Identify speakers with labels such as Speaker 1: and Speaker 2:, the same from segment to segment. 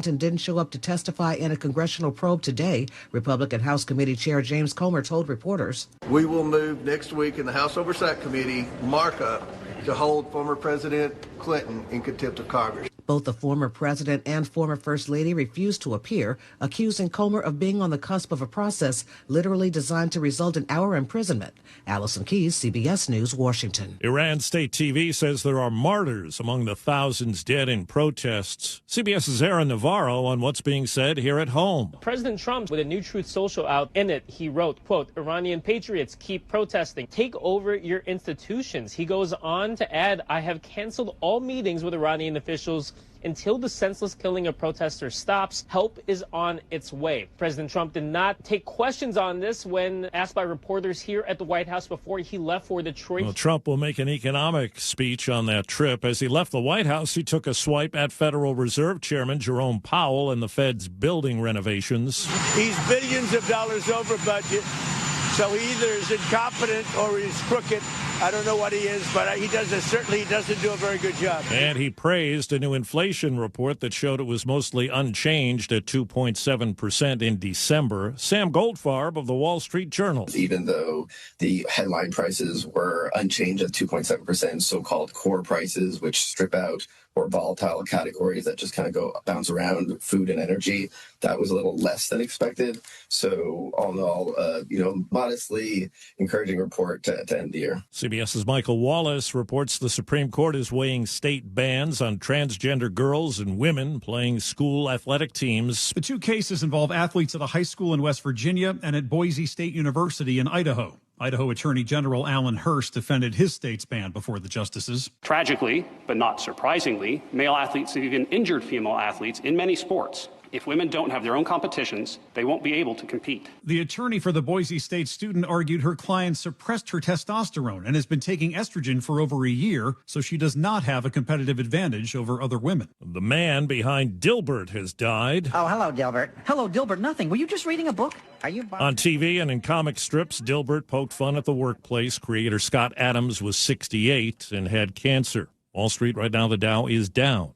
Speaker 1: didn't show up to testify in a congressional probe today. Republican House Committee Chair James Comer told reporters,
Speaker 2: "We will move next week in the House Oversight Committee markup to hold former President Clinton in contempt of Congress."
Speaker 1: Both the former president and former first lady refused to appear, accusing Comer of being on the cusp of a process literally designed to result in our imprisonment. Allison Keyes, CBS News, Washington.
Speaker 3: Iran state TV says there are martyrs among the thousands dead in protests. CBS's Aaron Navarro on what's being said here at home.
Speaker 4: President Trump, with a new Truth Social out, in it, he wrote, quote, "Iranian patriots keep protesting. Take over your institutions." He goes on to add, "I have canceled all meetings with Iranian officials until the senseless killing of protesters stops. Help is on its way." President Trump did not take questions on this when asked by reporters here at the White House before he left for Detroit.
Speaker 3: Well, Trump will make an economic speech on that trip. As he left the White House, he took a swipe at Federal Reserve Chairman Jerome Powell and the Fed's building renovations.
Speaker 5: He's billions of dollars over budget, so he either is incompetent or he's crooked. I don't know what he is, but he certainly doesn't do a very good job.
Speaker 3: And he praised a new inflation report that showed it was mostly unchanged at 2.7% in December. Sam Goldfarb of the Wall Street Journal.
Speaker 6: Even though the headline prices were unchanged at 2.7%, so-called core prices, which strip out more volatile categories that just kind of bounce around, food and energy, that was a little less than expected. So all in all, modestly encouraging report to end the year.
Speaker 3: CBS's Michael Wallace reports the Supreme Court is weighing state bans on transgender girls and women playing school athletic teams.
Speaker 7: The two cases involve athletes at a high school in West Virginia and at Boise State University in Idaho. Idaho Attorney General Alan Hurst defended his state's ban before the justices.
Speaker 8: Tragically, but not surprisingly, male athletes have even injured female athletes in many sports. If women don't have their own competitions, they won't be able to compete.
Speaker 7: The attorney for the Boise State student argued her client suppressed her testosterone and has been taking estrogen for over a year, so she does not have a competitive advantage over other women.
Speaker 3: The man behind Dilbert has died.
Speaker 9: Oh, hello, Dilbert. Hello, Dilbert. Nothing. Were you just reading a book? Are you
Speaker 3: on TV and in comic strips? Dilbert poked fun at the workplace. Creator Scott Adams was 68 and had cancer. Wall Street right now, the Dow is down.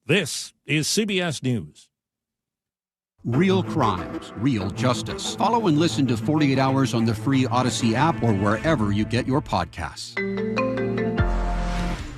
Speaker 3: This is CBS News.
Speaker 10: Real crimes, real justice. Follow and listen to 48 Hours on the free Odyssey app or wherever you get your podcasts.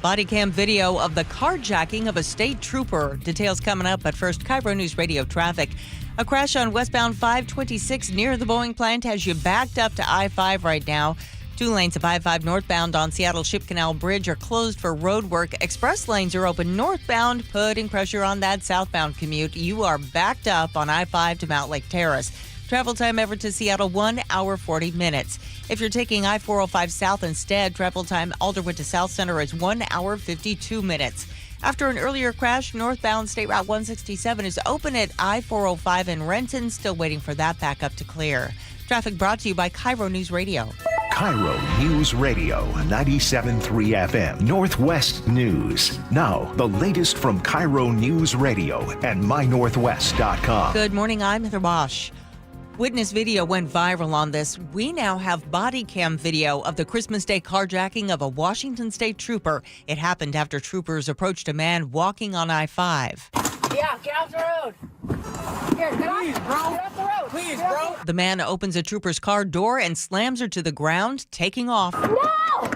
Speaker 11: Body cam video of the carjacking of a state trooper. Details coming up, but first, KIRO Newsradio traffic. A crash on westbound 526 near the Boeing plant has you backed up to I-5 right now. 2 lanes of I-5 northbound on Seattle Ship Canal Bridge are closed for road work. Express lanes are open northbound, putting pressure on that southbound commute. You are backed up on I-5 to Mount Lake Terrace. Travel time Everett to Seattle, 1 hour, 40 minutes. If you're taking I-405 south instead, travel time Alderwood to South Center is 1 hour, 52 minutes. After an earlier crash, northbound State Route 167 is open at I-405 in Renton, still waiting for that backup to clear. Traffic brought to you by KIRO News Radio.
Speaker 12: KIRO News Radio, 97.3 FM, Northwest News. Now, the latest from KIRO News Radio and mynorthwest.com.
Speaker 11: Good morning, I'm Heather Bosch. Witness video went viral on this. We now have body cam video of the Christmas Day carjacking of a Washington State trooper. It happened after troopers approached a man walking on I-5.
Speaker 13: Yeah, get off the road. Here, get off the road. Please, bro.
Speaker 11: The man opens a trooper's car door and slams her to the ground, taking off.
Speaker 13: No!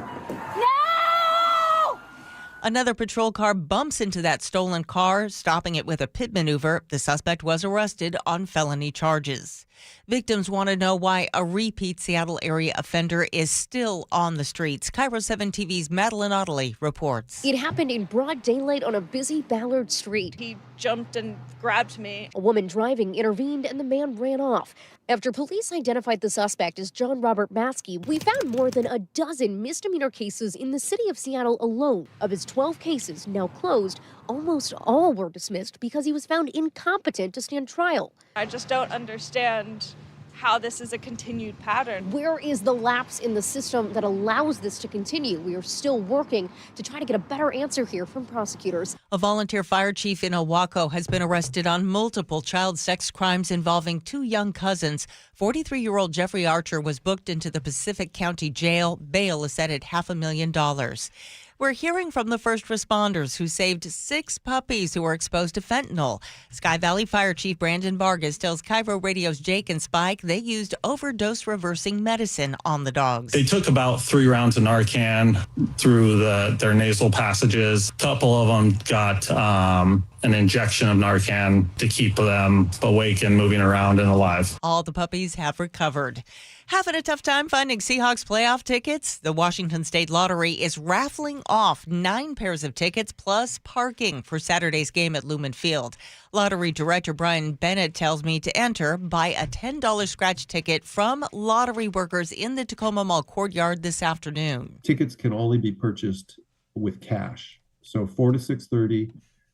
Speaker 11: Another patrol car bumps into that stolen car, stopping it with a pit maneuver. The suspect was arrested on felony charges. Victims want to know why a repeat Seattle area offender is still on the streets. KIRO 7 TV's Madeline Ottley reports.
Speaker 14: It happened in broad daylight on a busy Ballard Street.
Speaker 15: He jumped and grabbed me.
Speaker 14: A woman driving intervened and the man ran off. After police identified the suspect as John Robert Maskey, we found more than a dozen misdemeanor cases in the city of Seattle alone. Of his 12 cases now closed, almost all were dismissed because he was found incompetent to stand trial.
Speaker 15: I just don't understand how this is a continued pattern.
Speaker 14: Where is the lapse in the system that allows this to continue? We are still working to try to get a better answer here from prosecutors.
Speaker 11: A volunteer fire chief in Owaco has been arrested on multiple child sex crimes involving 2 young cousins. 43-year-old Jeffrey Archer was booked into the Pacific County Jail. Bail is set at $500,000. We're hearing from the first responders who saved 6 puppies who were exposed to fentanyl. Sky Valley Fire Chief Brandon Vargas tells KIRO Radio's Jake and Spike they used overdose reversing medicine on the dogs.
Speaker 16: They took about 3 rounds of Narcan through their nasal passages. A couple of them got an injection of Narcan to keep them awake and moving around and alive.
Speaker 11: All the puppies have recovered. Having a tough time finding Seahawks playoff tickets? The Washington State Lottery is raffling off 9 pairs of tickets plus parking for Saturday's game at Lumen Field. Lottery Director Brian Bennett tells me to enter, buy a $10 scratch ticket from lottery workers in the Tacoma Mall courtyard this afternoon.
Speaker 17: Tickets can only be purchased with cash. So 4 to 6:30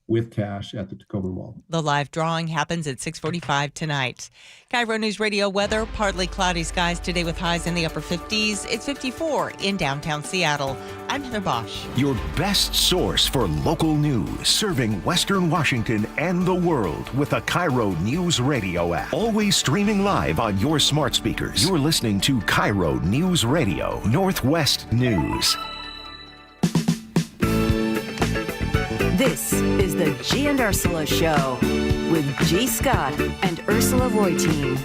Speaker 17: with cash at the Tacoma Mall.
Speaker 11: The live drawing happens at 6:45 tonight. KIRO News Radio weather, partly cloudy skies today with highs in the upper 50s. It's 54 in downtown Seattle. I'm Heather Bosch.
Speaker 12: Your best source for local news, serving Western Washington and the world with the KIRO News Radio app. Always streaming live on your smart speakers. You're listening to KIRO News Radio, Northwest News.
Speaker 18: This is the Gee and Ursula Show with G. Scott and Ursula Reutin.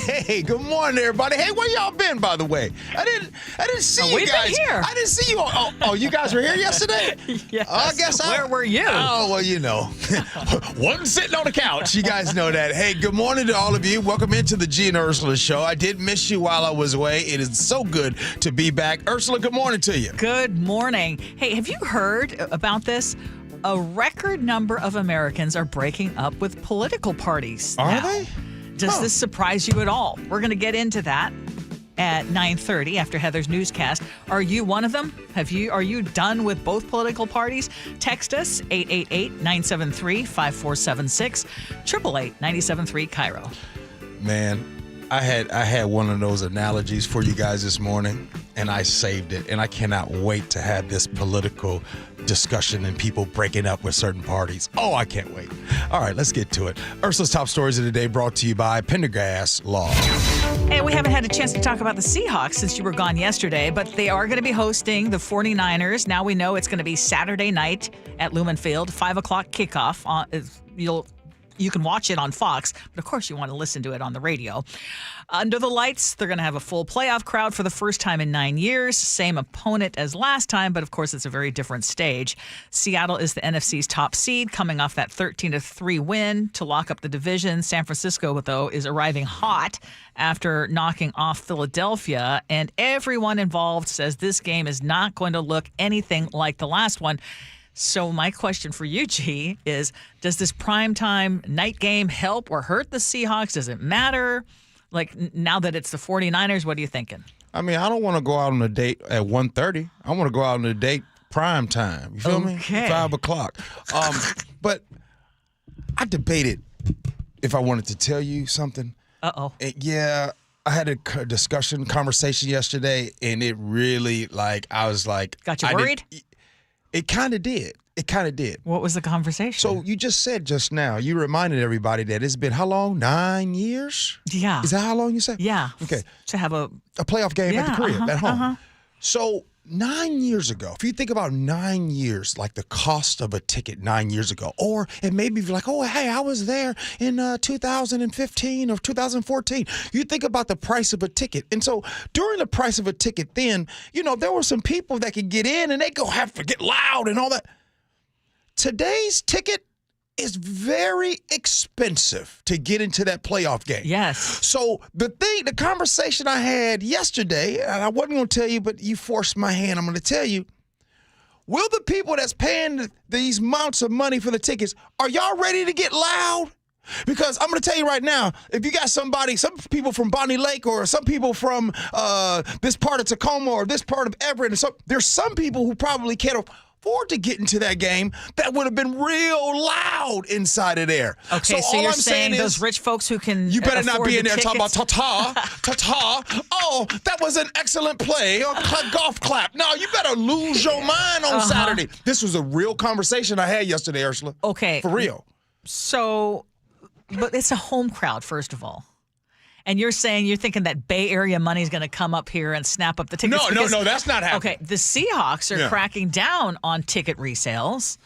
Speaker 19: Hey, good morning, everybody. Hey, where y'all been, by the way? I didn't see you guys.
Speaker 11: We've been here.
Speaker 19: I didn't see you. Oh, you guys were here yesterday?
Speaker 11: Yes.
Speaker 19: I guess
Speaker 11: Where were you?
Speaker 19: Oh, well, you know. Wasn't sitting on the couch. You guys know that. Hey, good morning to all of you. Welcome into the Gee and Ursula Show. I did miss you while I was away. It is so good to be back. Ursula, good morning to you.
Speaker 20: Good morning. Hey, have you heard about this? A record number of Americans are breaking up with political parties
Speaker 19: Are
Speaker 20: now.
Speaker 19: they?
Speaker 20: Does this surprise you at all? We're going to get into that at 9:30 after Heather's newscast. Are you one of them? Are you done with both political parties? Text us 888-973-5476, 888-973 KIRO.
Speaker 19: Man, I had one of those analogies for you guys this morning, and I saved it, and I cannot wait to have this political discussion and people breaking up with certain parties. Oh, I can't wait. All right, let's get to it. Ursula's top stories of the day brought to you by Pendergrass Law.
Speaker 20: And we haven't had a chance to talk about the Seahawks since you were gone yesterday, but they are going to be hosting the 49ers. Now we know it's going to be Saturday night at Lumen Field, 5 o'clock kickoff. You can watch it on Fox, but of course you want to listen to it on the radio. Under the lights, they're going to have a full playoff crowd for the first time in 9 years. Same opponent as last time, but of course it's a very different stage. Seattle is the NFC's top seed, coming off that 13-3 win to lock up the division. San Francisco, though, is arriving hot after knocking off Philadelphia, and everyone involved says this game is not going to look anything like the last one. So my question for you, G, is does this primetime night game help or hurt the Seahawks? Does it matter? Like, now that it's the 49ers, what are you thinking?
Speaker 19: I mean, I don't want to go out on a date at 1:30. I want to go out on a date prime time. You feel me? 5 o'clock. But I debated if I wanted to tell you something.
Speaker 20: Uh-oh.
Speaker 19: Yeah, I had a conversation yesterday, and it really, I was like...
Speaker 20: Got you worried?
Speaker 19: It kind of did.
Speaker 20: What was the conversation?
Speaker 19: So you just said just now, you reminded everybody that it's been how long? 9 years?
Speaker 20: Yeah.
Speaker 19: Is that how long you said?
Speaker 20: Yeah.
Speaker 19: Okay.
Speaker 20: To have a
Speaker 19: playoff game at the crib, at home.
Speaker 20: Uh-huh.
Speaker 19: So 9 years ago, if you think about 9 years, like the cost of a ticket 9 years ago, or it may be like, oh, hey, I was there in 2015 or 2014. You think about the price of a ticket. And so during the price of a ticket then, there were some people that could get in and they go have to get loud and all that. Today's ticket is very expensive to get into that playoff game.
Speaker 20: Yes.
Speaker 19: So the conversation I had yesterday, and I wasn't going to tell you, but you forced my hand. I'm going to tell you. Will the people that's paying these amounts of money for the tickets, are y'all ready to get loud? Because I'm going to tell you right now, if you got some people from Bonnie Lake or some people from this part of Tacoma or this part of Everett, and there's some people who probably can't afford to get into that game that would have been real loud inside of there.
Speaker 20: Okay, so you're saying those rich folks who can
Speaker 19: you better not be in there
Speaker 20: talking
Speaker 19: about ta-ta. Oh, that was an excellent play. Or golf clap. No, you better lose your mind on Saturday. This was a real conversation I had yesterday, Ursula.
Speaker 20: Okay.
Speaker 19: For real.
Speaker 20: So, but it's a home crowd, first of all. And you're thinking that Bay Area money is going to come up here and snap up the tickets?
Speaker 19: No, that's not happening.
Speaker 20: Okay, the Seahawks are cracking down on ticket resales.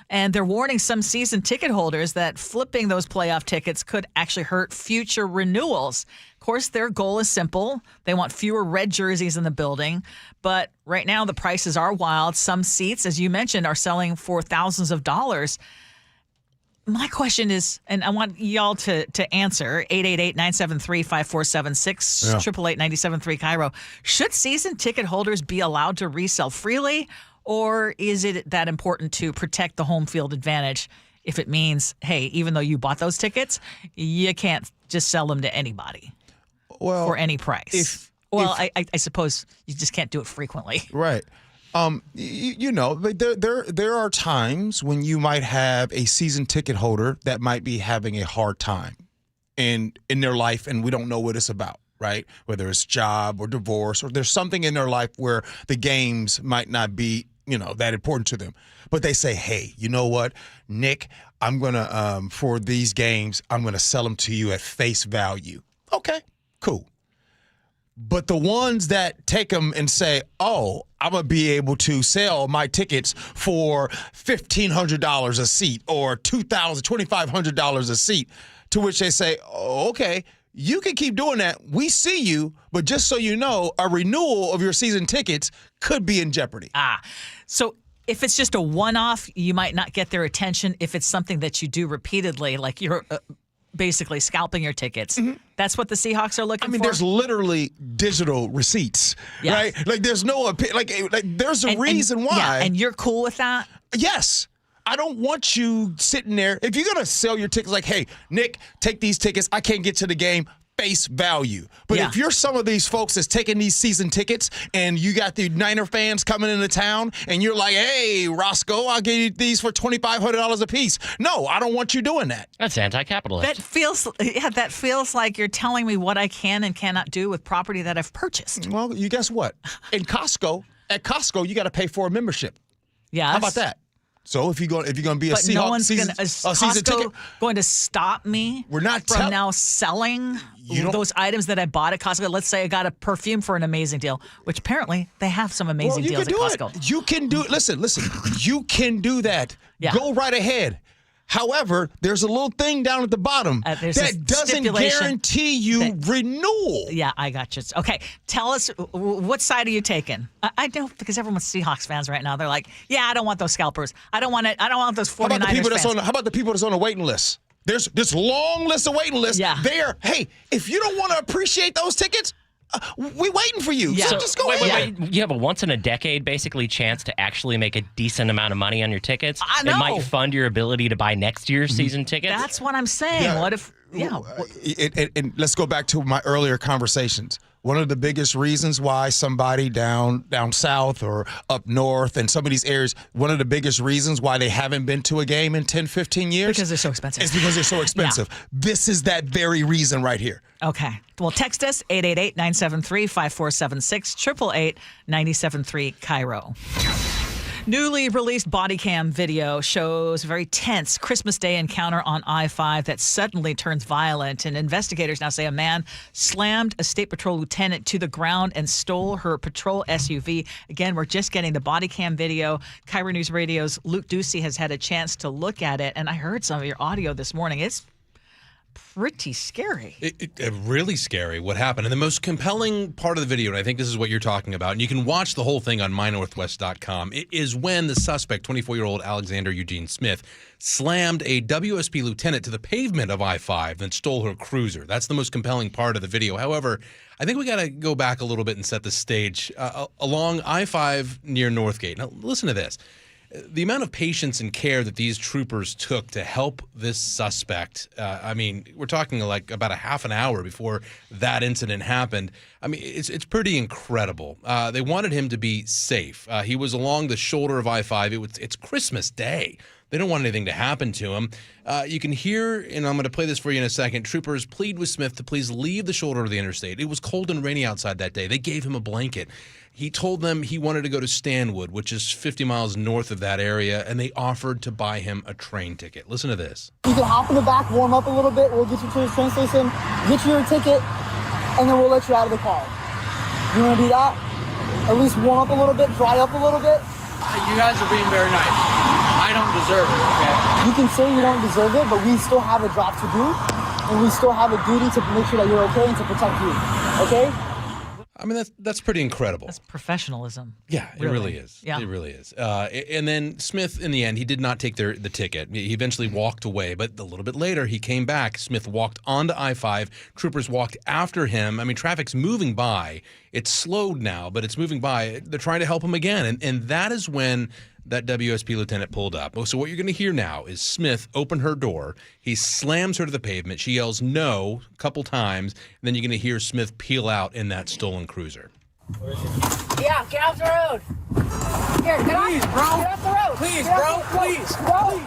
Speaker 20: And they're warning some season ticket holders that flipping those playoff tickets could actually hurt future renewals. Of course, their goal is simple. They want fewer red jerseys in the building. But right now, the prices are wild. Some seats, as you mentioned, are selling for thousands of dollars. My question is, and I want y'all to answer, 888-973-5476, 888-973 KIRO. Should season ticket holders be allowed to resell freely? Or is it that important to protect the home field advantage if it means, hey, even though you bought those tickets, you can't just sell them to anybody for any price? I suppose you just can't do it frequently.
Speaker 19: Right. There are times when you might have a season ticket holder that might be having a hard time in their life, and we don't know what it's about. Right? Whether it's job or divorce, or there's something in their life where the games might not be, that important to them. But they say, hey, you know what, Nick, I'm going to, for these games, I'm going to sell them to you at face value. Okay, cool. But the ones that take them and say, oh, I'm going to be able to sell my tickets for $1,500 a seat or $2,500 a seat, to which they say, oh, okay, you can keep doing that. We see you, but just so you know, a renewal of your season tickets could be in jeopardy.
Speaker 20: So if it's just a one-off, you might not get their attention. If it's something that you do repeatedly, like you're basically scalping your tickets, that's what the Seahawks are looking for?
Speaker 19: There's literally digital receipts, right? Like there's no, there's a reason why.
Speaker 20: Yeah, and you're cool with that?
Speaker 19: Yes. I don't want you sitting there. If you're going to sell your tickets, like, hey, Nick, take these tickets. I can't get to the game. Face value. But if you're some of these folks that's taking these season tickets and you got the Niner fans coming into town and you're like, hey, Roscoe, I'll give you these for $2,500 a piece. No, I don't want you doing that.
Speaker 21: That's anti-capitalist.
Speaker 20: That feels like you're telling me what I can and cannot do with property that I've purchased.
Speaker 19: Well, you guess what? At Costco, you got to pay for a membership.
Speaker 20: Yeah.
Speaker 19: How about that? So if you're going to be a Seahawks season ticket,
Speaker 20: going to stop me from now selling those items that I bought at Costco. Let's say I got a perfume for an amazing deal, which apparently they have some amazing deals at Costco.
Speaker 19: You can do it. Listen. You can do that.
Speaker 20: Yeah.
Speaker 19: Go right ahead. However, there's a little thing down at the bottom that doesn't guarantee you renewal.
Speaker 20: Yeah, I got you. Okay, tell us, what side are you taking? I know, because everyone's Seahawks fans right now. They're like, yeah, I don't want those scalpers. I don't want those 49ers fans.
Speaker 19: How about the people that's on the waiting list? There's this long list of waiting lists.
Speaker 20: Yeah.
Speaker 19: Hey, if you don't want to appreciate those tickets, we waiting for you.
Speaker 21: Yeah.
Speaker 19: So just go ahead.
Speaker 21: Wait. You have a once-in-a-decade, basically, chance to actually make a decent amount of money on your tickets.
Speaker 20: I know.
Speaker 21: It might fund your ability to buy next year's season tickets.
Speaker 20: That's what I'm saying.
Speaker 19: Yeah.
Speaker 20: What if... Yeah.
Speaker 19: And let's go back to my earlier conversations. One of the biggest reasons why somebody down south or up north and some of these areas, one of the biggest reasons why they haven't been to a game in 10, 15 years.
Speaker 20: Because they're so expensive.
Speaker 19: It's because they're so expensive. Yeah. This is that very reason right here.
Speaker 20: Okay. Well, text us, 888-973-5476, 888-973 KIRO. Newly released body cam video shows a very tense Christmas Day encounter on I-5 that suddenly turns violent. And investigators now say a man slammed a State Patrol lieutenant to the ground and stole her patrol SUV. Again, we're just getting the body cam video. KIRO News Radio's Luke Ducey has had a chance to look at it. And I heard some of your audio this morning. It's pretty scary.
Speaker 22: Really scary what happened. And the most compelling part of the video, and I think this is what you're talking about, and you can watch the whole thing on mynorthwest.com, it is when the suspect, 24-year-old Alexander Eugene Smith, slammed a WSP lieutenant to the pavement of I-5 and stole her cruiser. That's the most compelling part of the video. However, I think we got to go back a little bit and set the stage. Along I-5 near Northgate. Now, listen to this. The amount of patience and care that these troopers took to help this suspect, we're talking like about a half an hour before that incident happened. I mean, it's pretty incredible. They wanted him to be safe. He was along the shoulder of I-5. It's Christmas Day. They don't want anything to happen to him. You can hear, and I'm going to play this for you in a second, troopers plead with Smith to please leave the shoulder of the interstate. It was cold and rainy outside that day. They gave him a blanket. He told them he wanted to go to Stanwood, which is 50 miles north of that area, and they offered to buy him a train ticket. Listen to this.
Speaker 23: You can hop in the back, warm up a little bit. We'll get you to the train station, get you your ticket,
Speaker 1: and then we'll let you out of the car. You want to do that? At least warm up a little bit, dry up a little bit?
Speaker 2: You guys are being very nice. I don't deserve it, okay?
Speaker 1: You can say you don't deserve it, but we still have a job to do, and we still have a duty to make sure that you're okay and to protect you, okay?
Speaker 22: I mean, that's pretty incredible.
Speaker 20: That's professionalism.
Speaker 22: Yeah, it really is.
Speaker 20: Yeah.
Speaker 22: It really is. And then Smith, in the end, he did not take the ticket. He eventually walked away, but a little bit later, he came back. Smith walked onto I-5. Troopers walked after him. I mean, traffic's moving by. It's slowed now, but it's moving by. They're trying to help him again. And that is when that WSP lieutenant pulled up. So what you're going to hear now is Smith open her door. He slams her to the pavement. She yells no a couple times. And then you're going to hear Smith peel out in that stolen cruiser.
Speaker 13: Yeah, get off the road. Here, get
Speaker 2: Please,
Speaker 13: off,
Speaker 2: bro.
Speaker 13: Get off the road.
Speaker 2: Please,
Speaker 13: Get
Speaker 2: bro.
Speaker 13: off the road.
Speaker 2: Please.
Speaker 13: Bro.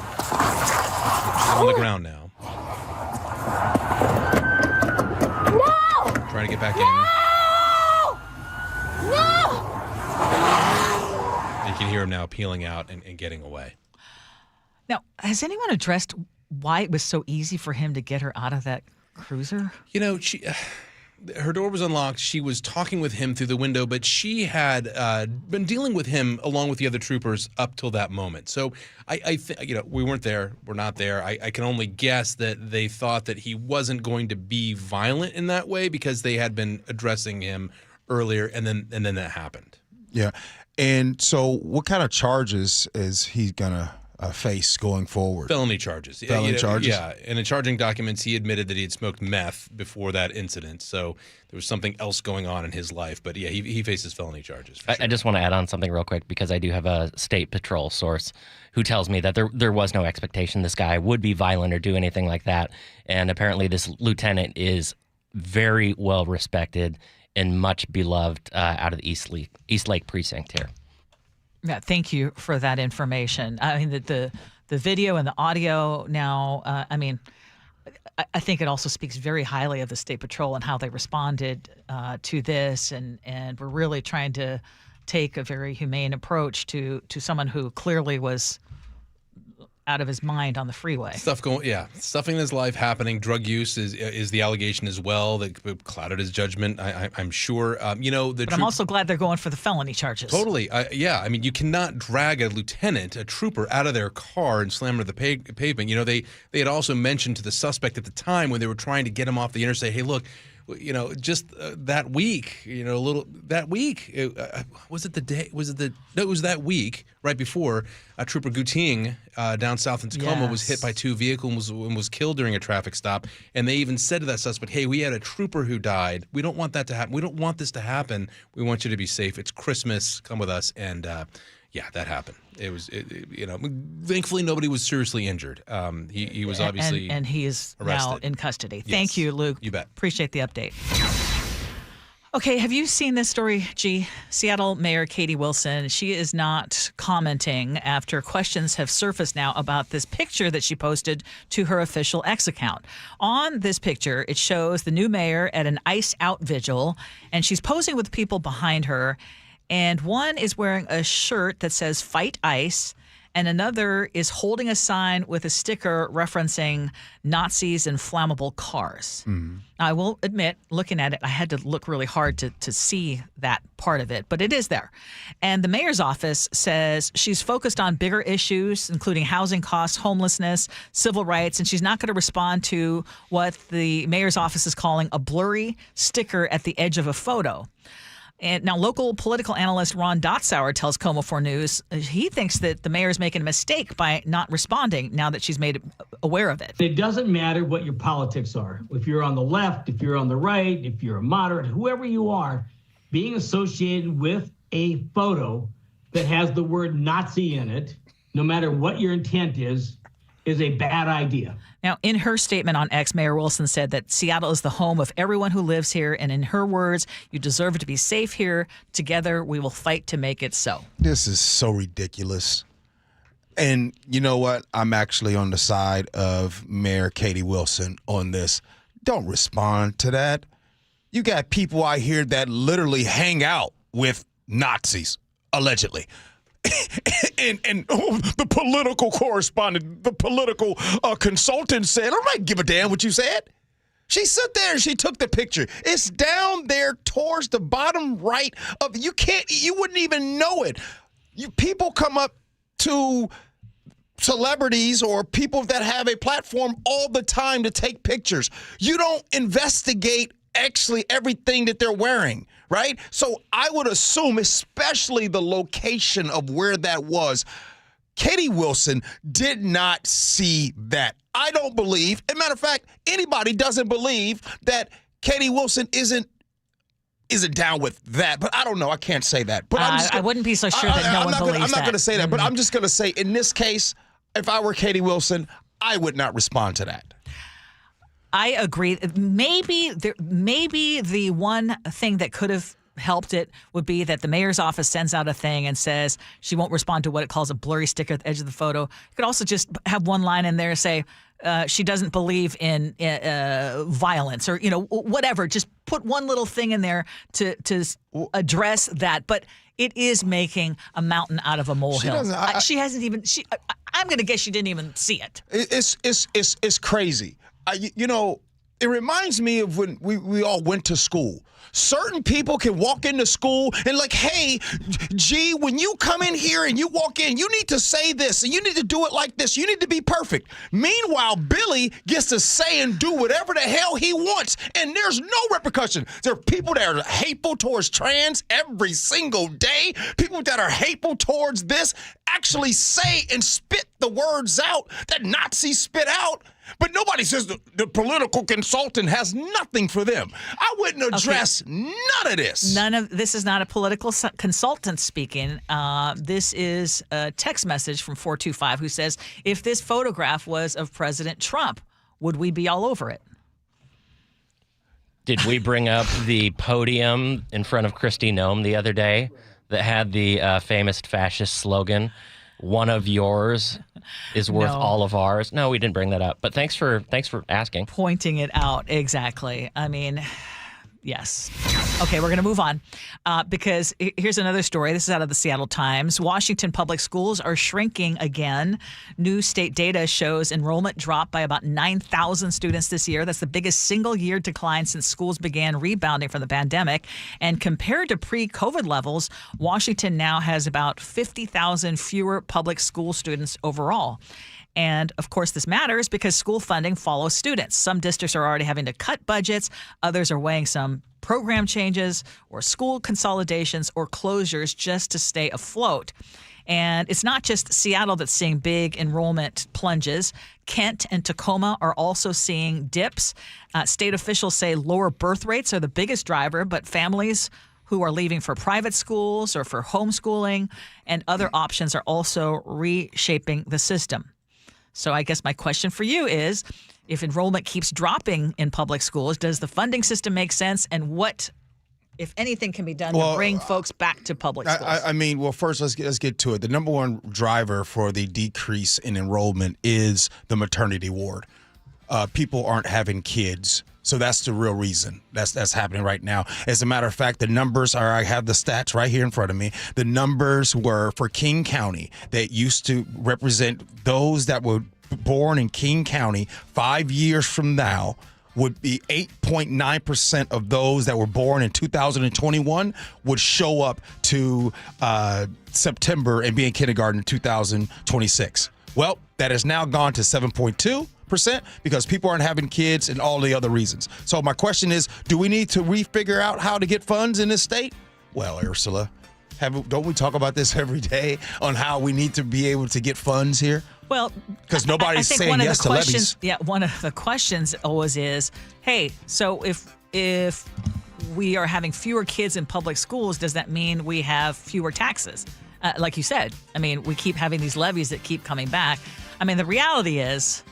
Speaker 22: On the ground now.
Speaker 13: No!
Speaker 22: Trying to get back
Speaker 13: No! No!
Speaker 22: in. You can hear him now peeling out and getting away.
Speaker 20: Now, has anyone addressed why it was so easy for him to get her out of that cruiser?
Speaker 22: You know, her door was unlocked. She was talking with him through the window, but she had been dealing with him along with the other troopers up till that moment. So I think, we weren't there. We're not there. I can only guess that they thought that he wasn't going to be violent in that way because they had been addressing him earlier, and then that happened.
Speaker 19: Yeah. And so what kind of charges is he going to face going forward?
Speaker 22: Felony charges.
Speaker 19: Felony charges?
Speaker 22: Yeah. And in charging documents, he admitted that he had smoked meth before that incident. So there was something else going on in his life. But yeah, he faces felony charges. For sure.
Speaker 21: I just want to add on something real quick because I do have a state patrol source who tells me that there was no expectation this guy would be violent or do anything like that. And apparently this lieutenant is very well respected and much beloved out of the East Lake precinct here.
Speaker 20: Yeah, thank you for that information. I mean, the video and the audio now, I think it also speaks very highly of the State Patrol and how they responded to this. And we're really trying to take a very humane approach to someone who clearly was out of his mind on the freeway.
Speaker 22: Stuff in his life happening. Drug use is the allegation as well that clouded his judgment. I'm sure.
Speaker 20: But I'm also glad they're going for the felony charges.
Speaker 22: Totally. I mean, you cannot drag a trooper out of their car and slam her to the pavement. They had also mentioned to the suspect at the time when they were trying to get him off the interstate, hey, look, just that week, was it the day? No, it was that week right before Trooper Guting down south in Tacoma was hit by two vehicles and was killed during a traffic stop. And they even said to that suspect, hey, we had a trooper who died. We don't want that to happen. We don't want this to happen. We want you to be safe. It's Christmas. Come with us. And that happened. Thankfully nobody was seriously injured. He was obviously
Speaker 20: and he is
Speaker 22: arrested.
Speaker 20: now in custody.
Speaker 22: Yes.
Speaker 20: Thank you, Luke.
Speaker 22: You bet.
Speaker 20: Appreciate the update. Okay, have you seen this story, Gee? Seattle Mayor Katie Wilson, she is not commenting after questions have surfaced now about this picture that she posted to her official X account. On this picture, it shows the new mayor at an ice out vigil, and she's posing with people behind her. And one is wearing a shirt that says "Fight Ice," and another is holding a sign with a sticker referencing Nazis and flammable cars.
Speaker 19: Mm-hmm.
Speaker 20: I will admit, looking at it, I had to look really hard to see that part of it, but it is there. And the mayor's office says she's focused on bigger issues, including housing costs, homelessness, civil rights, and she's not going to respond to what the mayor's office is calling a blurry sticker at the edge of a photo. And now local political analyst Ron Dotzauer tells KOMO 4 News he thinks that the mayor is making a mistake by not responding now that she's made aware of it.
Speaker 23: It doesn't matter what your politics are. If you're on the left, if you're on the right, if you're a moderate, whoever you are, being associated with a photo that has the word Nazi in it, no matter what your intent is a bad idea.
Speaker 20: Now, in her statement on X, Mayor Wilson said that Seattle is the home of everyone who lives here. And in her words, you deserve to be safe here. Together, we will fight to make it so.
Speaker 19: This is so ridiculous. And you know what? I'm actually on the side of Mayor Katie Wilson on this. Don't respond to that. You got people out here that literally hang out with Nazis, allegedly. And the political correspondent, the political consultant said, I don't give a damn what you said. She stood there and she took the picture. It's down there towards the bottom right of you wouldn't even know it. People come up to celebrities or people that have a platform all the time to take pictures. You don't investigate actually everything that they're wearing, right? So I would assume, especially the location of where that was, Katie Wilson did not see that. I don't believe, as a matter of fact, anybody doesn't believe that Katie Wilson isn't down with that. But I don't know. I can't say that. But
Speaker 20: I wouldn't be so sure that no one believes that.
Speaker 19: I'm not going to say that, but I'm just going to say, in this case, if I were Katie Wilson, I would not respond to that.
Speaker 20: I agree. Maybe the one thing that could have helped it would be that the mayor's office sends out a thing and says she won't respond to what it calls a blurry sticker at the edge of the photo. You could also just have one line in there say she doesn't believe in violence or whatever. Just put one little thing in there to address that. But it is making a mountain out of a molehill. She hasn't even. I'm going to guess she didn't even see it.
Speaker 19: It's crazy. It reminds me of when we all went to school. Certain people can walk into school and like, hey, G, when you come in here and you walk in, you need to say this and you need to do it like this. You need to be perfect. Meanwhile, Billy gets to say and do whatever the hell he wants, and there's no repercussion. There are people that are hateful towards trans every single day. People that are hateful towards this actually say and spit the words out that Nazis spit out. But nobody says the political consultant has nothing for them. I wouldn't address none of this.
Speaker 20: This is not a political consultant speaking. This is a text message from 425 who says, if this photograph was of President Trump, would we be all over it?
Speaker 21: Did we bring up the podium in front of Kristi Noem the other day that had the famous fascist slogan, "One of yours is worth all of ours"? No, we didn't bring that up. But thanks for asking.
Speaker 20: Pointing it out. Exactly. I mean, yes. Okay, we're going to move on because here's another story. This is out of the Seattle Times. Washington public schools are shrinking again. New state data shows enrollment dropped by about 9,000 students this year. That's the biggest single-year decline since schools began rebounding from the pandemic. And compared to pre-COVID levels, Washington now has about 50,000 fewer public school students overall. And, of course, this matters because school funding follows students. Some districts are already having to cut budgets. Others are weighing some program changes or school consolidations or closures just to stay afloat. And it's not just Seattle that's seeing big enrollment plunges. Kent and Tacoma are also seeing dips. State officials say lower birth rates are the biggest driver, but families who are leaving for private schools or for homeschooling and other options are also reshaping the system. So I guess my question for you is, if enrollment keeps dropping in public schools, does the funding system make sense? And what, if anything, can be done to bring folks back to public schools?
Speaker 19: First, let's get to it. The number one driver for the decrease in enrollment is the maternity ward. People aren't having kids. So that's the real reason that's happening right now. As a matter of fact, the numbers are, I have the stats right here in front of me. The numbers were for King County that used to represent those that were born in King County 5 years from now would be 8.9% of those that were born in 2021 would show up to September and be in kindergarten in 2026. Well, that has now gone to 7.2%. Because people aren't having kids and all the other reasons. So my question is, do we need to refigure out how to get funds in this state? Well, Ursula, don't we talk about this every day on how we need to be able to get funds here?
Speaker 20: Well,
Speaker 19: because nobody's saying yes to levies.
Speaker 20: Yeah, one of the questions always is, hey, so if we are having fewer kids in public schools, does that mean we have fewer taxes? Like you said, I mean, we keep having these levies that keep coming back. I mean, the reality is,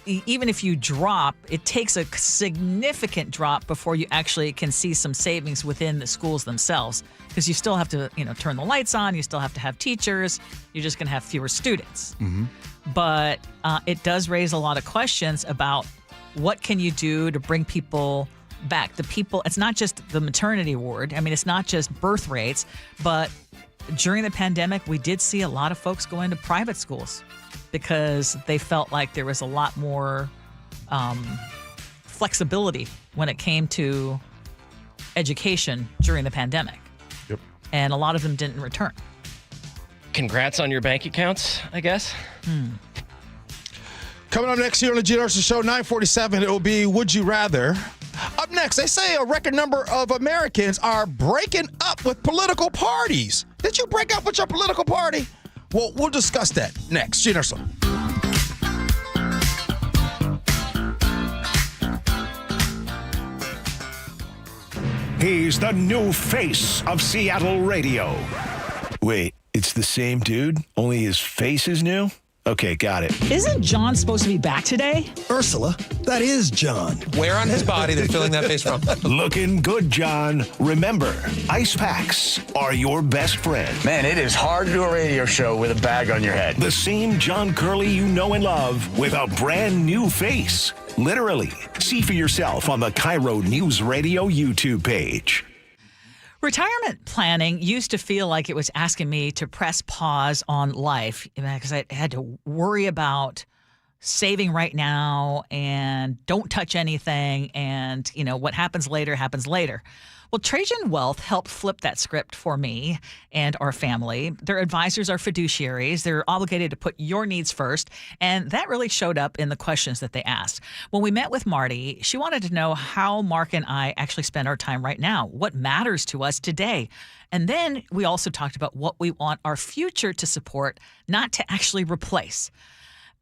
Speaker 20: even if you drop, it takes a significant drop before you actually can see some savings within the schools themselves, because you still have to, turn the lights on. You still have to have teachers. You're just going to have fewer students. Mm-hmm. But it does raise a lot of questions about what can you do to bring people back. It's not just the maternity ward. I mean, it's not just birth rates, but during the pandemic, we did see a lot of folks go into private schools, because they felt like there was a lot more flexibility when it came to education during the pandemic.
Speaker 22: Yep.
Speaker 20: And a lot of them didn't return.
Speaker 21: Congrats on your bank accounts, I guess.
Speaker 19: Coming up next here on the Gee Ursula Show, 9:47, it will be Would You Rather. Up next, they say a record number of Americans are breaking up with political parties. Did you break up with your political party? Well, we'll discuss that next. Gee Ursula.
Speaker 12: He's the new face of Seattle radio.
Speaker 4: Wait, it's the same dude, only his face is new? Okay, got it.
Speaker 20: Isn't John supposed to be back today?
Speaker 4: Ursula, that is John.
Speaker 22: Where on his body they're filling that face from?
Speaker 12: Looking good, John. Remember, ice packs are your best friend.
Speaker 4: Man, it is hard to do a radio show with a bag on your head.
Speaker 12: The same John Curley you know and love with a brand new face. Literally. See for yourself on the KIRO Newsradio YouTube page.
Speaker 20: Retirement planning used to feel like it was asking me to press pause on life because I had to worry about saving right now and don't touch anything and, what happens later happens later. Well, Trajan Wealth helped flip that script for me and our family. Their advisors are fiduciaries. They're obligated to put your needs first, and that really showed up in the questions that they asked. When we met with Marty, she wanted to know how Mark and I actually spend our time right now, what matters to us today. And then we also talked about what we want our future to support, not to actually replace.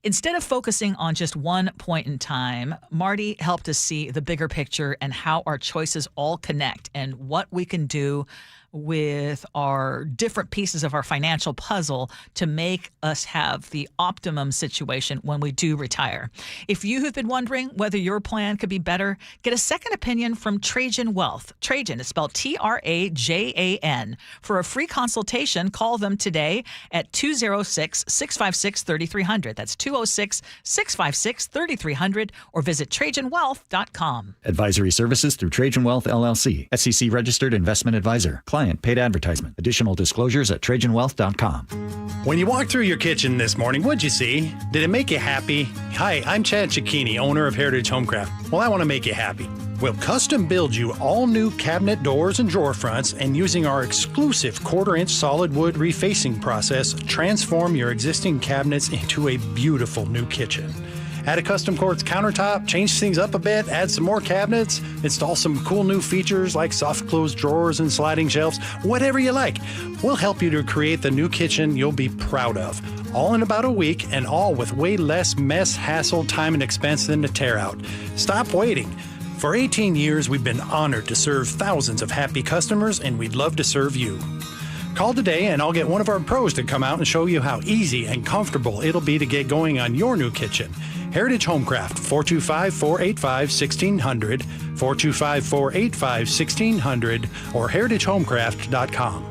Speaker 20: Instead of focusing on just one point in time, Marty helped us see the bigger picture and how our choices all connect and what we can do with our different pieces of our financial puzzle to make us have the optimum situation when we do retire. If you have been wondering whether your plan could be better, get a second opinion from Trajan Wealth. Trajan is spelled Trajan. For a free consultation, call them today at 206-656-3300. That's 206-656-3300 or visit TrajanWealth.com.
Speaker 5: Advisory services through Trajan Wealth, LLC. SEC registered investment advisor. Client paid advertisement. Additional disclosures at TrajanWealth.com.
Speaker 7: When you walked through your kitchen this morning, what'd you see? Did it make you happy? Hi, I'm Chad Cicchini, owner of Heritage Homecraft. Well, I want to make you happy. We'll custom build you all new cabinet doors and drawer fronts, and using our exclusive 1/4-inch solid wood refacing process, transform your existing cabinets into a beautiful new kitchen. Add a custom quartz countertop, change things up a bit, add some more cabinets, install some cool new features like soft close drawers and sliding shelves, whatever you like. We'll help you to create the new kitchen you'll be proud of. All in about a week, and all with way less mess, hassle, time, and expense than to tear out. Stop waiting. For 18 years, we've been honored to serve thousands of happy customers, and we'd love to serve you. Call today and I'll get one of our pros to come out and show you how easy and comfortable it'll be to get going on your new kitchen. Heritage Homecraft, 425-485-1600, 425-485-1600, or heritagehomecraft.com.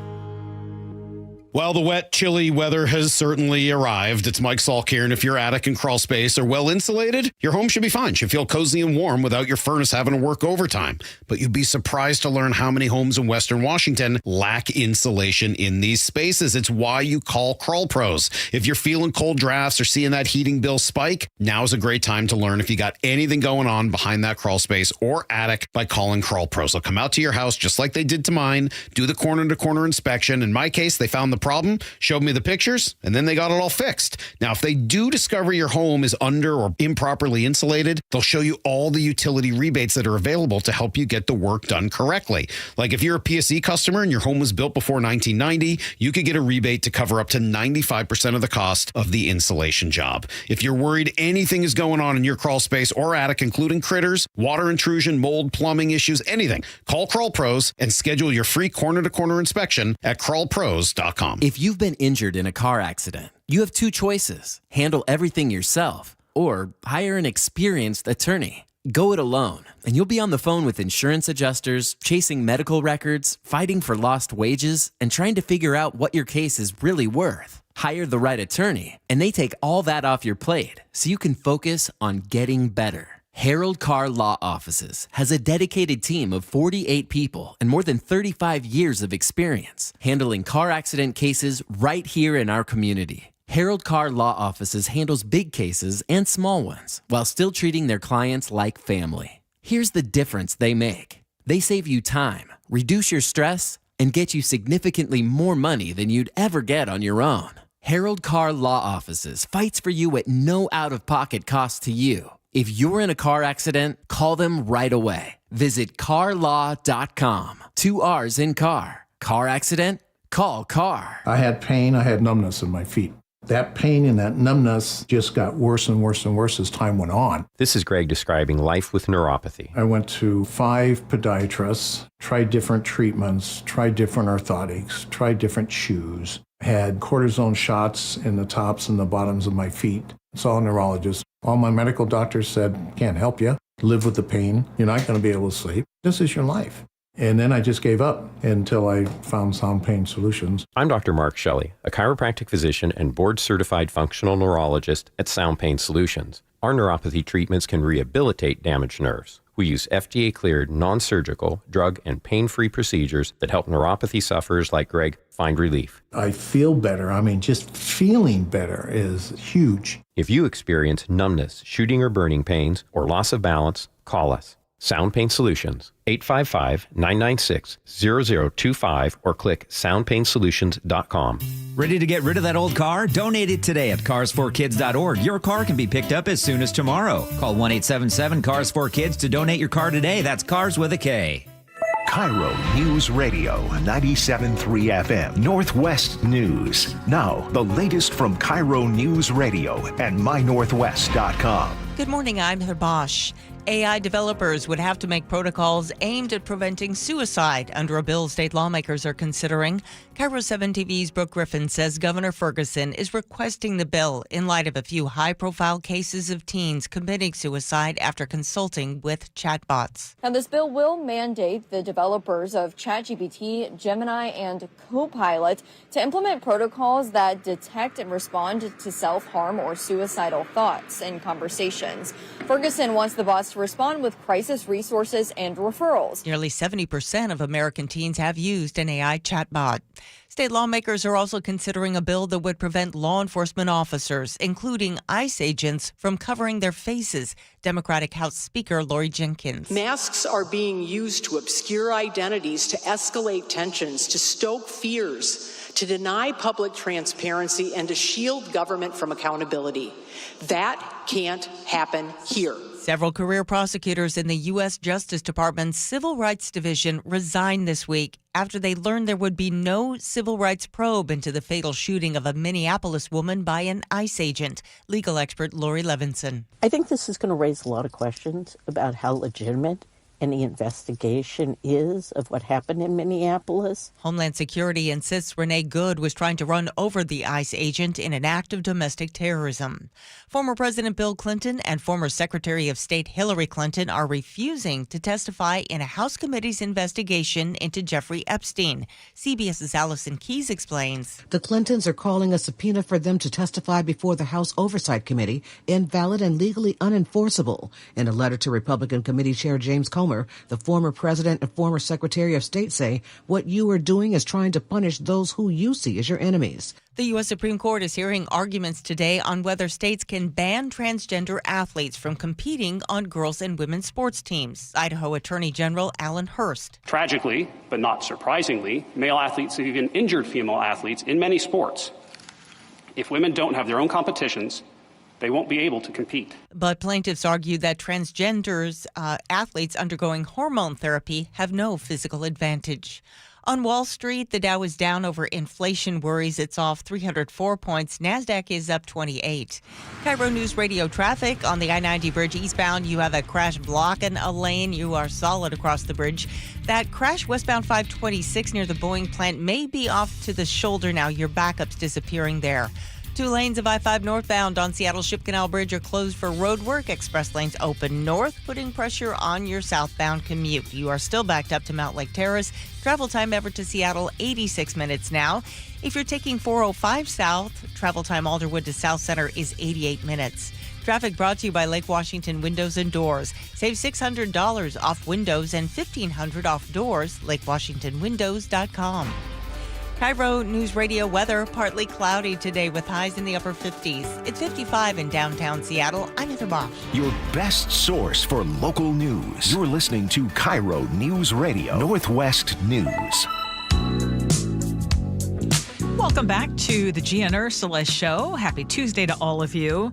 Speaker 6: Well, the wet, chilly weather has certainly arrived. It's Mike Salk here, and if your attic and crawl space are well insulated, your home should be fine. Should feel cozy and warm without your furnace having to work overtime. But you'd be surprised to learn how many homes in Western Washington lack insulation in these spaces. It's why you call Crawl Pros. If you're feeling cold drafts or seeing that heating bill spike, now's a great time to learn if you got anything going on behind that crawl space or attic by calling Crawl Pros. They'll come out to your house just like they did to mine, do the corner-to-corner inspection. In my case, they found the problem, showed me the pictures, and then they got it all fixed. Now, if they do discover your home is under or improperly insulated, they'll show you all the utility rebates that are available to help you get the work done correctly. Like if you're a PSE customer and your home was built before 1990, you could get a rebate to cover up to 95% of the cost of the insulation job. If you're worried anything is going on in your crawl space or attic, including critters, water intrusion, mold, plumbing issues, anything, call Crawl Pros and schedule your free corner-to-corner inspection at crawlpros.com.
Speaker 24: If you've been injured in a car accident, you have two choices: handle everything yourself or hire an experienced attorney. Go it alone, and you'll be on the phone with insurance adjusters, chasing medical records, fighting for lost wages, and trying to figure out what your case is really worth. Hire the right attorney, and they take all that off your plate so you can focus on getting better. Harold Carr Law Offices has a dedicated team of 48 people and more than 35 years of experience handling car accident cases right here in our community. Harold Carr Law Offices handles big cases and small ones while still treating their clients like family. Here's the difference they make. They save you time, reduce your stress, and get you significantly more money than you'd ever get on your own. Harold Carr Law Offices fights for you at no out-of-pocket cost to you. If you're in a car accident, call them right away. Visit carlaw.com. 2 R's in car. Car accident? Call Carr.
Speaker 3: I had pain. I had numbness in my feet. That pain and that numbness just got worse and worse and worse as time went on.
Speaker 8: This is Greg describing life with neuropathy.
Speaker 3: I went to 5 podiatrists, tried different treatments, tried different orthotics, tried different shoes, had cortisone shots in the tops and the bottoms of my feet. Saw a neurologist. All my medical doctors said, can't help you. Live with the pain. You're not going to be able to sleep. This is your life. And then I just gave up until I found Sound Pain Solutions.
Speaker 8: I'm Dr. Mark Shelley, a chiropractic physician and board-certified functional neurologist at Sound Pain Solutions. Our neuropathy treatments can rehabilitate damaged nerves. We use FDA-cleared, non-surgical, drug and pain-free procedures that help neuropathy sufferers like Greg find relief.
Speaker 3: I feel better. I mean, just feeling better is huge.
Speaker 8: If you experience numbness, shooting or burning pains, or loss of balance, call us. Sound Pain Solutions, 855-996-0025 or click soundpainsolutions.com.
Speaker 9: Ready to get rid of that old car? Donate it today at carsforkids.org. Your car can be picked up as soon as tomorrow. Call 1-877-CARS4KIDS to donate your car today. That's Cars with a K.
Speaker 12: KIRO News Radio 97.3 FM Northwest News. Now, the latest from KIRO News Radio and mynorthwest.com.
Speaker 11: Good morning, I'm Heather Bosch. AI developers would have to make protocols aimed at preventing suicide under a bill state lawmakers are considering. KIRO 7 TV's Brooke Griffin says Governor Ferguson is requesting the bill in light of a few high-profile cases of teens committing suicide after consulting with chatbots.
Speaker 10: Now, this bill will mandate the developers of ChatGPT, Gemini, and Copilot to implement protocols that detect and respond to self-harm or suicidal thoughts and conversations. Ferguson wants the bots to respond with crisis resources and referrals.
Speaker 11: Nearly 70% of American teens have used an AI chatbot. State lawmakers are also considering a bill that would prevent law enforcement officers, including ICE agents, from covering their faces. Democratic House Speaker Lori Jenkins.
Speaker 25: Masks are being used to obscure identities, to escalate tensions, to stoke fears, to deny public transparency, and to shield government from accountability. That can't happen here.
Speaker 11: Several career prosecutors in the U.S. Justice Department's Civil Rights Division resigned this week after they learned there would be no civil rights probe into the fatal shooting of a Minneapolis woman by an ICE agent. Legal expert Lori Levinson.
Speaker 26: I think this is going to raise a lot of questions about how legitimate any investigation is of what happened in Minneapolis.
Speaker 11: Homeland Security insists Renee Good was trying to run over the ICE agent in an act of domestic terrorism. Former President Bill Clinton and former Secretary of State Hillary Clinton are refusing to testify in a House committee's investigation into Jeffrey Epstein. CBS's Allison Keyes explains.
Speaker 27: The Clintons are calling a subpoena for them to testify before the House Oversight Committee invalid and legally unenforceable. In a letter to Republican Committee Chair James Comer, the former president and former Secretary of State say what you are doing is trying to punish those who you see as your enemies.
Speaker 11: The U.S. Supreme Court is hearing arguments today on whether states can ban transgender athletes from competing on girls' and women's sports teams. Idaho Attorney General Alan Hurst.
Speaker 28: Tragically, but not surprisingly, male athletes have even injured female athletes in many sports. If women don't have their own competitions, they won't be able to compete.
Speaker 11: But plaintiffs argue that transgenders, athletes undergoing hormone therapy, have no physical advantage. On Wall Street, the Dow is down over inflation worries. It's off 304 points. NASDAQ is up 28. KIRO News Radio traffic on the I-90 bridge eastbound. You have a crash blocking a lane. You are solid across the bridge. That crash westbound 526 near the Boeing plant may be off to the shoulder now. Your backup's disappearing there. 2 lanes of I-5 northbound on Seattle Ship Canal Bridge are closed for road work. Express lanes open north, putting pressure on your southbound commute. You are still backed up to Mount Lake Terrace. Travel time ever to Seattle, 86 minutes now. If you're taking 405 south, travel time Alderwood to South Center is 88 minutes. Traffic brought to you by Lake Washington Windows and Doors. Save $600 off windows and $1,500 off doors. LakeWashingtonWindows.com. KIRO Newsradio weather, partly cloudy today with highs in the upper 50s. It's 55 in downtown Seattle. I'm Heather Bosch.
Speaker 12: Your best source for local news. You're listening to KIRO Newsradio, Northwest News.
Speaker 20: Welcome back to the Gee and Ursula Show. Happy Tuesday to all of you.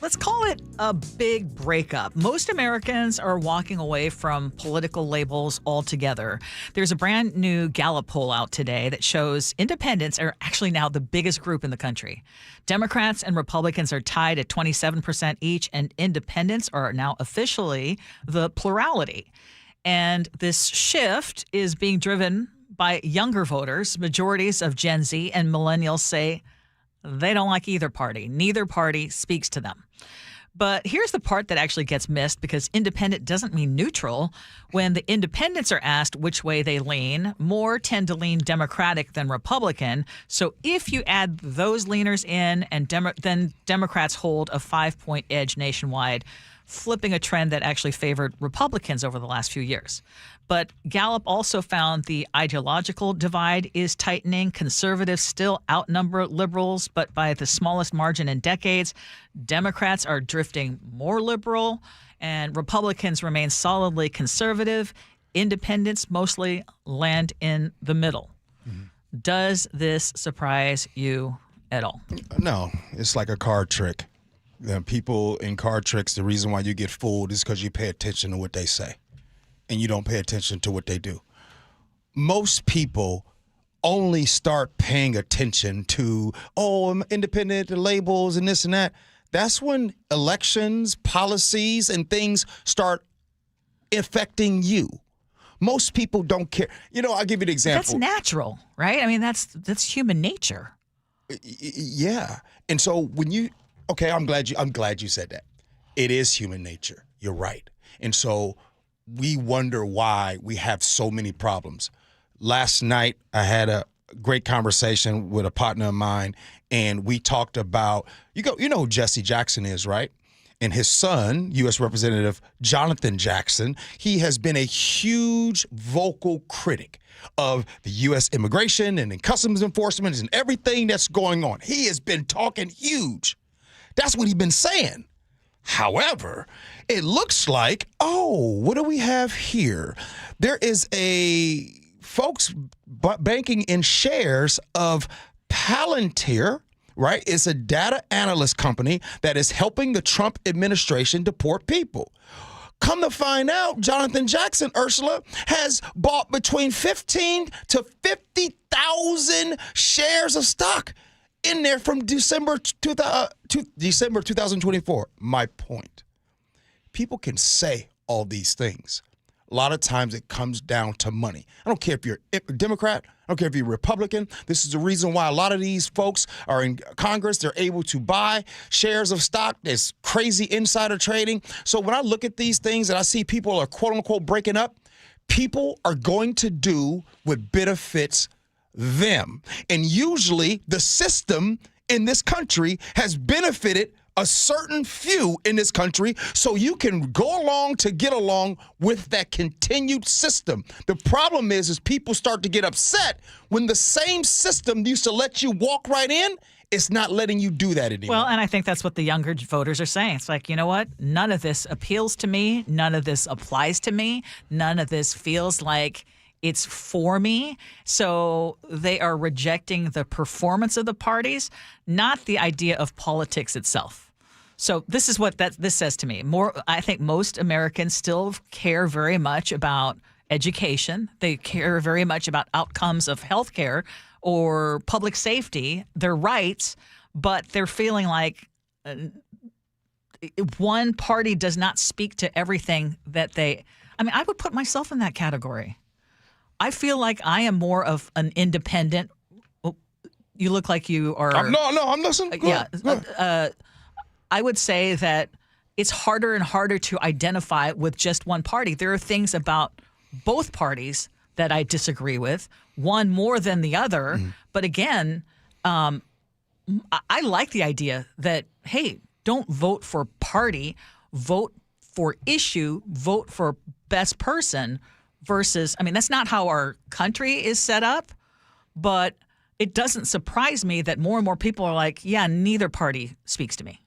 Speaker 20: Let's call it a big breakup. Most Americans are walking away from political labels altogether. There's a brand new Gallup poll out today that shows independents are actually now the biggest group in the country. Democrats and Republicans are tied at 27% each, and independents are now officially the plurality. And this shift is being driven by younger voters. Majorities of Gen Z and millennials say they don't like either party. Neither party speaks to them. But here's the part that actually gets missed, because independent doesn't mean neutral. When the independents are asked which way they lean, more tend to lean Democratic than Republican. So if you add those leaners in, and then Democrats hold a 5-point edge nationwide, flipping a trend that actually favored Republicans over the last few years. But Gallup also found the ideological divide is tightening. Conservatives still outnumber liberals, but by the smallest margin in decades. Democrats are drifting more liberal, and Republicans remain solidly conservative. Independents mostly land in the middle. Mm-hmm. Does this surprise you at all?
Speaker 19: No, it's like a card trick. People in card tricks, the reason why you get fooled is because you pay attention to what they say and you don't pay attention to what they do. Most people only start paying attention to, I'm independent, the labels and this and that. That's when elections, policies, and things start affecting you. Most people don't care. I'll give you an example.
Speaker 20: That's natural, right? I mean, that's human nature.
Speaker 19: Yeah. And so when I'm glad you said that. It is human nature. You're right. And so we wonder why we have so many problems. Last night, I had a great conversation with a partner of mine, and we talked about, you know who Jesse Jackson is, right? And his son, U.S. Representative Jonathan Jackson, he has been a huge vocal critic of the U.S. immigration and customs enforcement and everything that's going on. He has been talking huge. That's what he's been saying. However, it looks like, what do we have here? There is a folks banking in shares of Palantir, right? It's a data analyst company that is helping the Trump administration deport people. Come to find out, Jonathan Jackson, Ursula, has bought between 15 to 50,000 shares of stock in there from December 2024. My point. People can say all these things. A lot of times it comes down to money. I don't care if you're a Democrat. I don't care if you're a Republican. This is the reason why a lot of these folks are in Congress. They're able to buy shares of stock. There's crazy insider trading. So when I look at these things and I see people are quote unquote breaking up, people are going to do what benefits them. And usually the system in this country has benefited a certain few in this country, so you can go along to get along with that continued system. The problem is people start to get upset when the same system used to let you walk right in. It's not letting you do that anymore.
Speaker 20: Well, and I think that's what the younger voters are saying. It's like, you know what? None of this appeals to me. None of this applies to me. None of this feels like it's for me. So they are rejecting the performance of the parties, not the idea of politics itself. So this is what this says to me. I think most Americans still care very much about education. They care very much about outcomes of healthcare or public safety, their rights, but they're feeling like one party does not speak to everything that they. I mean, I would put myself in that category. I feel like I am more of an independent. You look like you are.
Speaker 19: I'm listening.
Speaker 20: Yeah. I would say that it's harder and harder to identify with just one party. There are things about both parties that I disagree with, one more than the other. Mm. But again, I like the idea that, hey, don't vote for party, vote for issue, vote for best person versus, I mean, that's not how our country is set up, but it doesn't surprise me that more and more people are like, yeah, neither party speaks to me.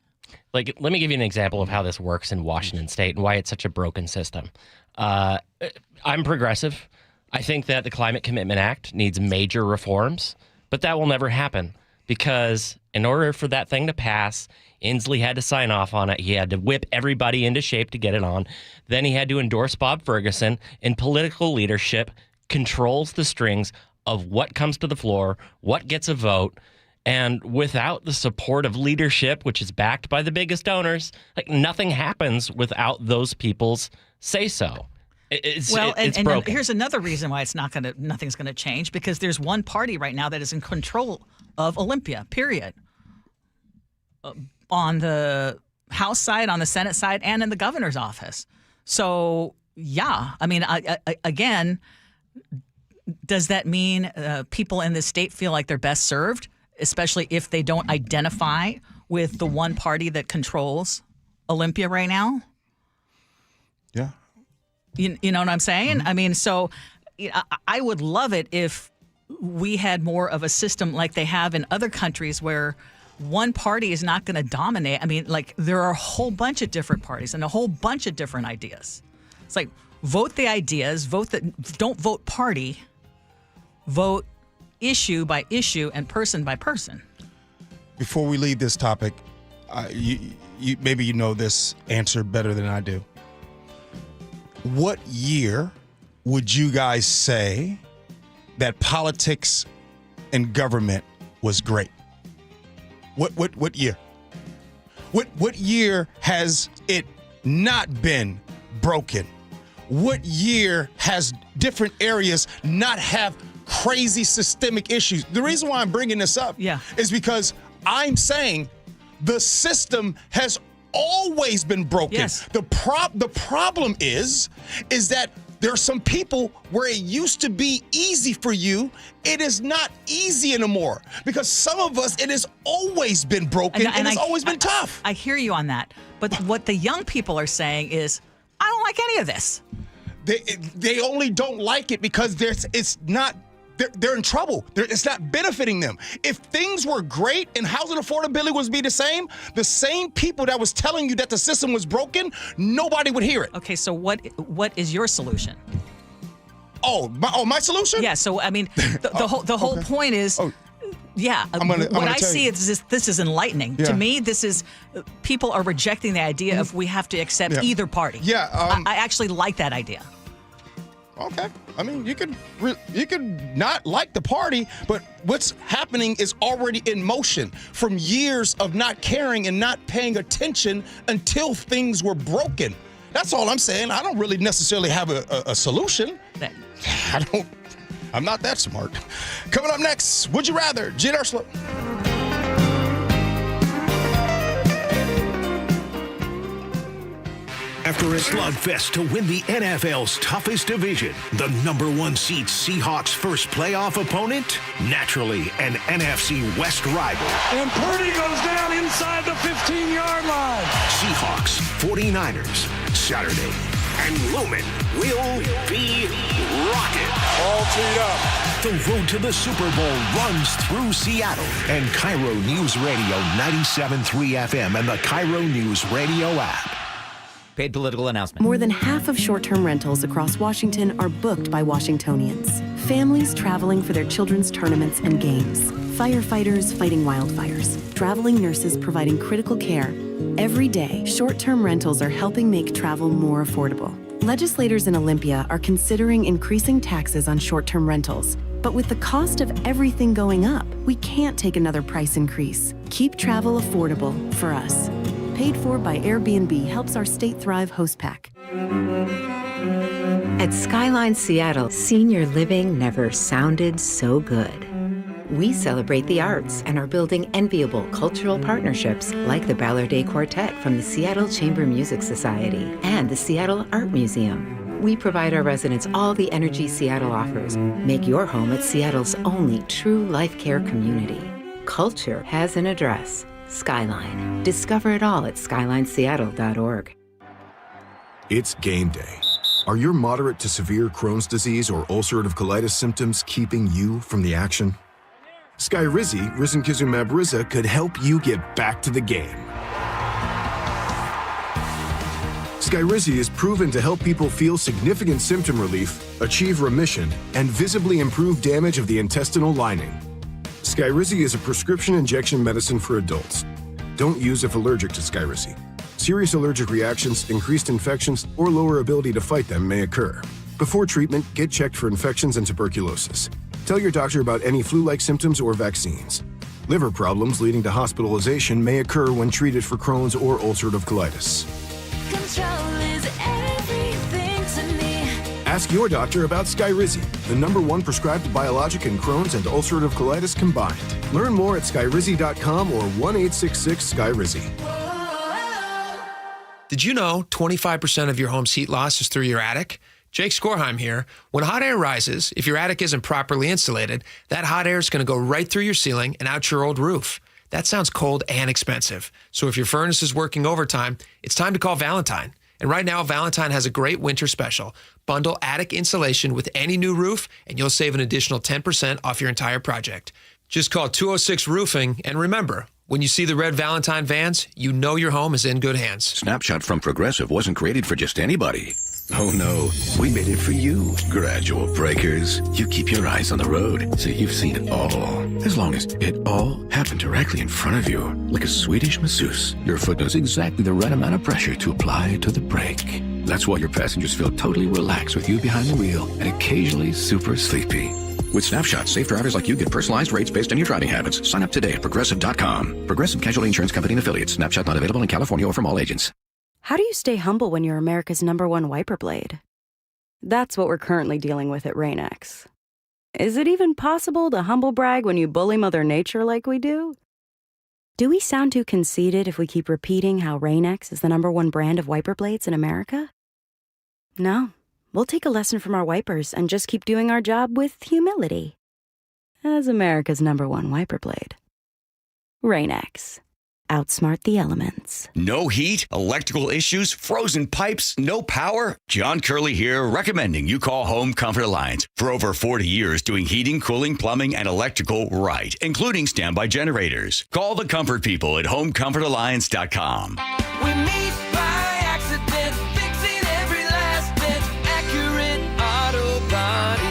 Speaker 21: Like, let me give you an example of how this works in Washington State and why it's such a broken system. I'm progressive. I think that the Climate Commitment Act needs major reforms, but that will never happen because in order for that thing to pass, Inslee had to sign off on it. He had to whip everybody into shape to get it on. Then he had to endorse Bob Ferguson, and political leadership controls the strings of what comes to the floor, what gets a vote. And without the support of leadership, which is backed by the biggest donors, like nothing happens without those people's say so. It's broken.
Speaker 20: Here's another reason why nothing's gonna change, because there's one party right now that is in control of Olympia. Period. On the House side, on the Senate side, and in the governor's office. So yeah, I mean, again, does that mean people in this state feel like they're best served, especially if they don't identify with the one party that controls Olympia right now?
Speaker 19: Yeah.
Speaker 20: You know what I'm saying? I mean, so I would love it if we had more of a system like they have in other countries where one party is not going to dominate. I mean, like there are a whole bunch of different parties and a whole bunch of different ideas. It's like vote the ideas, don't vote party, vote issue by issue and person by person.
Speaker 19: Before we leave this topic, you maybe you know this answer better than I do. What year would you guys say that politics and government was great? What year? What year has it not been broken? What year has different areas not have crazy systemic issues? The reason why I'm bringing this up is because I'm saying the system has always been broken.
Speaker 20: Yes.
Speaker 19: The problem is that there are some people where it used to be easy for you. It is not easy anymore because some of us, it has always been broken and it's always been tough.
Speaker 20: I hear you on that. But what the young people are saying is, I don't like any of this.
Speaker 19: They only don't like it because they're in trouble. It's not benefiting them. If things were great and housing affordability was the same people that was telling you that the system was broken, nobody would hear it.
Speaker 20: Okay, so what is your solution?
Speaker 19: My solution?
Speaker 20: Yeah, so I mean, the whole point is, what I see is this is enlightening.
Speaker 19: Yeah.
Speaker 20: To me, this is, people are rejecting the idea of we have to accept either party.
Speaker 19: Yeah.
Speaker 20: I actually like that idea.
Speaker 19: Okay. I mean, you could not like the party, but what's happening is already in motion from years of not caring and not paying attention until things were broken. That's all I'm saying. I don't really necessarily have a solution. I'm not that smart. Coming up next, would you rather? Gee Ursula.
Speaker 12: After a slugfest to win the NFL's toughest division, the #1 seed Seahawks' first playoff opponent, naturally an NFC West rival.
Speaker 1: And Purdy goes down inside the 15-yard line.
Speaker 12: Seahawks, 49ers, Saturday. And Lumen will be rocking.
Speaker 1: All teed up.
Speaker 12: The road to the Super Bowl runs through Seattle. And KIRO Newsradio 97.3 FM and the KIRO Newsradio app.
Speaker 2: Paid political announcement.
Speaker 13: More than half of short-term rentals across Washington are booked by Washingtonians. Families traveling for their children's tournaments and games. Firefighters fighting wildfires. Traveling nurses providing critical care. Every day, short-term rentals are helping make travel more affordable. Legislators in Olympia are considering increasing taxes on short-term rentals. But with the cost of everything going up, we can't take another price increase. Keep travel affordable for us. Paid for by Airbnb helps our state thrive host pack.
Speaker 14: At Skyline Seattle, senior living never sounded so good. We celebrate the arts and are building enviable cultural partnerships like the Ballardet Quartet from the Seattle Chamber Music Society and the Seattle Art Museum. We provide our residents all the energy Seattle offers. Make your home at Seattle's only true life care community. Culture has an address. Skyline. Discover it all at skylineseattle.org.
Speaker 15: It's game day. Are your moderate to severe Crohn's disease or ulcerative colitis symptoms keeping you from the action? Skyrizi, risankizumab Riza, could help you get back to the game. Skyrizi is proven to help people feel significant symptom relief, achieve remission, and visibly improve damage of the intestinal lining. Skyrizi is a prescription injection medicine for adults. Don't use if allergic to Skyrizi. Serious allergic reactions, increased infections, or lower ability to fight them may occur. Before treatment, get checked for infections and tuberculosis. Tell your doctor about any flu-like symptoms or vaccines. Liver problems leading to hospitalization may occur when treated for Crohn's or ulcerative colitis.
Speaker 4: Control is everything to me.
Speaker 15: Ask your doctor about Skyrizi, the #1 prescribed biologic in Crohn's and ulcerative colitis combined. Learn more at skyrizi.com or 1-866-SKYRIZI.
Speaker 5: Did you know 25% of your home's heat loss is through your attic? Jake Skorheim here. When hot air rises, if your attic isn't properly insulated, that hot air is going to go right through your ceiling and out your old roof. That sounds cold and expensive. So if your furnace is working overtime, it's time to call Valentine. And right now, Valentine has a great winter special. Bundle attic insulation with any new roof, and you'll save an additional 10% off your entire project. Just call 206 Roofing, and remember, when you see the red Valentine vans, you know your home is in good hands.
Speaker 7: Snapshot from Progressive wasn't created for just anybody. Oh no, we made it for you. Gradual breakers. You keep your eyes on the road, so you've seen it all. As long as it all happened directly in front of you, like a Swedish masseuse, your foot knows exactly the right amount of pressure to apply to the brake. That's why your passengers feel totally relaxed with you behind the wheel and occasionally super sleepy. With Snapshot, safe drivers like you get personalized rates based on your driving habits. Sign up today at Progressive.com. Progressive Casualty Insurance Company and Affiliates. Snapshot not available in California or from all agents.
Speaker 16: How do you stay humble when you're America's #1 wiper blade? That's what we're currently dealing with at Rain-X. Is it even possible to humble brag when you bully Mother Nature like we do? Do we sound too conceited if we keep repeating how Rain-X is the #1 brand of wiper blades in America? No. We'll take a lesson from our wipers and just keep doing our job with humility. As America's #1 wiper blade. Rain-X. Outsmart the elements.
Speaker 17: No heat, electrical issues, frozen pipes, no power? John Curley here, recommending you call Home Comfort Alliance. For over 40 years doing heating, cooling, plumbing, and electrical right, including standby generators. Call the comfort people at homecomfortalliance.com.
Speaker 4: We meet by accident, fixing every last bit. Accurate Auto Body.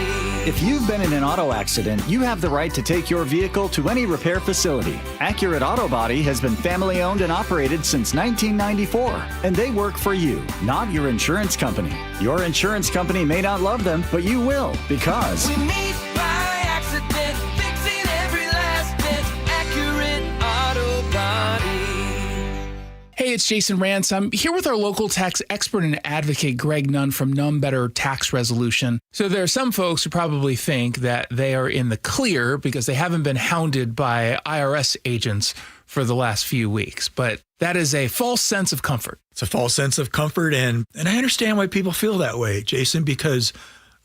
Speaker 18: If you've been in an auto accident, you have the right to take your vehicle to any repair facility. Accurate Auto Body has been family owned and operated since 1994, and they work for you, not your insurance company. Your insurance company may not love them, but you will, because
Speaker 4: We meet by accident, fixing every last bit. Accurate Auto Body.
Speaker 22: Hey, it's Jason Rance. I'm here with our local tax expert and advocate, Greg Nunn from None Better Tax Resolution. So there are some folks who probably think that they are in the clear because they haven't been hounded by IRS agents for the last few weeks. But that is a false sense of comfort.
Speaker 23: It's a false sense of comfort. And I understand why people feel that way, Jason, because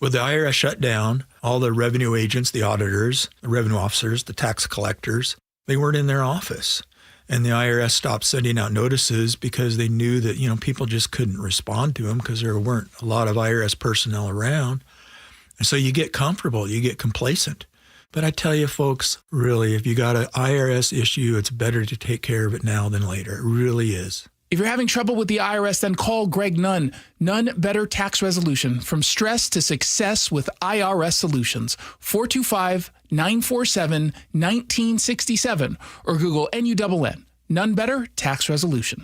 Speaker 23: with the IRS shut down, all the revenue agents, the auditors, the revenue officers, the tax collectors, they weren't in their office. And the IRS stopped sending out notices because they knew that, people just couldn't respond to them because there weren't a lot of IRS personnel around. And so you get comfortable, you get complacent. But I tell you, folks, really, if you got an IRS issue, it's better to take care of it now than later. It really is.
Speaker 22: If you're having trouble with the IRS, then call Greg Nunn. None Better Tax Resolution. From stress to success with IRS Solutions. 425-947-1967 or Google NUNN. None Better Tax Resolution.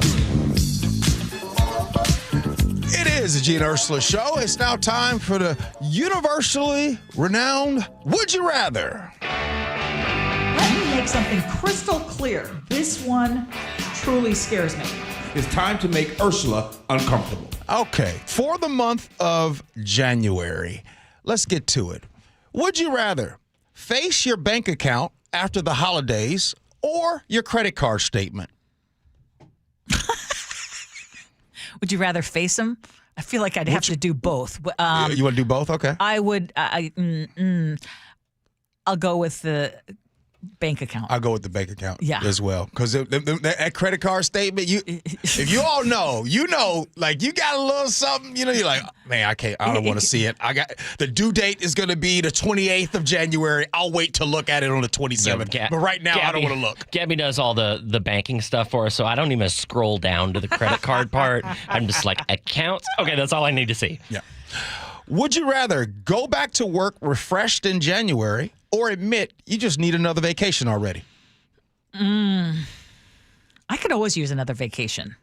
Speaker 19: It is the Gee and Ursula Show. It's now time for the universally renowned Would You Rather.
Speaker 29: Let me make something crystal clear. This one truly scares me.
Speaker 30: It's time to make Ursula uncomfortable.
Speaker 19: Okay, for the month of January, let's get to it. Would you rather face your bank account after the holidays or your credit card statement?
Speaker 20: Would you rather face them? I feel like I'd have to do both.
Speaker 19: You want to do both? Okay.
Speaker 20: I would. I'll go with the bank account.
Speaker 19: I'll go with the bank account
Speaker 20: as
Speaker 19: well. Because that credit card statement, if you all know, like you got a little something, you're like, man, I don't want to see it. The due date is going to be the 28th of January. I'll wait to look at it on the 27th. But right now, I don't want to look.
Speaker 21: Gabby does all the banking stuff for us, so I don't even scroll down to the credit card part. I'm just like, accounts? Okay, that's all I need to see.
Speaker 19: Yeah. Would you rather go back to work refreshed in January or admit you just need another vacation already?
Speaker 20: I could always use another vacation.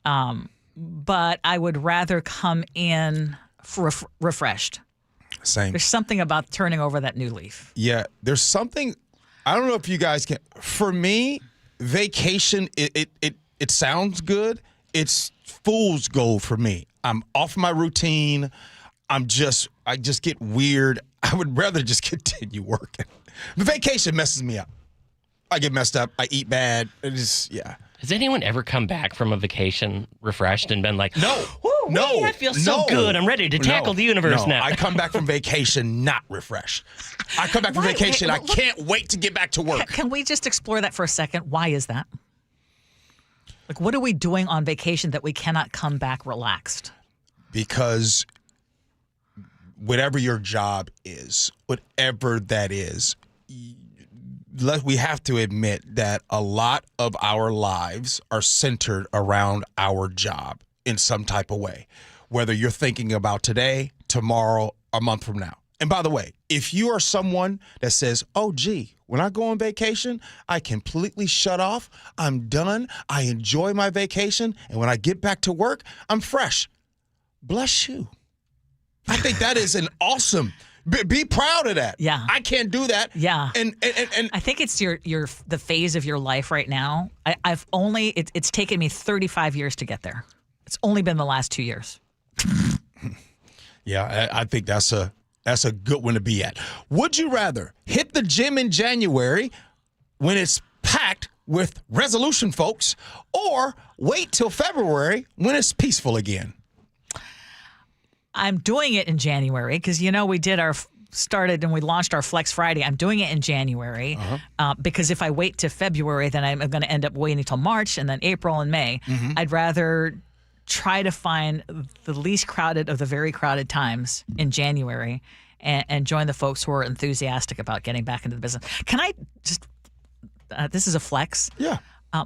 Speaker 20: But I would rather come in refreshed.
Speaker 19: Same.
Speaker 20: There's something about turning over that new leaf.
Speaker 19: Yeah, there's something. I don't know if you guys can. For me, vacation, it sounds good. It's fool's gold for me. I'm off my routine. I just get weird. I would rather just continue working. The vacation messes me up. I get messed up. I eat bad. Has
Speaker 21: anyone ever come back from a vacation refreshed and been like,
Speaker 19: no,
Speaker 21: I feel so good. I'm ready to tackle the universe now.
Speaker 19: I come back from vacation not refreshed. I come back from vacation. I can't wait to get back to work.
Speaker 20: Can we just explore that for a second? Why is that? Like, what are we doing on vacation that we cannot come back relaxed?
Speaker 19: Because whatever your job is, whatever that is, we have to admit that a lot of our lives are centered around our job in some type of way, whether you're thinking about today, tomorrow, a month from now. And by the way, if you are someone that says, oh, gee, when I go on vacation, I completely shut off, I'm done, I enjoy my vacation, and when I get back to work, I'm fresh. Bless you. I think that is an awesome. Be proud of that.
Speaker 20: Yeah,
Speaker 19: I can't do that.
Speaker 20: Yeah,
Speaker 19: and
Speaker 20: I think it's the phase of your life right now. It's taken me 35 years to get there. It's only been the last 2 years.
Speaker 19: Yeah, I think that's a good one to be at. Would you rather hit the gym in January when it's packed with resolution folks, or wait till February when it's peaceful again?
Speaker 20: I'm doing it in January because, we did started and we launched our Flex Friday. I'm doing it in January because if I wait to February, then I'm going to end up waiting until March and then April and May. Mm-hmm. I'd rather try to find the least crowded of the very crowded times in January and join the folks who are enthusiastic about getting back into the business. Can I just, this is a flex.
Speaker 19: Yeah.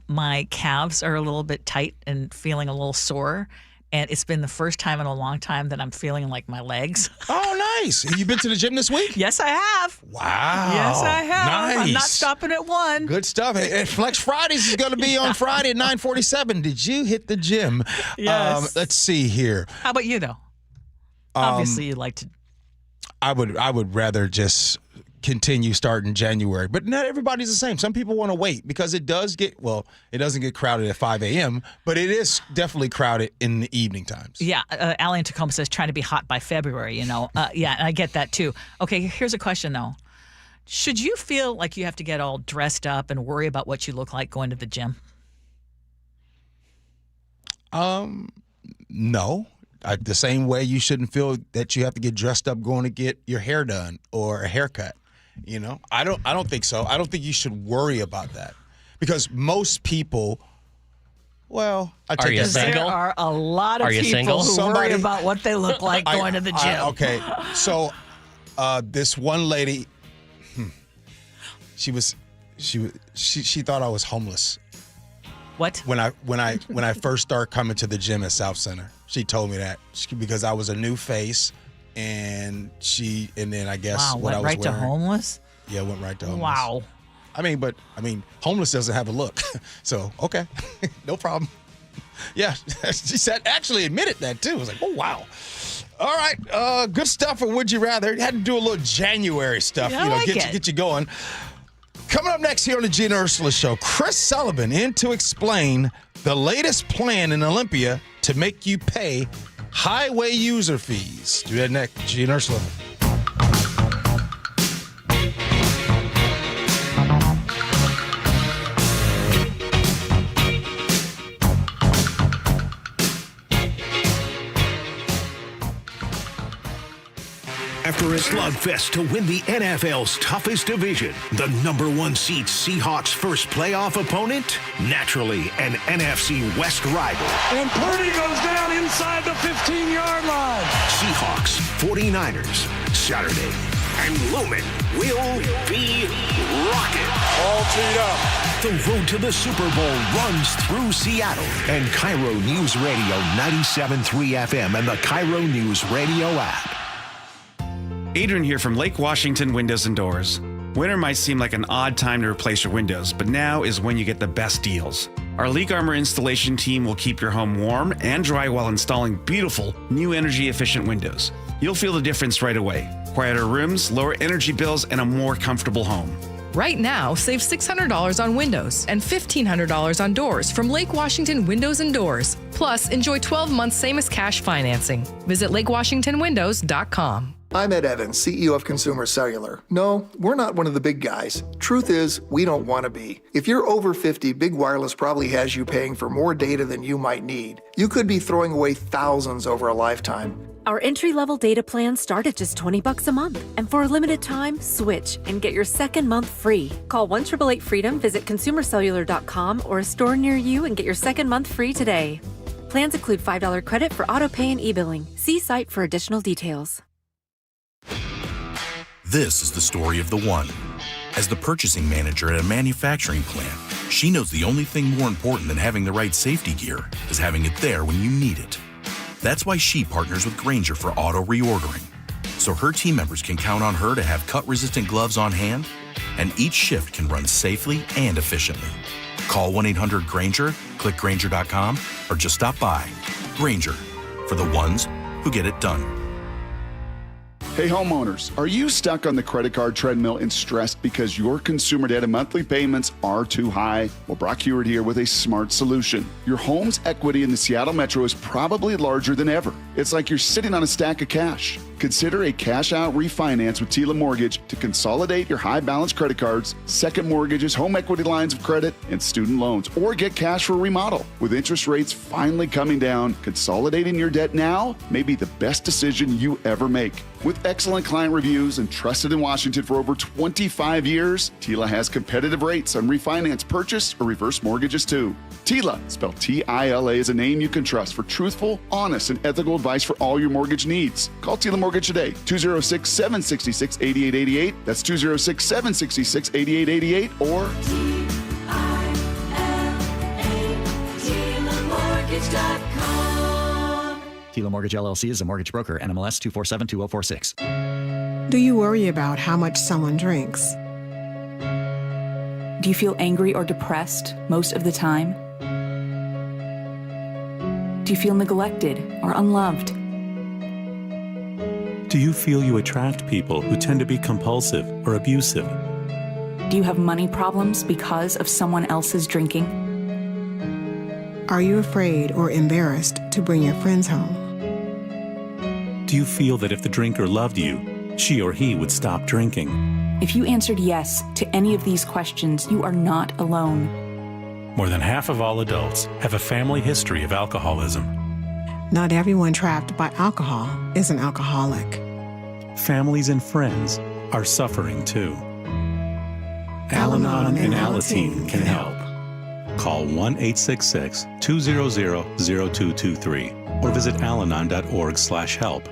Speaker 20: My calves are a little bit tight and feeling a little sore. And it's been the first time in a long time that I'm feeling like my legs.
Speaker 19: Oh, nice. Have you been to the gym this week?
Speaker 20: Yes, I have.
Speaker 19: Wow.
Speaker 20: Yes, I have.
Speaker 19: Nice.
Speaker 20: I'm not stopping at one.
Speaker 19: Good stuff. And Flex Fridays is going to be on Friday at 9:47. Did you hit the gym?
Speaker 20: Yes.
Speaker 19: Let's see here.
Speaker 20: How about you, though? Obviously, you'd like to.
Speaker 19: I would rather just continue starting January, but not everybody's the same. Some people want to wait because it doesn't get crowded at 5 a.m., but it is definitely crowded in the evening times.
Speaker 20: Yeah, Allie in Tacoma says trying to be hot by February, Yeah, and I get that too. Okay, here's a question though. Should you feel like you have to get all dressed up and worry about what you look like going to the gym?
Speaker 19: No. The same way you shouldn't feel that you have to get dressed up going to get your hair done or a haircut. I don't think so. I don't think you should worry about that because most people. Well,
Speaker 20: there are a lot of people who worry about what they look like going to the gym.
Speaker 19: Okay, so this one lady, she thought I was homeless.
Speaker 20: What?
Speaker 19: When I first started coming to the gym at South Center, she told me that because I was a new face, and then I guess what I was
Speaker 20: went right
Speaker 19: wearing.
Speaker 20: to homeless.
Speaker 19: Yeah, went right to homeless.
Speaker 20: Wow.
Speaker 19: Homeless doesn't have a look, so okay, no problem. Yeah, she said actually admitted that too. I was like, oh wow. All right, good stuff for Would You Rather. You had to do a little January stuff, get you going. Coming up next here on the Gee and Ursula Show, Chris Sullivan in to explain the latest plan in Olympia to make you pay highway user fees. Do that next, Gee and Ursula.
Speaker 12: After a slugfest to win the NFL's toughest division, the number 1 seed Seahawks' first playoff opponent, naturally an NFC West rival.
Speaker 1: And Purdy goes down inside the 15-yard line.
Speaker 12: Seahawks, 49ers, Saturday. And Lumen will be rocking.
Speaker 1: All teed up.
Speaker 12: The road to the Super Bowl runs through Seattle. And KIRO Newsradio 97.3 FM and the KIRO Newsradio app.
Speaker 3: Adrian here from Lake Washington Windows and Doors. Winter might seem like an odd time to replace your windows, but now is when you get the best deals. Our Leak Armor installation team will keep your home warm and dry while installing beautiful, new energy-efficient windows. You'll feel the difference right away. Quieter rooms, lower energy bills, and a more comfortable home.
Speaker 6: Right now, save $600 on windows and $1,500 on doors from Lake Washington Windows and Doors. Plus, enjoy 12 months same-as-cash financing. Visit lakewashingtonwindows.com.
Speaker 8: I'm Ed Evans, CEO of Consumer Cellular. No, we're not one of the big guys. Truth is, we don't want to be. If you're over 50, Big Wireless probably has you paying for more data than you might need. You could be throwing away thousands over a lifetime.
Speaker 13: Our entry-level data plans start at just $20 a month. And for a limited time, switch and get your second month free. Call 1-888-FREEDOM, visit consumercellular.com or a store near you and get your second month free today. Plans include $5 credit for auto pay and e-billing. See site for additional details.
Speaker 9: This is the story of the one. As the purchasing manager at a manufacturing plant, she knows the only thing more important than having the right safety gear is having it there when you need it. That's why she partners with Grainger for auto reordering, so her team members can count on her to have cut-resistant gloves on hand, and each shift can run safely and efficiently. Call 1-800-GRAINGER, click Grainger.com, or just stop by. Grainger, for the ones who get it done.
Speaker 10: Hey homeowners, are you stuck on the credit card treadmill and stressed because your consumer debt and monthly payments are too high? Well, Brock Hewitt here with a smart solution. Your home's equity in the Seattle Metro is probably larger than ever. It's like you're sitting on a stack of cash. Consider a cash-out refinance with Tila Mortgage to consolidate your high-balance credit cards, second mortgages, home equity lines of credit, and student loans, or get cash for a remodel. With interest rates finally coming down, consolidating your debt now may be the best decision you ever make. With excellent client reviews and trusted in Washington for over 25 years, Tila has competitive rates on refinance, purchase, or reverse mortgages too. Tila, spelled T-I-L-A, is a name you can trust for truthful, honest, and ethical advice for all your mortgage needs. Call Tila Mortgage today, 206-766-8888. That's 206-766-8888 or
Speaker 24: TilaMortgage.com. Tila Mortgage LLC is a mortgage broker, NMLS 2472046.
Speaker 25: Do you worry about how much someone drinks?
Speaker 26: Do you feel angry or depressed most of the time? Do you feel neglected or unloved?
Speaker 27: Do you feel you attract people who tend to be compulsive or abusive?
Speaker 26: Do you have money problems because of someone else's drinking?
Speaker 25: Are you afraid or embarrassed to bring your friends home?
Speaker 27: Do you feel that if the drinker loved you, she or he would stop drinking?
Speaker 26: If you answered yes to any of these questions, you are not alone.
Speaker 27: More than half of all adults have a family history of alcoholism.
Speaker 25: Not everyone trapped by alcohol is an alcoholic.
Speaker 27: Families and friends are suffering too. Al-Anon and Alateen can help. Call 1-866-200-0223 or visit alanon.org/help.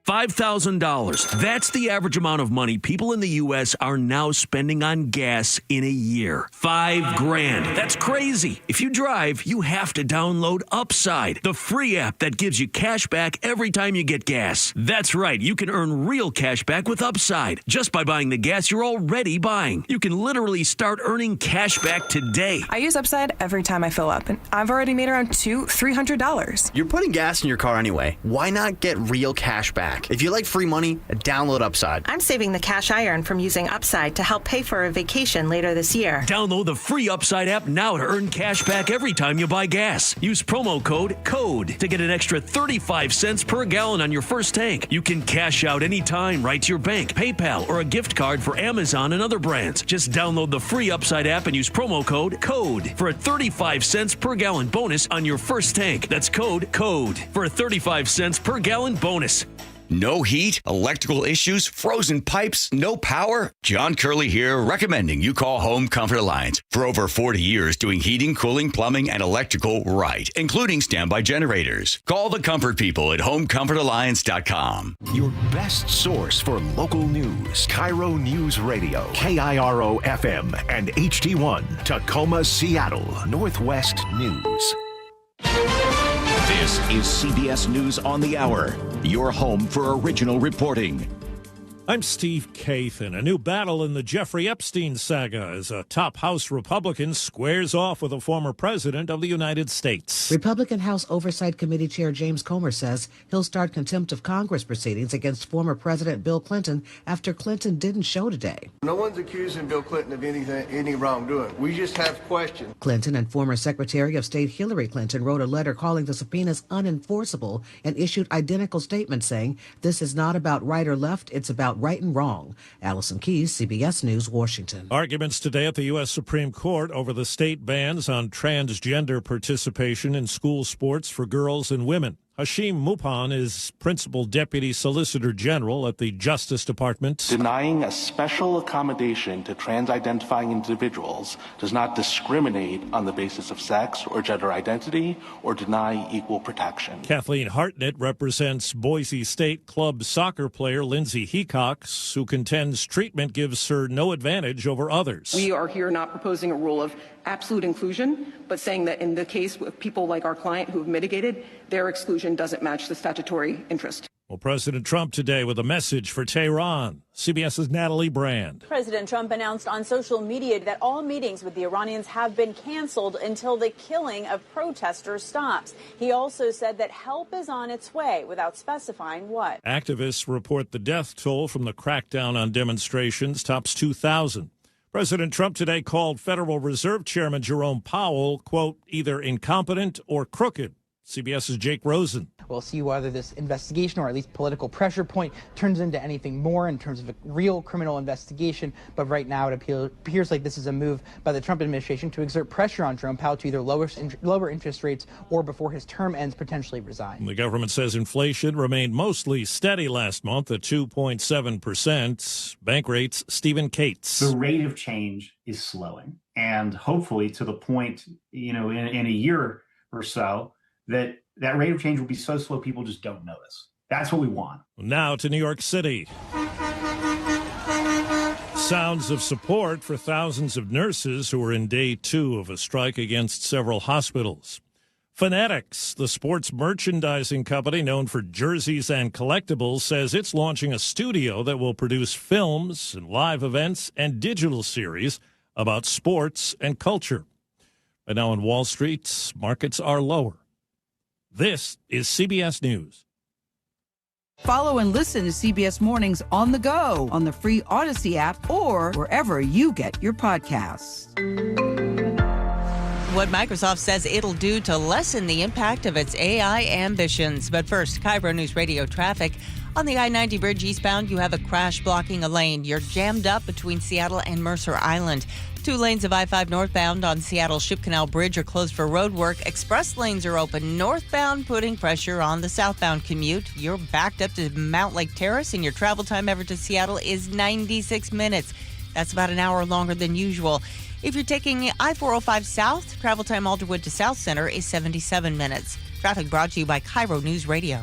Speaker 28: $5,000. That's the average amount of money people in the U.S. are now spending on gas in a year. $5,000. That's crazy. If you drive, you have to download Upside, the free app that gives you cash back every time you get gas. That's right. You can earn real cash back with Upside just by buying the gas you're already buying. You can literally start earning cash back today.
Speaker 31: I use Upside every time I fill up, and I've already made around $300.
Speaker 32: You're putting gas in your car anyway. Why not get real cash back? If you like free money, download Upside.
Speaker 33: I'm saving the cash I earn from using Upside to help pay for a vacation later this year.
Speaker 28: Download the free Upside app now to earn cash back every time you buy gas. Use promo code CODE to get an extra 35 cents per gallon on your first tank. You can cash out anytime right to your bank, PayPal, or a gift card for Amazon and other brands. Just download the free Upside app and use promo code CODE for a 35 cents per gallon bonus on your first tank. That's code CODE for a 35 cents per gallon bonus.
Speaker 2: No heat, electrical issues, frozen pipes, no power? John Curley here, recommending you call Home Comfort Alliance. For over 40 years doing heating, cooling, plumbing, and electrical right, including standby generators. Call the comfort people at homecomfortalliance.com.
Speaker 12: Your best source for local news. KIRO News Radio. KIRO FM and HD1. Tacoma, Seattle. Northwest News.
Speaker 4: This is CBS News on the Hour, your home for original reporting.
Speaker 5: I'm Steve Kathan. A new battle in the Jeffrey Epstein saga as a top House Republican squares off with a former president of the United States.
Speaker 7: Republican House Oversight Committee Chair James Comer says he'll start contempt of Congress proceedings against former President Bill Clinton after Clinton didn't show today.
Speaker 11: No one's accusing Bill Clinton of any wrongdoing. We just have questions.
Speaker 7: Clinton and former Secretary of State Hillary Clinton wrote a letter calling the subpoenas unenforceable and issued identical statements saying this is not about right or left, it's about right and wrong. Allison Keyes, CBS News, Washington.
Speaker 5: Arguments today at the U.S. Supreme Court over the state bans on transgender participation in school sports for girls and women. Hashim Mupon is Principal Deputy Solicitor General at the Justice Department.
Speaker 14: Denying a special accommodation to trans-identifying individuals does not discriminate on the basis of sex or gender identity or deny equal protection.
Speaker 5: Kathleen Hartnett represents Boise State club soccer player Lindsay Hecox, who contends treatment gives her no advantage over others.
Speaker 15: We are here not proposing a rule of absolute inclusion, but saying that in the case of people like our client who have mitigated, their exclusion doesn't match the statutory interest.
Speaker 5: Well, President Trump today with a message for Tehran. CBS's Natalie Brand.
Speaker 16: President Trump announced on social media that all meetings with the Iranians have been canceled until the killing of protesters stops. He also said that help is on its way without specifying what.
Speaker 5: Activists report the death toll from the crackdown on demonstrations tops 2,000. President Trump today called Federal Reserve Chairman Jerome Powell, quote, either incompetent or crooked. CBS's Jake Rosen.
Speaker 17: We'll see whether this investigation, or at least political pressure point, turns into anything more in terms of a real criminal investigation. But right now it appears like this is a move by the Trump administration to exert pressure on Jerome Powell to either lower interest rates or, before his term ends, potentially resign.
Speaker 5: The government says inflation remained mostly steady last month at 2.7%. Bank rates, Stephen Cates.
Speaker 18: The rate of change is slowing, and hopefully to the point, in a year or so, that rate of change will be so slow people just don't notice. That's what we want.
Speaker 5: Now to New York City. Sounds of support for thousands of nurses who are in day 2 of a strike against several hospitals. Fanatics, the sports merchandising company known for jerseys and collectibles, says it's launching a studio that will produce films and live events and digital series about sports and culture. Right now on Wall Street, markets are lower. This is CBS News.
Speaker 22: Follow and listen to CBS Mornings on the go on the free Odyssey app or wherever you get your podcasts.
Speaker 23: What Microsoft says it'll do to lessen the impact of its AI ambitions. But first, KIRO News Radio traffic. On the I-90 bridge eastbound, you have a crash blocking a lane. You're jammed up between Seattle and Mercer Island. 2 lanes of I-5 northbound on Seattle Ship Canal Bridge are closed for road work. Express lanes are open northbound, putting pressure on the southbound commute. You're backed up to Mount Lake Terrace, and your travel time ever to Seattle is 96 minutes. That's about an hour longer than usual. If you're taking I-405 south, travel time Alderwood to South Center is 77 minutes. Traffic brought to you by KIRO News Radio.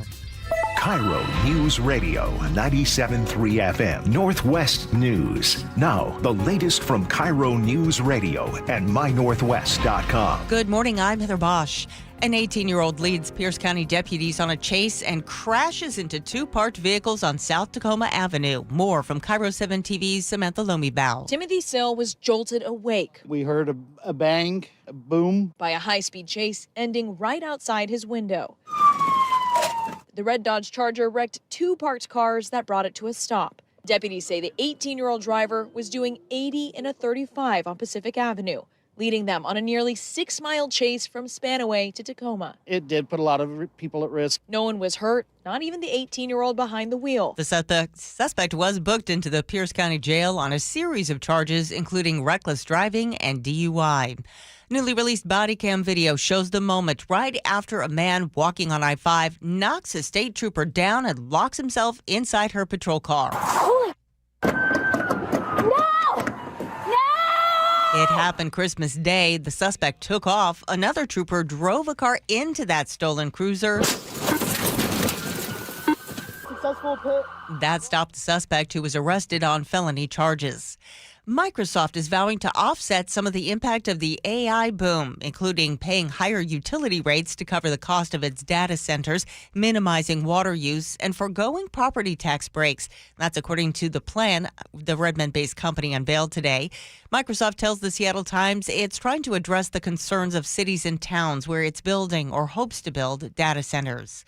Speaker 12: KIRO News Radio, 97.3 FM, Northwest News. Now, the latest from KIRO News Radio and mynorthwest.com.
Speaker 23: Good morning, I'm Heather Bosch. An 18-year-old leads Pierce County deputies on a chase and crashes into 2 parked vehicles on South Tacoma Avenue. More from KIRO 7 TV's Samantha Lomi-Bow.
Speaker 29: Timothy Sill was jolted awake.
Speaker 34: We heard a bang, a boom,
Speaker 29: by a high-speed chase ending right outside his window. The red Dodge Charger wrecked 2 parked cars that brought it to a stop. Deputies say the 18-year-old driver was doing 80 in a 35 on Pacific Avenue, leading them on a nearly 6-mile chase from Spanaway to Tacoma.
Speaker 34: It did put a lot of people at risk.
Speaker 29: No one was hurt, not even the 18-year-old behind the wheel.
Speaker 23: The suspect was booked into the Pierce County Jail on a series of charges, including reckless driving and DUI. Newly released body cam video shows the moment right after a man walking on I-5 knocks a state trooper down and locks himself inside her patrol car. It happened Christmas Day. The suspect took off. Another trooper drove a car into that stolen cruiser.
Speaker 34: Successful pit.
Speaker 23: That stopped the suspect, who was arrested on felony charges. Microsoft is vowing to offset some of the impact of the AI boom, including paying higher utility rates to cover the cost of its data centers, minimizing water use, and foregoing property tax breaks. That's according to the plan the Redmond-based company unveiled today. Microsoft tells the Seattle Times it's trying to address the concerns of cities and towns where it's building or hopes to build data centers.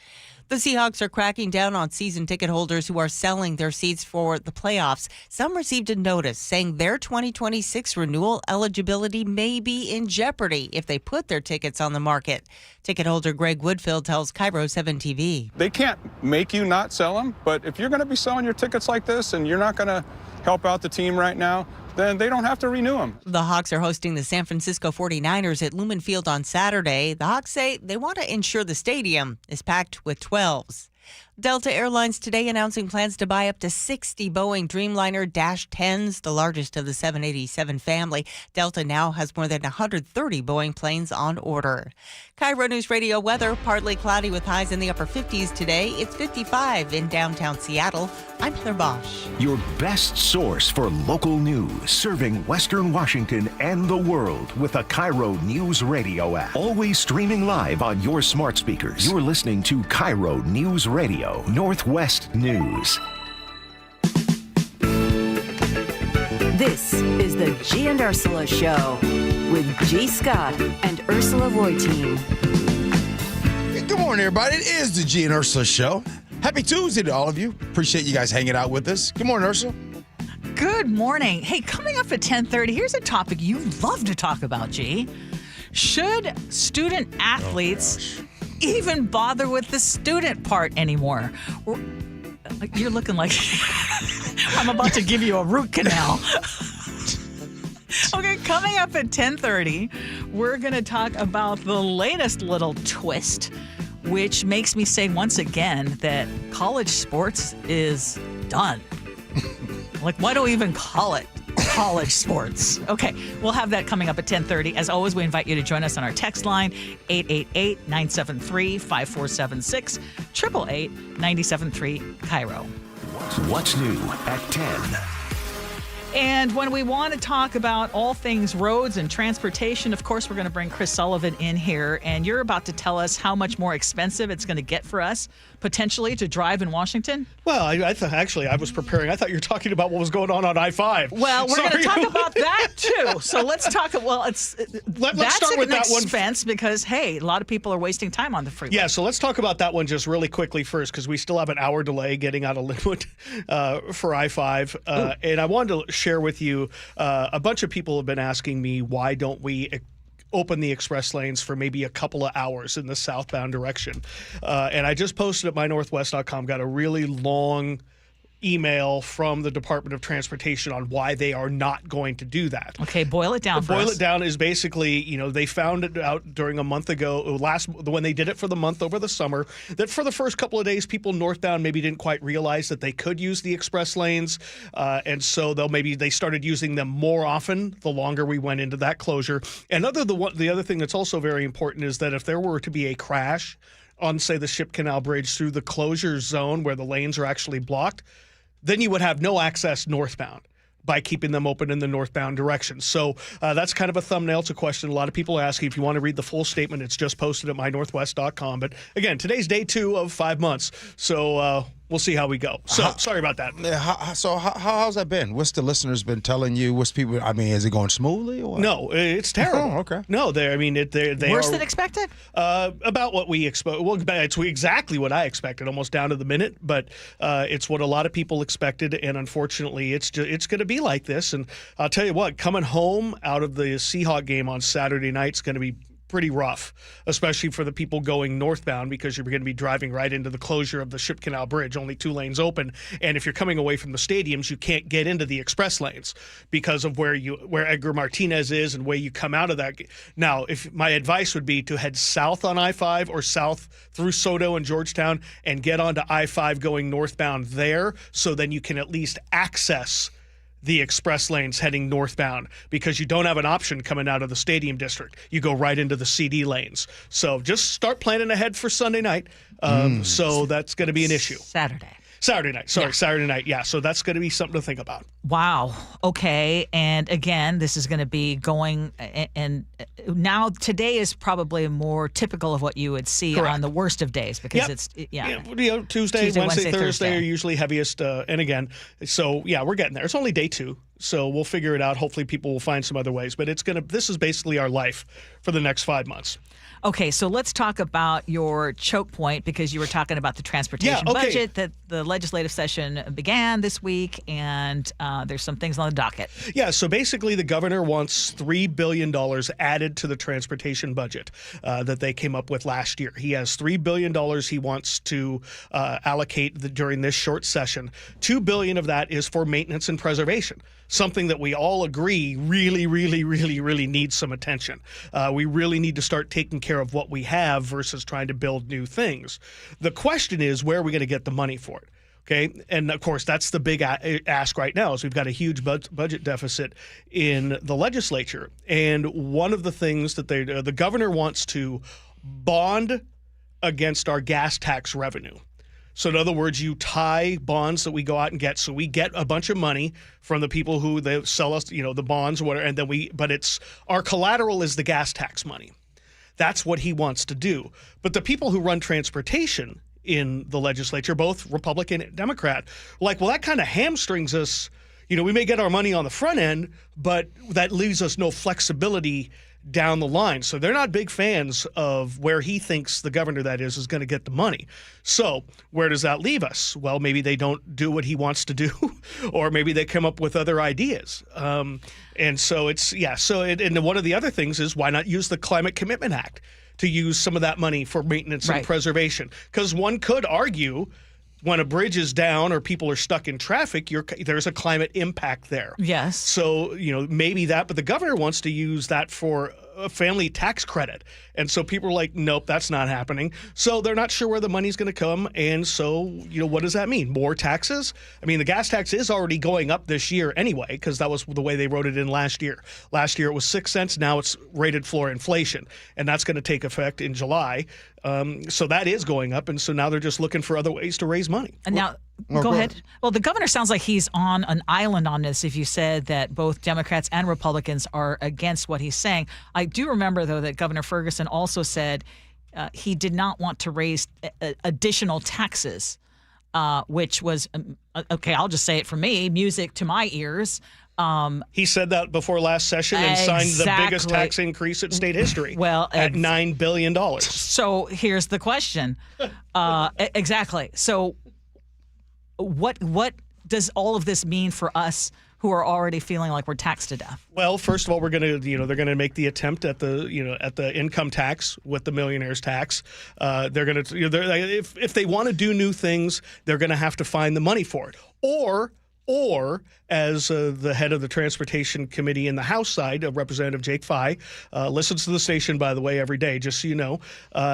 Speaker 23: The Seahawks are cracking down on season ticket holders who are selling their seats for the playoffs. Some received a notice saying their 2026 renewal eligibility may be in jeopardy if they put their tickets on the market. Ticket holder Greg Woodfield tells KIRO 7 TV.
Speaker 1: They can't make you not sell them, but if you're going to be selling your tickets like this and you're not going to help out the team right now, then they don't have to renew them.
Speaker 23: The Hawks are hosting the San Francisco 49ers at Lumen Field on Saturday. The Hawks say they want to ensure the stadium is packed with 12s. Delta Airlines today announcing plans to buy up to 60 Boeing Dreamliner -10s, the largest of the 787 family. Delta now has more than 130 Boeing planes on order. KIRO News Radio weather, partly cloudy with highs in the upper 50s today. It's 55 in downtown Seattle. I'm Heather Bosch.
Speaker 12: Your best source for local news, serving Western Washington and the world with a KIRO News Radio app. Always streaming live on your smart speakers. You're listening to KIRO News Radio, Northwest News.
Speaker 3: This is the Gee and Ursula Show with G. Scott and Ursula Reutin.
Speaker 6: Good morning, everybody. It is the Gee and Ursula Show. Happy Tuesday to all of you. Appreciate you guys hanging out with us. Good morning, Ursula.
Speaker 8: Good morning. Hey, coming up at 10:30, here's a topic you love to talk about, G. Should student athletes even bother with the student part anymore? You're looking like I'm about to give you a root canal. Okay, coming up at 10:30, we're going to talk about the latest little twist, which makes me say once again that college sports is done. Like, why do we even call it college sports? Okay, we'll have that coming up at 10:30. As always, we invite you to join us on our text line, 888-973-5476, 888-973-KIRO.
Speaker 12: What's new at 10?
Speaker 8: And when we want to talk about all things roads and transportation, of course, we're going to bring Chris Sullivan in here. And you're about to tell us how much more expensive it's going to get for us, potentially, to drive in Washington?
Speaker 34: Well, I thought I was preparing. I thought you were talking about what was going on I-5.
Speaker 8: Well, we're going to talk about that, too. So let's talk. Well, let's start with that one. Expense because, hey, a lot of people are wasting time on the freeway.
Speaker 34: Yeah, so let's talk about that one just really quickly first, because we still have an hour delay getting out of Linwood for I-5. And I wanted to share with you, a bunch of people have been asking me, why don't we open the express lanes for maybe a couple of hours in the southbound direction? And I just posted at mynorthwest.com, got a really long email from the Department of Transportation on why they are not going to do that.
Speaker 8: Okay, boil it down for us.
Speaker 34: Boil it down is basically, they found it out during a month ago, when they did it for the month over the summer, that for the first couple of days, people northbound maybe didn't quite realize that they could use the express lanes. And so they started using them more often the longer we went into that closure. And the other thing that's also very important is that if there were to be a crash on, say, the Ship Canal Bridge through the closure zone where the lanes are actually blocked, then you would have no access northbound by keeping them open in the northbound direction. So that's kind of a thumbnail. It's a question a lot of people are asking. If you want to read the full statement, it's just posted at mynorthwest.com. But again, today's day 2 of 5 months. So we'll see how we go. So sorry about that.
Speaker 6: How's that been? What's the listeners been telling you? What's people? Is it going smoothly? Or what?
Speaker 34: No, it's terrible.
Speaker 6: Oh, okay.
Speaker 34: No, they
Speaker 8: worse than expected.
Speaker 34: About what we expect. Well, it's exactly what I expected, almost down to the minute. But it's what a lot of people expected, and unfortunately, it's going to be like this. And I'll tell you what, coming home out of the Seahawk game on Saturday night is going to be pretty rough, especially for the people going northbound, because you're going to be driving right into the closure of the Ship Canal Bridge, only 2 lanes open. And if you're coming away from the stadiums, you can't get into the express lanes because of where Edgar Martinez is and where you come out of that. Now, if my advice would be to head south on I-5 or south through Soto and Georgetown and get onto I-5 going northbound there, so then you can at least access the express lanes heading northbound, because you don't have an option coming out of the stadium district. You go right into the CD lanes. So just start planning ahead for Sunday night. So that's going to be an issue. Saturday night. Yeah. So that's going to be something to think about.
Speaker 8: Wow. Okay. And again, this is going to be going, and now today is probably more typical of what you would see on the worst of days, because it's
Speaker 34: Tuesday, Wednesday, Thursday are usually heaviest. And again, so yeah, we're getting there. It's only day 2. So we'll figure it out. Hopefully people will find some other ways, but this is basically our life for the next 5 months.
Speaker 8: Okay, so let's talk about your choke point, because you were talking about the transportation budget that the legislative session began this week, and there's some things on the docket.
Speaker 34: Yeah, so basically the governor wants $3 billion added to the transportation budget that they came up with last year. He has $3 billion he wants to allocate during this short session. $2 billion of that is for maintenance and preservation, something that we all agree really, really, really, really needs some attention. We really need to start taking care of what we have versus trying to build new things. The question is, where are we going to get the money for it? Okay, and of course, that's the big ask right now, is we've got a huge budget deficit in the legislature. And one of the things that the governor wants to bond against our gas tax revenue. So in other words, you tie bonds that we go out and get. So we get a bunch of money from the people who they sell us, the bonds or whatever, and then but it's our collateral is the gas tax money. That's what he wants to do. But the people who run transportation in the legislature, both Republican and Democrat, like, well, that kind of hamstrings us. We may get our money on the front end, but that leaves us no flexibility down the line. So they're not big fans of where he thinks the governor, that is going to get the money. So where does that leave us? Well, maybe they don't do what he wants to do, or maybe they come up with other ideas. And so and one of the other things is, why not use the Climate Commitment Act to use some of that money for maintenance and preservation? Because one could argue, when a bridge is down or people are stuck in traffic, there's a climate impact there.
Speaker 8: Yes.
Speaker 34: So, maybe that, but the governor wants to use that for a family tax credit. And so people are like, nope, that's not happening. So they're not sure where the money's going to come. And so, what does that mean? More taxes? I mean, the gas tax is already going up this year anyway, because that was the way they wrote it in last year. Last year it was 6 cents. Now it's rated floor inflation. And that's going to take effect in July. So that is going up. And so now they're just looking for other ways to raise money.
Speaker 8: And now, go ahead. Well, the governor sounds like he's on an island on this, if you said that both Democrats and Republicans are against what he's saying. I do remember, though, that Governor Ferguson also said he did not want to raise additional taxes, which was, okay, I'll just say it for me, music to my ears.
Speaker 34: He said that before last session and signed the biggest tax increase in state history.
Speaker 8: Well,
Speaker 34: at $9 billion.
Speaker 8: So here's the question. Exactly. So what does all of this mean for us who are already feeling like we're taxed to death?
Speaker 34: Well, first of all, we're going to, they're going to make the attempt at the income tax with the millionaire's tax. They're going to, if they want to do new things, they're going to have to find the money for it. Or, as the head of the Transportation Committee in the House side, Representative Jake Fye, listens to the station, by the way, every day, just so you know,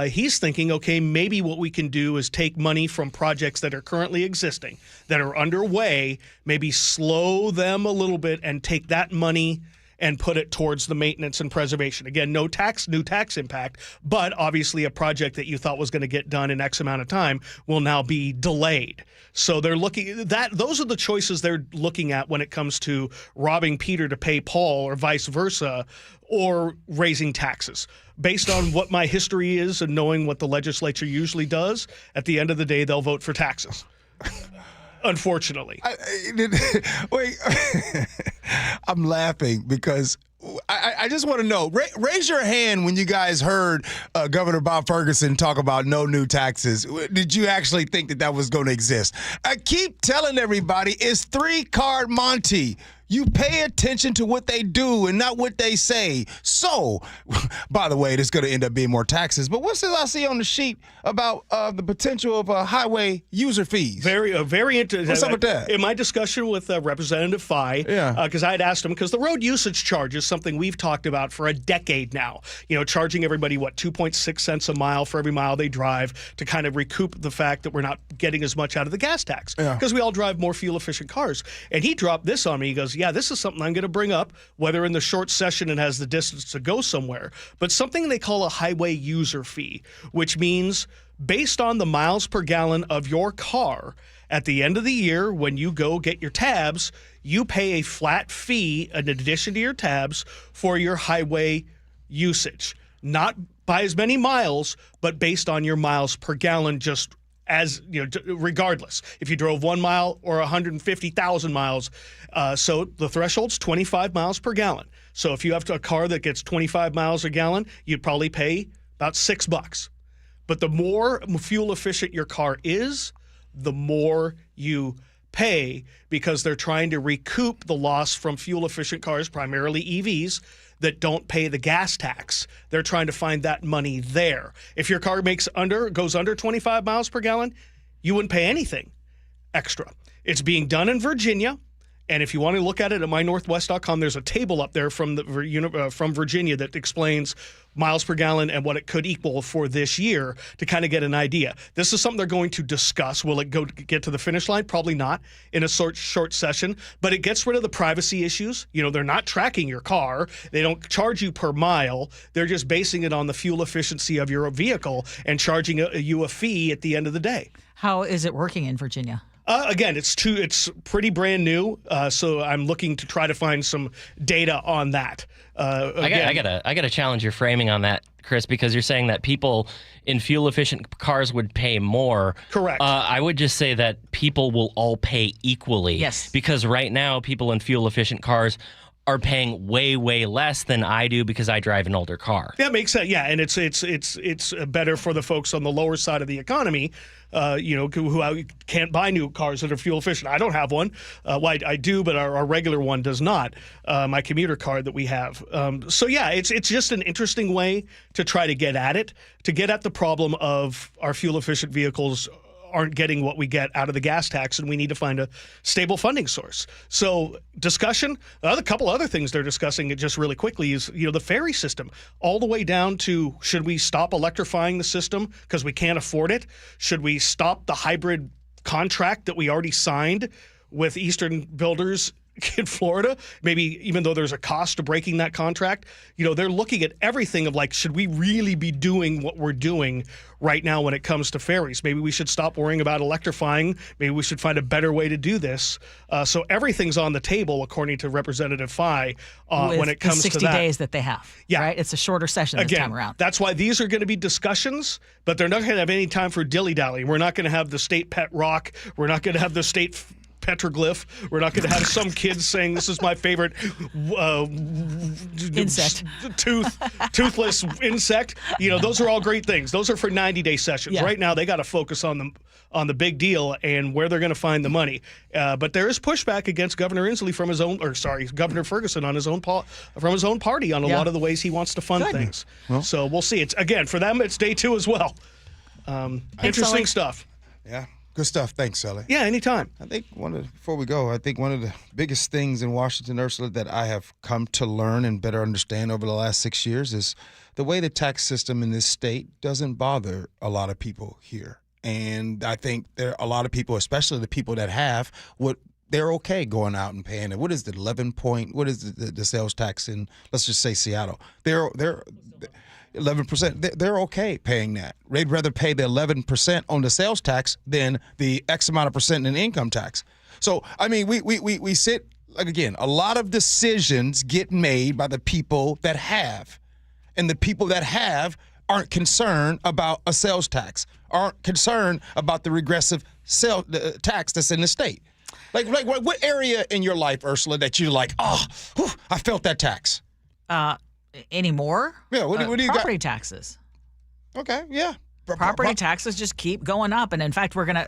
Speaker 34: he's thinking, okay, maybe what we can do is take money from projects that are currently existing, that are underway, maybe slow them a little bit and take that money and put it towards the maintenance and preservation. Again, new tax impact, but obviously a project that you thought was going to get done in X amount of time will now be delayed. So they're looking those are the choices they're looking at when it comes to robbing Peter to pay Paul, or vice versa, or raising taxes. Based on what my history is and knowing what the legislature usually does, at the end of the day, they'll vote for taxes. Unfortunately.
Speaker 6: Wait, I'm laughing because I just want to know, raise your hand when you guys heard Governor Bob Ferguson talk about no new taxes. Did you actually think that was going to exist? I keep telling everybody it's 3-card Monty. You pay attention to what they do and not what they say. So, by the way, it's going to end up being more taxes. But what's this I see on the sheet about the potential of highway user fees?
Speaker 34: Very interesting.
Speaker 6: What's up with that?
Speaker 34: In my discussion with Representative Fye, because I had asked him, because the road usage charge is something we've talked about for a decade now. Charging everybody, 2.6 cents a mile for every mile they drive to kind of recoup the fact that we're not getting as much out of the gas tax because we all drive more fuel-efficient cars. And he dropped this on me. He goes, yeah, this is something I'm going to bring up, whether in the short session and has the distance to go somewhere, but something they call a highway user fee, which means based on the miles per gallon of your car, at the end of the year, when you go get your tabs, you pay a flat fee in addition to your tabs for your highway usage. Not by as many miles, but based on your miles per gallon, just as regardless if you drove 1 mile or 150,000 miles. So the threshold's 25 miles per gallon. So if you have a car that gets 25 miles a gallon, you'd probably pay about $6. But the more fuel efficient your car is, the more you pay, because they're trying to recoup the loss from fuel efficient cars, primarily EVs, that don't pay the gas tax. They're trying to find that money there. If your car goes under 25 miles per gallon, you wouldn't pay anything extra. It's being done in Virginia. And if you want to look at it at mynorthwest.com, there's a table up there from Virginia that explains miles per gallon and what it could equal for this year to kind of get an idea. This is something they're going to discuss. Will it get to the finish line? Probably not in a short session, but it gets rid of the privacy issues. They're not tracking your car. They don't charge you per mile. They're just basing it on the fuel efficiency of your vehicle and charging you a fee at the end of the day.
Speaker 8: How is it working in Virginia?
Speaker 34: Again, it's pretty brand new, so I'm looking to try to find some data on that.
Speaker 9: I gotta challenge your framing on that, Chris, because you're saying that people in fuel efficient cars would pay more.
Speaker 34: Correct.
Speaker 9: I would just say that people will all pay equally.
Speaker 8: Yes.
Speaker 9: Because right now, people in fuel efficient cars are paying way, way less than I do because I drive an older car.
Speaker 34: That makes sense. Yeah, and it's better for the folks on the lower side of the economy, who can't buy new cars that are fuel efficient. I don't have one. I do, but our regular one does not. My commuter car that we have. So yeah, it's just an interesting way to try to get at it, to get at the problem of our fuel efficient vehicles aren't getting what we get out of the gas tax, and we need to find a stable funding source. So discussion, a couple other things they're discussing just really quickly is, the ferry system, all the way down to, should we stop electrifying the system because we can't afford it? Should we stop the hybrid contract that we already signed with Eastern Builders in Florida, maybe even though there's a cost to breaking that contract? They're looking at everything of should we really be doing what we're doing right now when it comes to ferries? Maybe we should stop worrying about electrifying. Maybe we should find a better way to do this. So everything's on the table, according to Representative Fye, when it comes to that.
Speaker 8: 60 days that they have.
Speaker 34: Yeah.
Speaker 8: Right? It's a shorter session this time around.
Speaker 34: That's why these are going to be discussions, but they're not going to have any time for dilly-dally. We're not going to have the state pet rock. We're not going to have the state petroglyph. We're not going to have some kids saying this is my favorite
Speaker 8: insect,
Speaker 34: toothless insect. Those are all great things. Those are for 90-day sessions.
Speaker 8: Yeah.
Speaker 34: Right now, they got to focus on the big deal and where they're going to find the money. But there is pushback against Governor Governor Ferguson on from his own party on a lot of the ways he wants to fund things. Well, so we'll see. It's again for them. It's day 2 as well. Interesting stuff.
Speaker 6: Yeah. Good stuff. Thanks, Sully.
Speaker 34: Yeah, anytime.
Speaker 6: I think before we go, I think one of the biggest things in Washington, Ursula, that I have come to learn and better understand over the last 6 years is the way the tax system in this state doesn't bother a lot of people here. And I think there are a lot of people, especially the people that have, they're okay going out and paying it. What is the 11% the sales tax in, let's just say Seattle? They're 11%, they're okay paying that. They'd rather pay the 11% on the sales tax than the X amount of percent in income tax. So, I mean, we sit, again, a lot of decisions get made by the people that have. And the people that have aren't concerned about a sales tax, aren't concerned about the regressive tax that's in the state. Like what area in your life, Ursula, that you're like, I felt that tax?
Speaker 8: Anymore?
Speaker 6: Yeah, what do you got?
Speaker 8: Property taxes.
Speaker 6: Okay, yeah.
Speaker 8: Property taxes just keep going up, and in fact, I don't know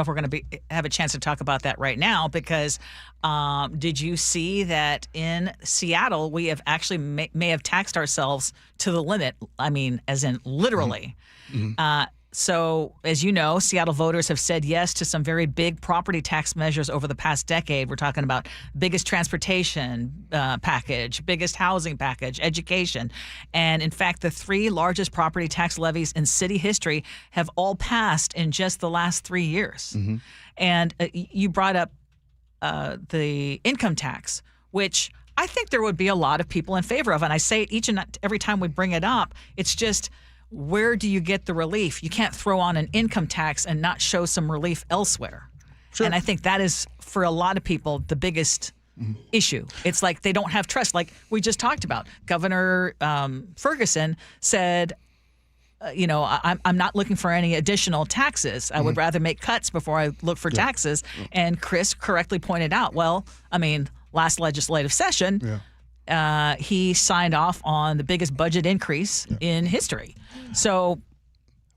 Speaker 8: if we're gonna have a chance to talk about that right now because did you see that in Seattle we have actually may have taxed ourselves to the limit? I mean, as in literally. Mm-hmm. So, as you know, Seattle voters have said yes to some very big property tax measures over the past decade. We're talking about biggest transportation package, biggest housing package, education. And in fact, the 3 largest property tax levies in city history have all passed in just the last 3 years. Mm-hmm. And you brought up the income tax, which I think there would be a lot of people in favor of. And I say it each and every time we bring it up, it's just, where do you get the relief? You can't throw on an income tax and not show some relief elsewhere. Sure. And I think that is, for a lot of people, the biggest issue. It's like they don't have trust. Like we just talked about, Governor Ferguson said, I'm not looking for any additional taxes. I would rather make cuts before I look for taxes. And Chris correctly pointed out, last legislative session, he signed off on the biggest budget increase in history. So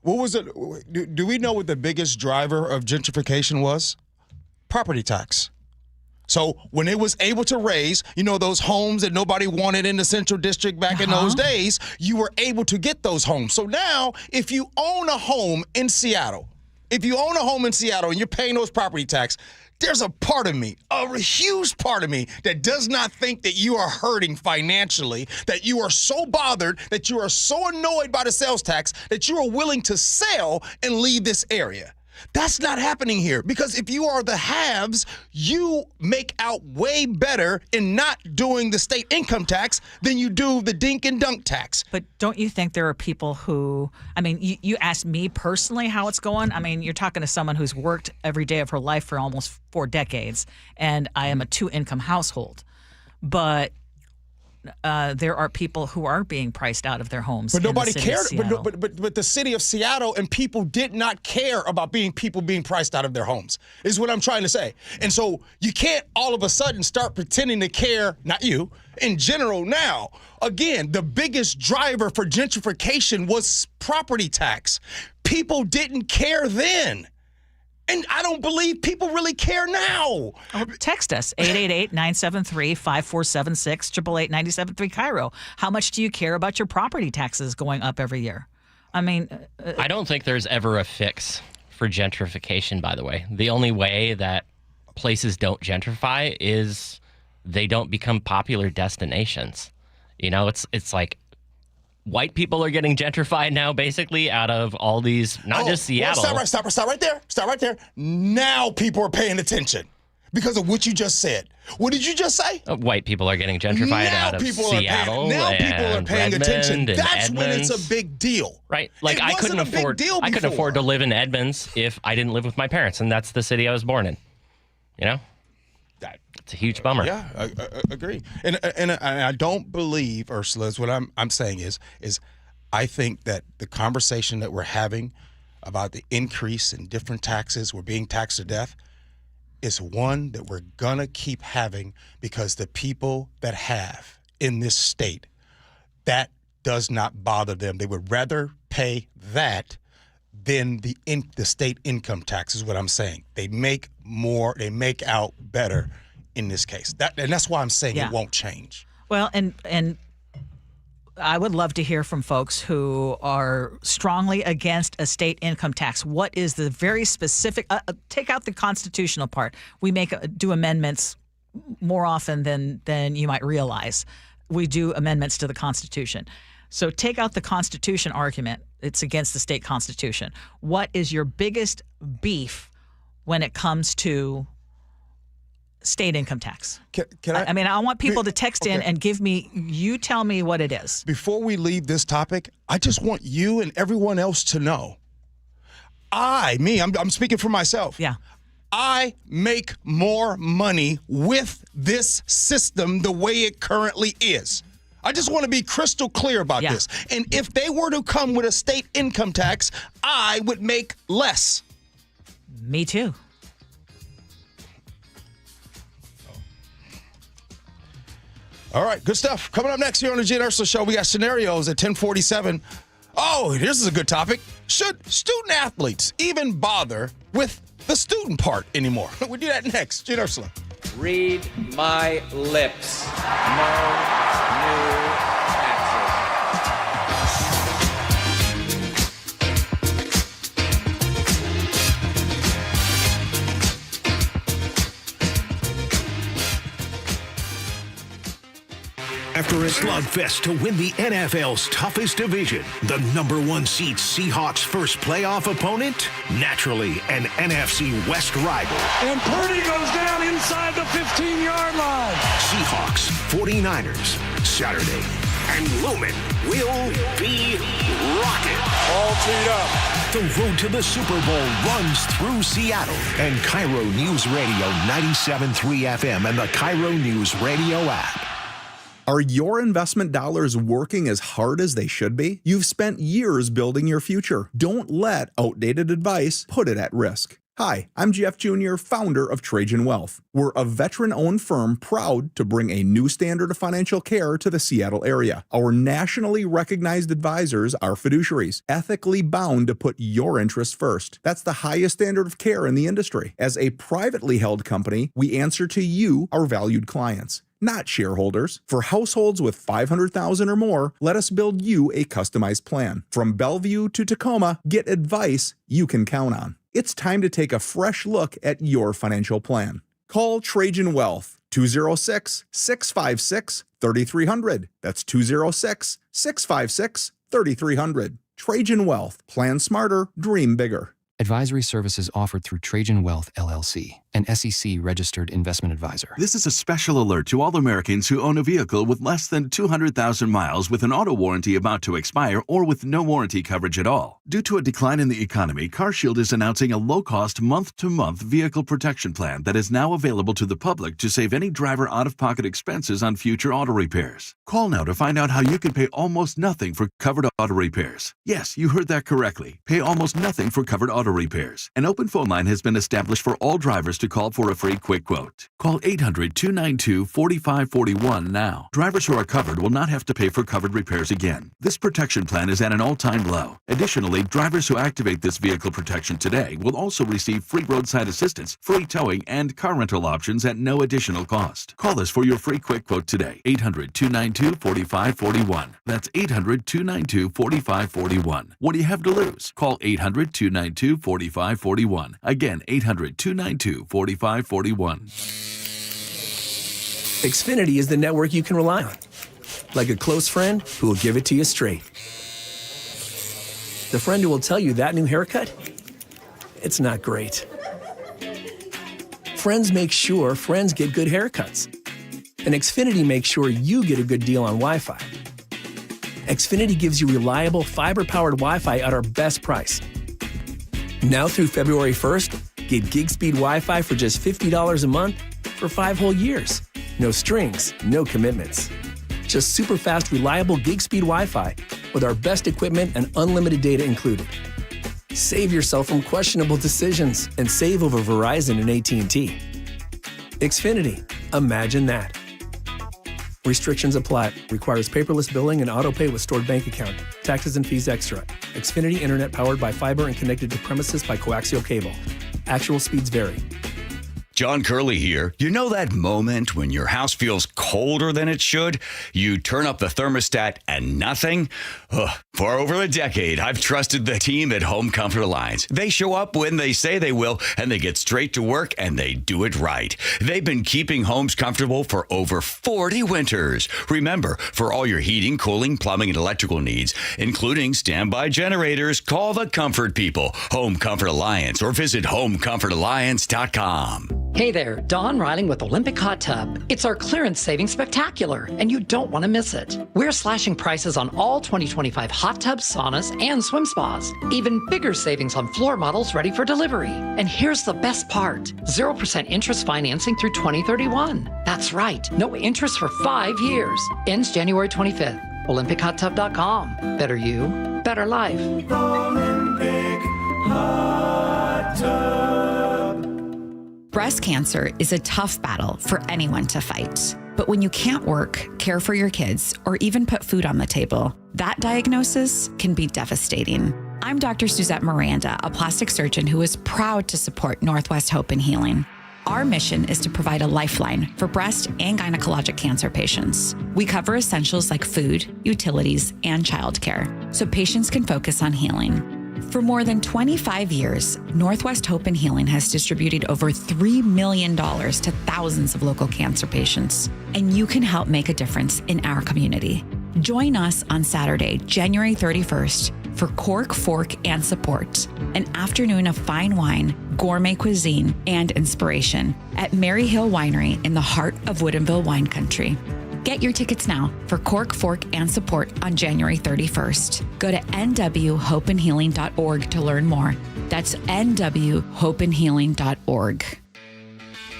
Speaker 6: what was it? Do we know what the biggest driver of gentrification was? Property tax. So when it was able to raise, those homes that nobody wanted in the Central District back in those days, you were able to get those homes. So now if you own a home in Seattle, and you're paying those property tax, there's a part of me, a huge part of me, that does not think that you are hurting financially, that you are so bothered, that you are so annoyed by the sales tax, that you are willing to sell and leave this area. That's not happening here, because if you are the haves, you make out way better in not doing the state income tax than you do the dink and dunk tax.
Speaker 8: But don't you think there are people who, you asked me personally how it's going. You're talking to someone who's worked every day of her life for almost 4 decades, and I am a 2-income household. But there are people who are being priced out of their homes.
Speaker 6: But nobody cared. But the city of Seattle and people did not care about people being priced out of their homes, is what I'm trying to say. And so you can't all of a sudden start pretending to care, not you, in general now. Again, the biggest driver for gentrification was property tax. People didn't care then. And I don't believe people really care now.
Speaker 8: Text us, 888-973-5476, 888-973 KIRO. How much do you care about your property taxes going up every year?
Speaker 9: I don't think there's ever a fix for gentrification, by the way. The only way that places don't gentrify is they don't become popular destinations. It's like white people are getting gentrified now, basically, out of all these, not just Seattle.
Speaker 6: Stop right there. Now people are paying attention because of what you just said. What did you just say?
Speaker 9: White people are getting gentrified out of Seattle.
Speaker 6: Now people are paying attention. That's
Speaker 9: Edmonds.
Speaker 6: When it's a big deal.
Speaker 9: Right. Like I couldn't afford to live in Edmonds if I didn't live with my parents, and that's the city I was born in. It's a huge bummer.
Speaker 6: Yeah, I agree. And I don't believe, Ursula, is what I'm saying is I think that the conversation that we're having about the increase in different taxes, we're being taxed to death, is one that we're gonna keep having because the people that have in this state, that does not bother them. They would rather pay that than the state income tax, is what I'm saying. They make more, they make out better in this case. And that's why I'm saying it won't change.
Speaker 8: Well, and I would love to hear from folks who are strongly against a state income tax. What is the very specific, take out the constitutional part. We do amendments more often than you might realize. We do amendments to the Constitution. So take out the Constitution argument. It's against the state constitution. What is your biggest beef when it comes to state income tax? I want people to text in and tell me what it is.
Speaker 6: Before we leave this topic, I just want you and everyone else to know, I'm speaking for myself.
Speaker 8: Yeah.
Speaker 6: I make more money with this system the way it currently is. I just want to be crystal clear about this. And if they were to come with a state income tax, I would make less.
Speaker 8: Me too.
Speaker 6: All right, good stuff. Coming up next here on the Gee Ursula Show, we got scenarios at 10:47. Oh, this is a good topic. Should student athletes even bother with the student part anymore? We'll do that next. Gee Ursula.
Speaker 10: Read my lips. No new taxes.
Speaker 12: After a slugfest to win the NFL's toughest division, the number 1 seed Seahawks' first playoff opponent, naturally an NFC West rival.
Speaker 13: And Purdy goes down inside the 15-yard line.
Speaker 12: Seahawks, 49ers, Saturday. And Lumen will be rocking.
Speaker 13: All teed up.
Speaker 12: The road to the Super Bowl runs through Seattle. And KIRO Newsradio 97.3 FM and the KIRO Newsradio app.
Speaker 19: Are your investment dollars working as hard as they should be? You've spent years building your future. Don't let outdated advice put it at risk. Hi, I'm Jeff Jr., founder of Trajan Wealth. We're a veteran-owned firm proud to bring a new standard of financial care to the Seattle area. Our nationally recognized advisors are fiduciaries, ethically bound to put your interests first. That's the highest standard of care in the industry. As a privately held company, we answer to you, our valued clients, not shareholders. For households with $500,000 or more, let us build you a customized plan. From Bellevue to Tacoma, get advice you can count on. It's time to take a fresh look at your financial plan. Call Trajan Wealth, 206-656-3300. That's 206-656-3300. Trajan Wealth. Plan smarter, dream bigger.
Speaker 20: Advisory services offered through Trajan Wealth, LLC, an SEC-registered investment advisor.
Speaker 21: This is a special alert to all Americans who own a vehicle with less than 200,000 miles with an auto warranty about to expire or with no warranty coverage at all. Due to a decline in the economy, CarShield is announcing a low-cost month-to-month vehicle protection plan that is now available to the public to save any driver out-of-pocket expenses on future auto repairs. Call now to find out how you can pay almost nothing for covered auto repairs. Yes, you heard that correctly. Pay almost nothing for covered auto repairs. An open phone line has been established for all drivers to call for a free quick quote. Call 800-292-4541 now. Drivers who are covered will not have to pay for covered repairs again. This protection plan is at an all-time low. Additionally, drivers who activate this vehicle protection today will also receive free roadside assistance, free towing, and car rental options at no additional cost. Call us for your free quick quote today. 800-292-4541. That's 800-292-4541. What do you have to lose? Call 800-292-4541. Again, 800-292-4541.
Speaker 24: Xfinity is the network you can rely on. Like a close friend who will give it to you straight. The friend who will tell you that new haircut, it's not great. Friends make sure friends get good haircuts. And Xfinity makes sure you get a good deal on Wi-Fi. Xfinity gives you reliable fiber-powered Wi-Fi at our best price. Now through February 1st, get gig speed Wi-Fi for just $50 a month for 5 whole years. No strings, no commitments. Just super fast, reliable gig speed Wi-Fi with our best equipment and unlimited data included. Save yourself from questionable decisions and save over Verizon and AT&T. Xfinity, imagine that. Restrictions apply. Requires paperless billing and auto pay with stored bank account. Taxes and fees extra. Xfinity Internet powered by fiber and connected to premises by coaxial cable. Actual speeds vary.
Speaker 2: John Curley here. You know that moment when your house feels colder than it should? You turn up the thermostat and nothing? For over a decade, I've trusted the team at Home Comfort Alliance. They show up when they say they will, and they get straight to work, and they do it right. They've been keeping homes comfortable for over 40 winters. Remember, for all your heating, cooling, plumbing, and electrical needs, including standby generators, call the Comfort People, Home Comfort Alliance, or visit homecomfortalliance.com.
Speaker 25: Hey there, Dawn Riley with Olympic Hot Tub. It's our clearance savings spectacular, and you don't want to miss it. We're slashing prices on all 2025 hot tubs, saunas, and swim spas. Even bigger savings on floor models ready for delivery. And here's the best part, 0% interest financing through 2031. That's right, no interest for 5 years. Ends January 25th. OlympicHotTub.com. Better you, better life.
Speaker 22: Olympic Hot Tub.
Speaker 4: Breast cancer is a tough battle for anyone to fight. But when you can't work, care for your kids, or even put food on the table, that diagnosis can be devastating. I'm Dr. Suzette Miranda, a plastic surgeon who is proud to support Northwest Hope and Healing. Our mission is to provide a lifeline for breast and gynecologic cancer patients. We cover essentials like food, utilities, and childcare, so patients can focus on healing. For more than 25 years, Northwest Hope and Healing has distributed over $3 million to thousands of local cancer patients, and you can help make a difference in our community. Join us on Saturday, January 31st, for Cork, Fork, and Support, an afternoon of fine wine, gourmet cuisine, and inspiration at Mary Hill Winery in the heart of Woodinville wine country. Get your tickets now for Cork, Fork, and Support on January 31st. Go to nwhopeandhealing.org to learn more. That's nwhopeandhealing.org.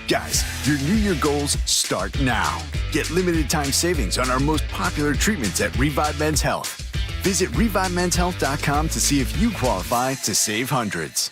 Speaker 7: Guys, your New Year goals start now. Get limited time savings on our most popular treatments at Revive Men's Health. Visit ReviveMen'sHealth.com to see if you qualify to save hundreds.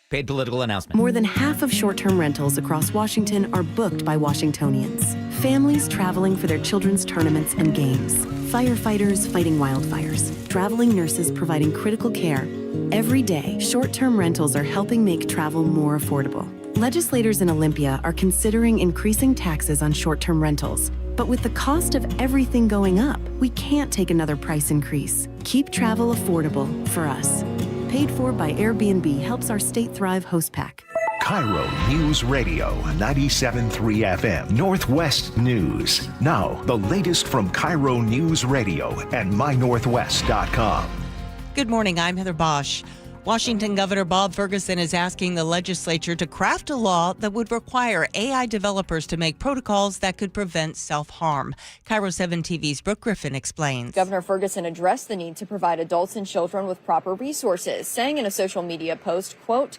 Speaker 11: Paid political announcement.
Speaker 14: More than half of short-term rentals across Washington are booked by Washingtonians. Families traveling for their children's tournaments and games. Firefighters fighting wildfires. Traveling nurses providing critical care. Every day, short-term rentals are helping make travel more affordable. Legislators in Olympia are considering increasing taxes on short-term rentals. But with the cost of everything going up, we can't take another price increase. Keep travel affordable for us. Paid for by Airbnb helps our state thrive host pack.
Speaker 12: KIRO News Radio 97.3 FM Northwest News. Now, the latest from KIRO News Radio and mynorthwest.com.
Speaker 23: Good morning, I'm Heather Bosch. Washington Governor Bob Ferguson is asking the legislature to craft a law that would require AI developers to make protocols that could prevent self-harm. KIRO 7 TV's Brooke Griffin explains.
Speaker 29: Governor Ferguson addressed the need to provide adults and children with proper resources, saying in a social media post, quote,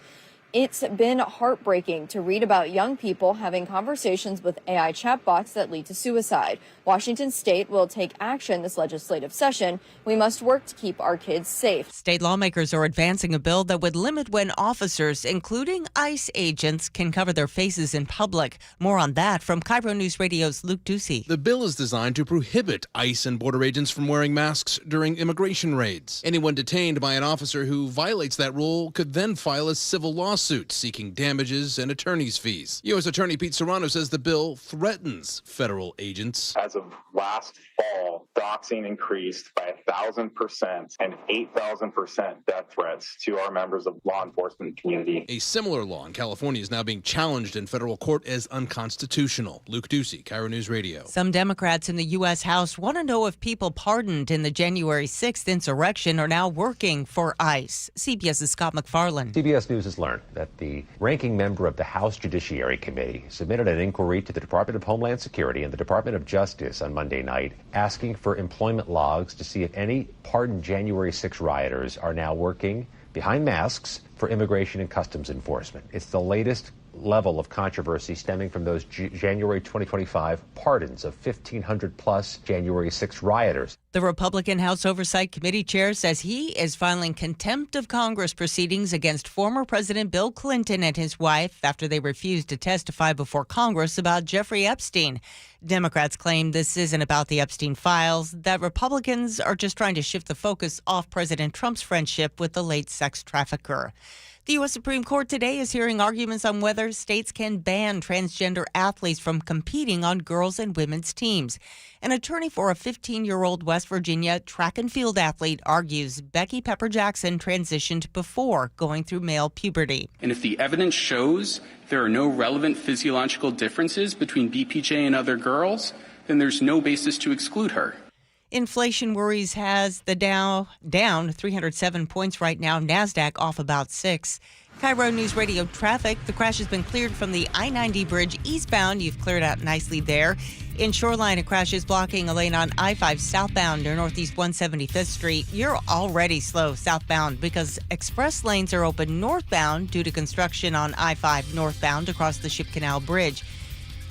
Speaker 29: "It's been heartbreaking to read about young people having conversations with AI chatbots that lead to suicide. Washington State will take action this legislative session. We must work to keep our kids safe."
Speaker 23: State lawmakers are advancing a bill that would limit when officers, including ICE agents, can cover their faces in public. More on that from KIRO News Radio's Luke Ducey.
Speaker 15: The bill is designed to prohibit ICE and border agents from wearing masks during immigration raids. Anyone detained by an officer who violates that rule could then file a civil lawsuit seeking damages and attorney's fees. U.S. Attorney Pete Serrano says the bill threatens federal agents.
Speaker 16: As of last fall, doxing increased by 1,000% and 8,000% death threats to our members of law enforcement community.
Speaker 15: A similar law in California is now being challenged in federal court as unconstitutional. Luke Ducey, KIRO News Radio.
Speaker 23: Some Democrats in the U.S. House want to know if people pardoned in the January 6th insurrection are now working for ICE. CBS's Scott McFarland.
Speaker 17: CBS News has learned that the ranking member of the House Judiciary Committee submitted an inquiry to the Department of Homeland Security and the Department of Justice on Monday night, asking for employment logs to see if any pardoned January 6 rioters are now working behind masks for immigration and customs enforcement. It's the latest level of controversy stemming from those January 2025 pardons of 1,500 plus January 6 rioters.
Speaker 23: The Republican House Oversight Committee chair says he is filing contempt of Congress proceedings against former President Bill Clinton and his wife after they refused to testify before Congress about Jeffrey Epstein. Democrats claim this isn't about the Epstein files, that Republicans are just trying to shift the focus off President Trump's friendship with the late sex trafficker. The U.S. Supreme Court today is hearing arguments on whether states can ban transgender athletes from competing on girls' and women's teams. An attorney for a 15-year-old West Virginia track and field athlete argues Becky Pepper Jackson transitioned before going through male puberty.
Speaker 26: And if the evidence shows there are no relevant physiological differences between BPJ and other girls, then there's no basis to exclude her.
Speaker 23: Inflation worries has the Dow down 307 points right now. NASDAQ off about 6. KIRO News Radio traffic. The crash has been cleared from the I-90 bridge eastbound. You've cleared out nicely there. In Shoreline, a crash is blocking a lane on I-5 southbound near Northeast 175th Street. You're already slow southbound because express lanes are open northbound due to construction on I-5 northbound across the Ship Canal Bridge.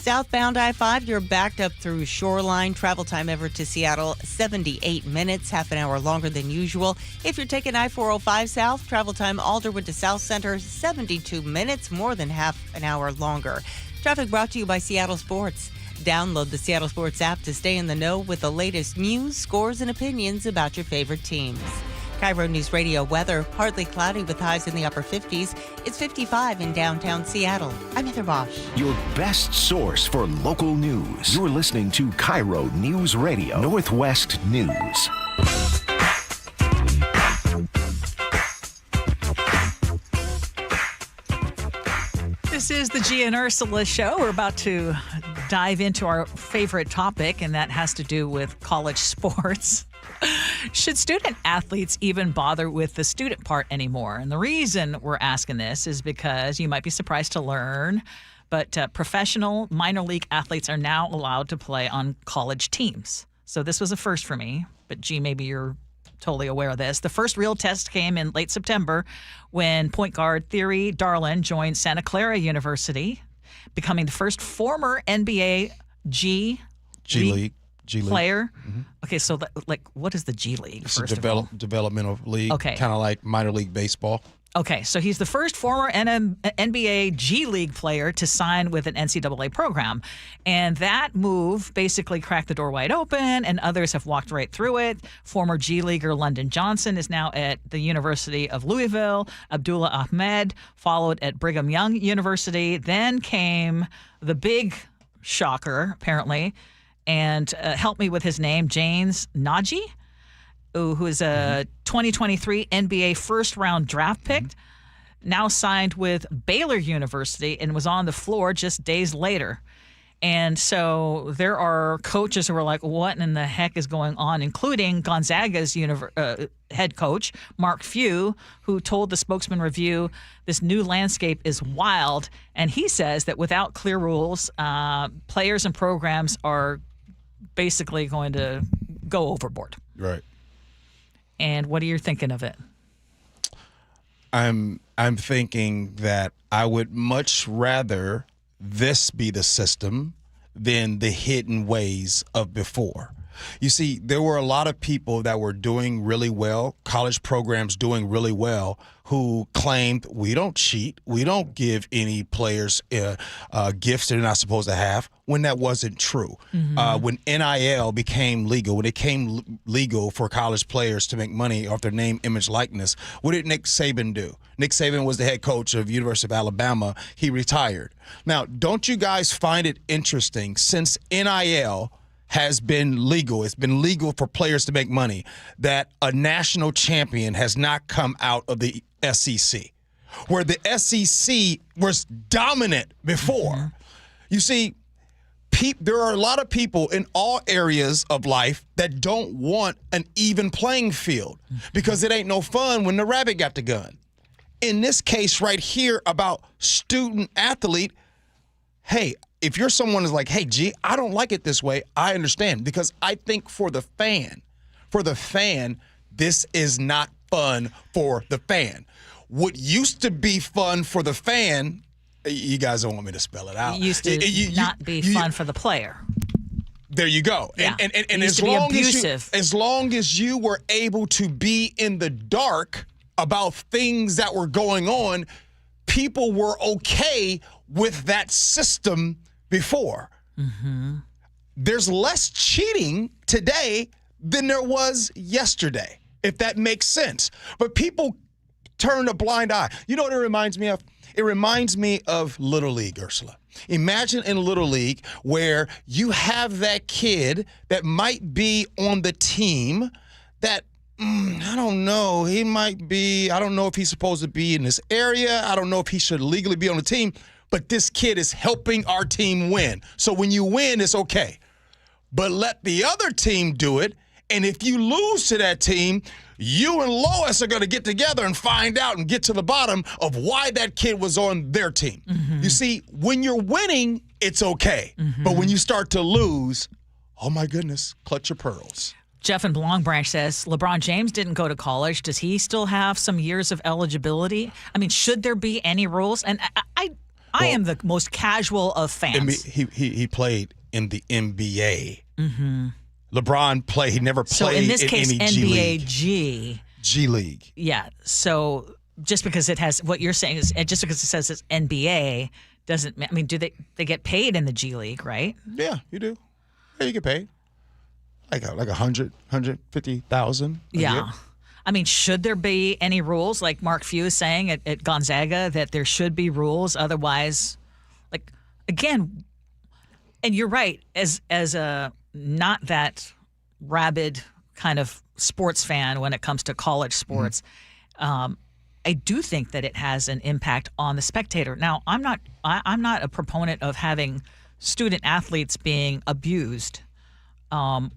Speaker 23: Southbound I-5, you're backed up through Shoreline. Travel time Everett to Seattle, 78 minutes, half an hour longer than usual. If you're taking I-405 south, travel time Alderwood to South Center, 72 minutes, more than half an hour longer. Traffic brought to you by Seattle Sports. Download the Seattle Sports app to stay in the know with the latest news, scores, and opinions about your favorite teams. KIRO News Radio weather, partly cloudy with highs in the upper 50s. It's 55 in downtown Seattle. I'm Heather Bosch.
Speaker 12: Your best source for local news. You're listening to KIRO News Radio, Northwest News.
Speaker 1: This is the Gee and Ursula Show. We're about to dive into our favorite topic, and that has to do with college sports. Should student athletes even bother with the student part anymore? And the reason we're asking this is because you might be surprised to learn, but professional minor league athletes are now allowed to play on college teams. So this was a first for me, but Gee, maybe you're totally aware of this. The first real test came in late September when point guard Thierry Darlin joined Santa Clara University, becoming the first former NBA G League player.
Speaker 3: Mm-hmm.
Speaker 1: Okay, so what is the G League?
Speaker 3: It's a developmental league,
Speaker 1: okay,
Speaker 3: kind of like minor league baseball.
Speaker 1: Okay, so he's the first former NBA G League player to sign with an NCAA program. And that move basically cracked the door wide open, and others have walked right through it. Former G Leaguer London Johnson is now at the University of Louisville. Abdullah Ahmed followed at Brigham Young University. Then came the big shocker, apparently, and help me with his name, James Nagy, who is a 2023 NBA first-round draft pick, now signed with Baylor University and was on the floor just days later. And so there are coaches who are like, what in the heck is going on, including Gonzaga's head coach, Mark Few, who told the Spokesman Review this new landscape is wild. And he says that without clear rules, players and programs are basically going to go overboard.
Speaker 3: Right.
Speaker 1: And what are you thinking of it?
Speaker 3: I'm thinking that I would much rather this be the system than the hidden ways of before. You see, there were a lot of people that were doing really well, college programs doing really well, who claimed we don't cheat, we don't give any players gifts they're not supposed to have, when that wasn't true.
Speaker 1: Mm-hmm.
Speaker 3: When NIL became legal, when it came legal for college players to make money off their name, image, likeness, what did Nick Saban do? Nick Saban was the head coach of University of Alabama. He retired. Now, don't you guys find it interesting, since NIL has been legal, it's been legal for players to make money, that a national champion has not come out of the SEC, where the SEC was dominant before. Mm-hmm. You see, there are a lot of people in all areas of life that don't want an even playing field because it ain't no fun when the rabbit got the gun. In this case right here about student athlete, hey, if you're someone who's like, hey, G, I don't like it this way, I understand. Because I think for the fan, this is not fun for the fan. What used to be fun for the fan, you guys don't want me to spell it out.
Speaker 1: It used to not be fun for the player.
Speaker 3: There you go.
Speaker 1: Yeah.
Speaker 3: And as long as you were able to be in the dark about things that were going on, people were okay with that system before.
Speaker 1: Mm-hmm.
Speaker 3: There's less cheating today than there was yesterday, if that makes sense. But people turn a blind eye. You know what it reminds me of? It reminds me of Little League, Ursula. Imagine in Little League where you have that kid that might be on the team that, I don't know, I don't know if he's supposed to be in this area. I don't know if he should legally be on the team. But this kid is helping our team win. So when you win, it's okay. But let the other team do it. And if you lose to that team, you and Lois are going to get together and find out and get to the bottom of why that kid was on their team.
Speaker 1: Mm-hmm.
Speaker 3: You see, when you're winning, it's okay.
Speaker 1: Mm-hmm.
Speaker 3: But when you start to lose, oh my goodness, clutch your pearls.
Speaker 1: Jeff in Long Branch says, LeBron James didn't go to college. Does he still have some years of eligibility? I mean, should there be any rules? And I am the most casual of fans.
Speaker 3: He played in the NBA.
Speaker 1: Mm-hmm.
Speaker 3: LeBron played. He never played
Speaker 1: so in this case,
Speaker 3: any
Speaker 1: NBA
Speaker 3: G League.
Speaker 1: Yeah. So just because it has what you're saying is, just because it says it's NBA doesn't. I mean, do they get paid in the G League, right?
Speaker 3: Yeah, you do. Yeah, you get paid. Like 150,000.
Speaker 1: Yeah.
Speaker 3: Year.
Speaker 1: I mean, should there be any rules, like Mark Few is saying at Gonzaga, that there should be rules? Otherwise, like, again, and you're right, as a not that rabid kind of sports fan when it comes to college sports, I do think that it has an impact on the spectator. Now, I'm not a proponent of having student athletes being abused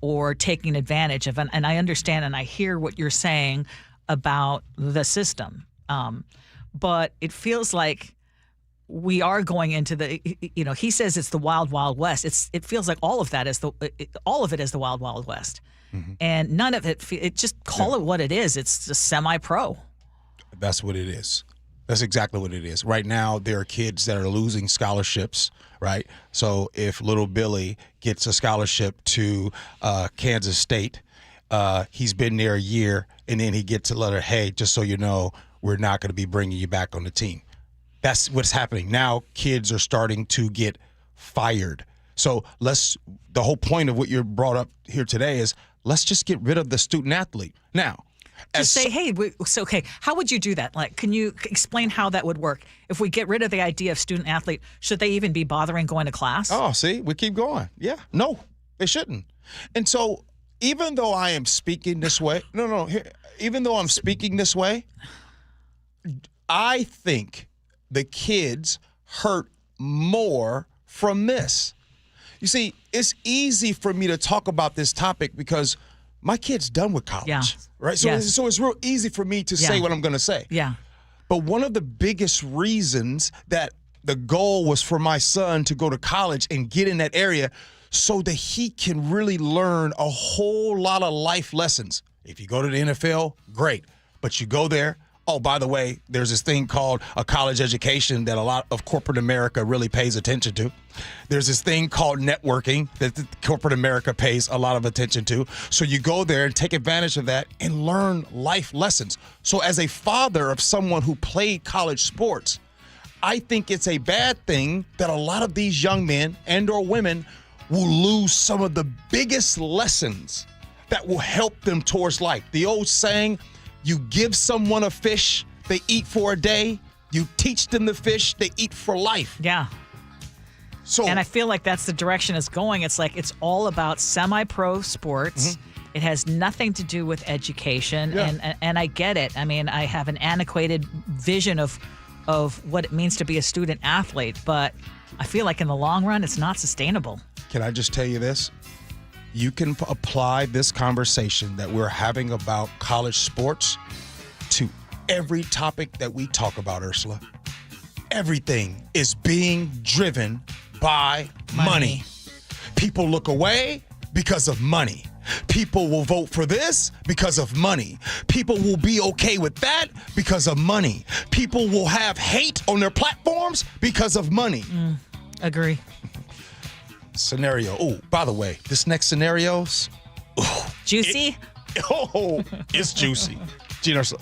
Speaker 1: or taking advantage of, and I understand and I hear what you're saying about the system, but it feels like we are going into the, he says it's the wild, wild west. It feels like all of it is the wild, wild west, and none of it. It just call it what it is. It's just semi-pro.
Speaker 3: That's what it is. That's exactly what it is. Right now, there are kids that are losing scholarships, right? So if little Billy gets a scholarship to Kansas State, he's been there a year, and then he gets a letter, hey, just so you know, we're not going to be bringing you back on the team. That's what's happening. Now kids are starting to get fired. So the whole point of what you brought up here today is let's just get rid of the student athlete. Now,
Speaker 1: just say, hey, okay, how would you do that? Like, can you explain how that would work? If we get rid of the idea of student athlete, should they even be bothering going to class?
Speaker 3: Oh, see, we keep going. Yeah, no, they shouldn't. And so even though I am speaking this way, even though I'm speaking this way, I think the kids hurt more from this. You see, it's easy for me to talk about this topic because my kid's done with college, right? So, so it's real easy for me to say what I'm going to say.
Speaker 1: Yeah.
Speaker 3: But one of the biggest reasons that the goal was for my son to go to college and get in that area so that he can really learn a whole lot of life lessons. If you go to the NFL, great. But you go there, oh, by the way, there's this thing called a college education that a lot of corporate America really pays attention to. There's this thing called networking that corporate America pays a lot of attention to. So you go there and take advantage of that and learn life lessons. So as a father of someone who played college sports, I think it's a bad thing that a lot of these young men and or women will lose some of the biggest lessons that will help them towards life. The old saying, you give someone a fish, they eat for a day. You teach them the fish, they eat for life.
Speaker 1: Yeah.
Speaker 3: So,
Speaker 1: and I feel like that's the direction it's going. It's like it's all about semi-pro sports. It has nothing to do with education, and I get it. I mean, I have an antiquated vision of what it means to be a student athlete, but I feel like in the long run, it's not sustainable.
Speaker 3: Can I just tell you this? You can apply this conversation that we're having about college sports to every topic that we talk about, Ursula. Everything is being driven by money. People look away because of money. People will vote for this because of money. People will be okay with that because of money. People will have hate on their platforms because of money.
Speaker 1: Agree.
Speaker 3: Scenario. Oh, by the way, this next scenario's
Speaker 1: juicy.
Speaker 3: It's juicy. Gee and Ursula.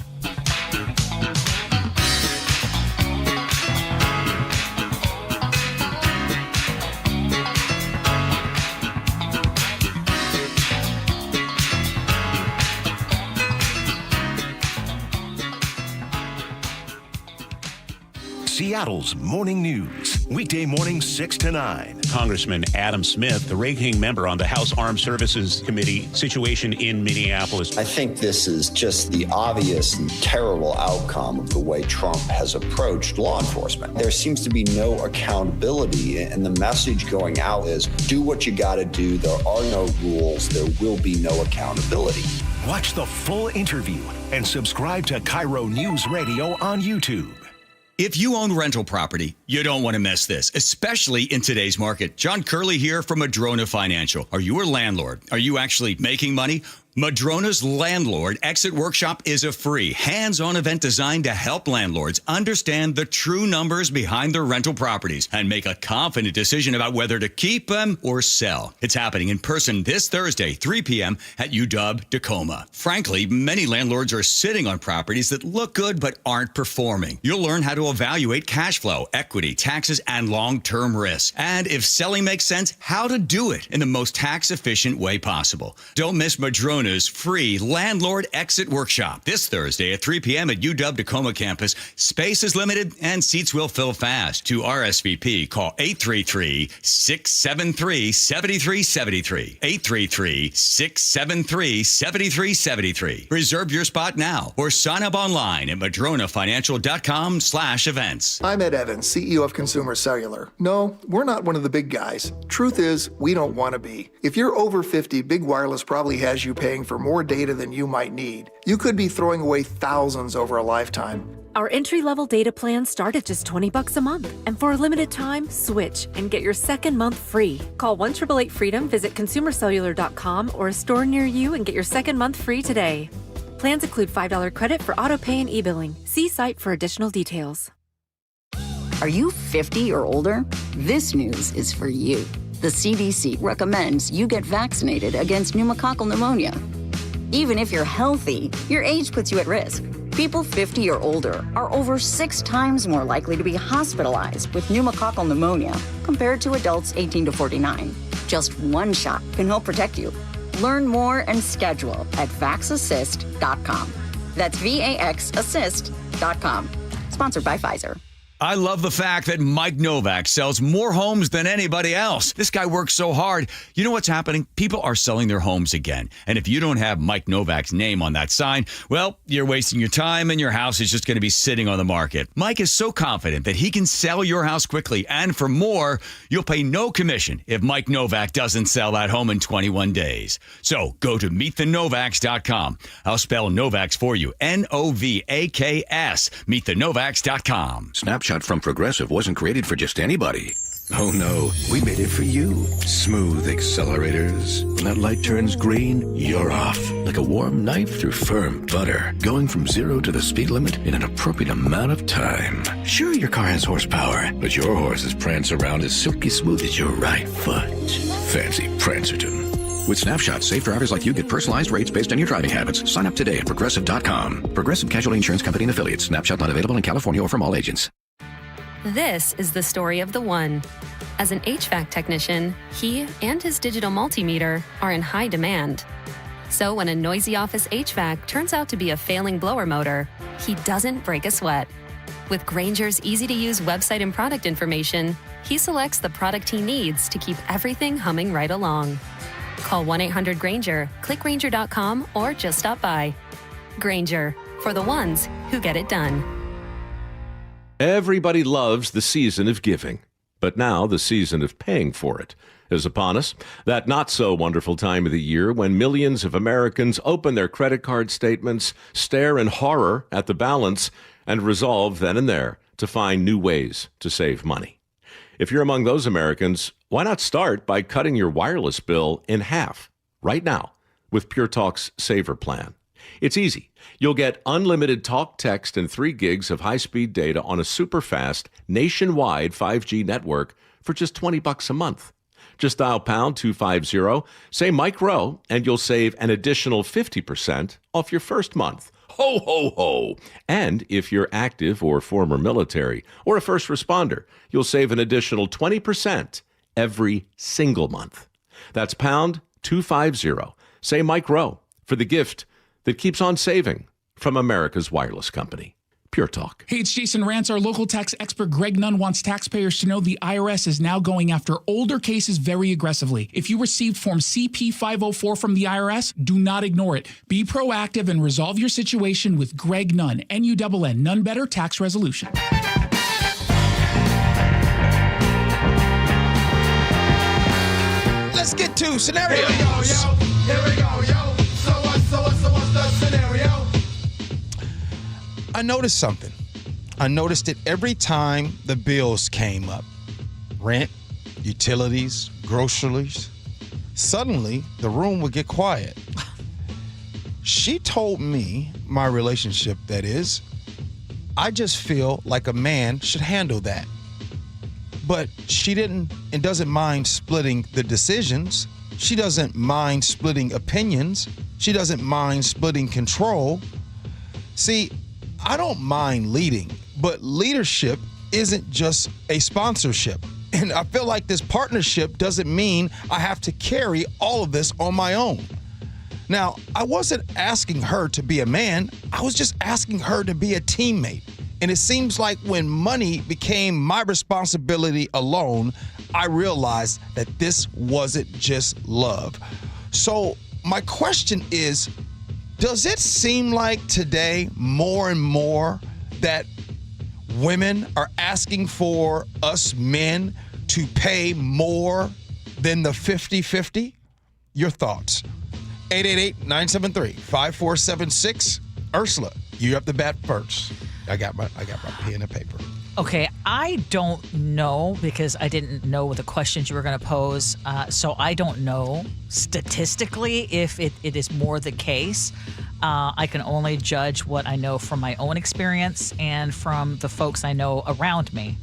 Speaker 12: Seattle's Morning News, weekday mornings 6 to 9.
Speaker 5: Congressman Adam Smith, the ranking member on the House Armed Services Committee, situation in Minneapolis.
Speaker 6: I think this is just the obvious and terrible outcome of the way Trump has approached law enforcement. There seems to be no accountability, and the message going out is do what you got to do. There are no rules. There will be no accountability.
Speaker 12: Watch the full interview and subscribe to KIRO Newsradio on YouTube.
Speaker 2: If you own rental property, you don't want to miss this, especially in today's market. John Curley here from Madrona Financial. Are you a landlord? Are you actually making money? Madrona's Landlord Exit Workshop is a free, hands-on event designed to help landlords understand the true numbers behind their rental properties and make a confident decision about whether to keep them or sell. It's happening in person this Thursday, 3 p.m. at UW Tacoma. Frankly, many landlords are sitting on properties that look good but aren't performing. You'll learn how to evaluate cash flow, equity, taxes, and long-term risks. And if selling makes sense, how to do it in the most tax-efficient way possible. Don't miss Madrona's free Landlord Exit Workshop this Thursday at 3 p.m. at UW Tacoma campus. Space is limited and seats will fill fast. To RSVP, call 833-673-7373. 833-673-7373. Reserve your spot now or sign up online at madronafinancial.com/events.
Speaker 8: I'm Ed Evans, CEO of Consumer Cellular. No, we're not one of the big guys. Truth is, we don't want to be. If you're over 50, Big Wireless probably has you paying for more data than you might need. You could be throwing away thousands over a lifetime.
Speaker 9: Our entry-level data plans start at just $20 a month. And for a limited time, switch and get your second month free. Call 1-888-FREEDOM, visit consumercellular.com or a store near you and get your second month free today. Plans include $5 credit for auto-pay and e-billing. See site for additional details.
Speaker 10: Are you 50 or older? This news is for you. The CDC recommends you get vaccinated against pneumococcal pneumonia. Even if you're healthy, your age puts you at risk. People 50 or older are over 6 times more likely to be hospitalized with pneumococcal pneumonia compared to adults 18 to 49. Just one shot can help protect you. Learn more and schedule at vaxassist.com. That's VAXassist.com. Sponsored by Pfizer.
Speaker 2: I love the fact that Mike Novak sells more homes than anybody else. This guy works so hard. You know what's happening? People are selling their homes again. And if you don't have Mike Novak's name on that sign, well, you're wasting your time and your house is just going to be sitting on the market. Mike is so confident that he can sell your house quickly. And for more, you'll pay no commission if Mike Novak doesn't sell that home in 21 days. So go to meetthenovaks.com. I'll spell Novaks for you. Novaks. Meetthenovaks.com.
Speaker 13: Snapshot from Progressive wasn't created for just anybody. Oh no, we made it for you. Smooth accelerators. When that light turns green, you're off. Like a warm knife through firm butter. Going from 0 to the speed limit in an appropriate amount of time. Sure, your car has horsepower, but your horses prance around as silky smooth as your right foot. Fancy Prancerton. With Snapshot, safe drivers like you get personalized rates based on your driving habits. Sign up today at Progressive.com. Progressive Casualty Insurance Company and Affiliates. Snapshot not available in California or from all agents.
Speaker 18: This is the story of the one. As an HVAC technician, he and his digital multimeter are in high demand. So when a noisy office HVAC turns out to be a failing blower motor, he doesn't break a sweat. With Grainger's easy-to-use website and product information, he selects the product he needs to keep everything humming right along. Call 1-800-GRAINGER, click Grainger.com, or just stop by. Grainger, for the ones who get it done.
Speaker 19: Everybody loves the season of giving, but now the season of paying for it is upon us. That not-so-wonderful time of the year when millions of Americans open their credit card statements, stare in horror at the balance, and resolve then and there to find new ways to save money. If you're among those Americans, why not start by cutting your wireless bill in half right now with Pure Talk's Saver Plan? It's easy. You'll get unlimited talk, text, and 3 gigs of high-speed data on a super-fast, nationwide 5G network for just $20 a month. Just dial pound 250, say Mike Rowe, and you'll save an additional 50% off your first month. Ho, ho, ho! And if you're active or former military or a first responder, you'll save an additional 20% every single month. That's pound 250. Say Mike Rowe for the gift that keeps on saving from America's wireless company. Pure Talk.
Speaker 20: Hey, it's Jason Rantz. Our local tax expert Greg Nunn wants taxpayers to know the IRS is now going after older cases very aggressively. If you received Form CP-504 from the IRS, do not ignore it. Be proactive and resolve your situation with Greg Nunn, N-U-N-N, None Better Tax Resolution.
Speaker 3: Let's get to scenarios.
Speaker 27: Here we go, yo. Here we go, yo. So what's the scenario?
Speaker 3: I noticed something. I noticed it every time the bills came up. Rent, utilities, groceries. Suddenly, the room would get quiet. She told me, my relationship that is, I just feel like a man should handle that. But she didn't and doesn't mind splitting the decisions. She doesn't mind splitting opinions. She doesn't mind splitting control. See, I don't mind leading, but leadership isn't just a sponsorship. And I feel like this partnership doesn't mean I have to carry all of this on my own. Now, I wasn't asking her to be a man. I was just asking her to be a teammate. And it seems like when money became my responsibility alone, I realized that this wasn't just love. So my question is, does it seem like today more and more that women are asking for us men to pay more than the 50-50? Your thoughts? 888-973-5476. Ursula, you have the bat first. I got my pen and paper.
Speaker 1: Okay, I don't know because I didn't know the questions you were going to pose. So I don't know statistically if it is more the case. I can only judge what I know from my own experience and from the folks I know around me.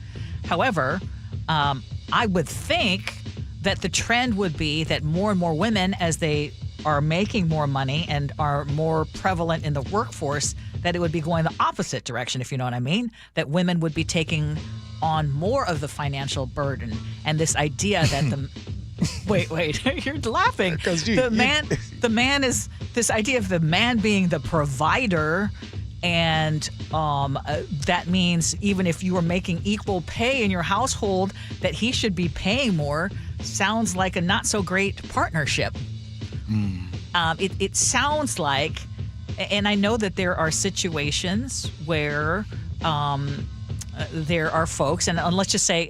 Speaker 1: However, I would think that the trend would be that more and more women, as they are making more money and are more prevalent in the workforce, that it would be going the opposite direction, if you know what I mean, that women would be taking on more of the financial burden. And this idea that the wait, you're laughing. The man is this idea of the man being the provider, and that means even if you are making equal pay in your household, that he should be paying more, sounds like a not so great partnership. It sounds like, and I know that there are situations where there are folks, and let's just say,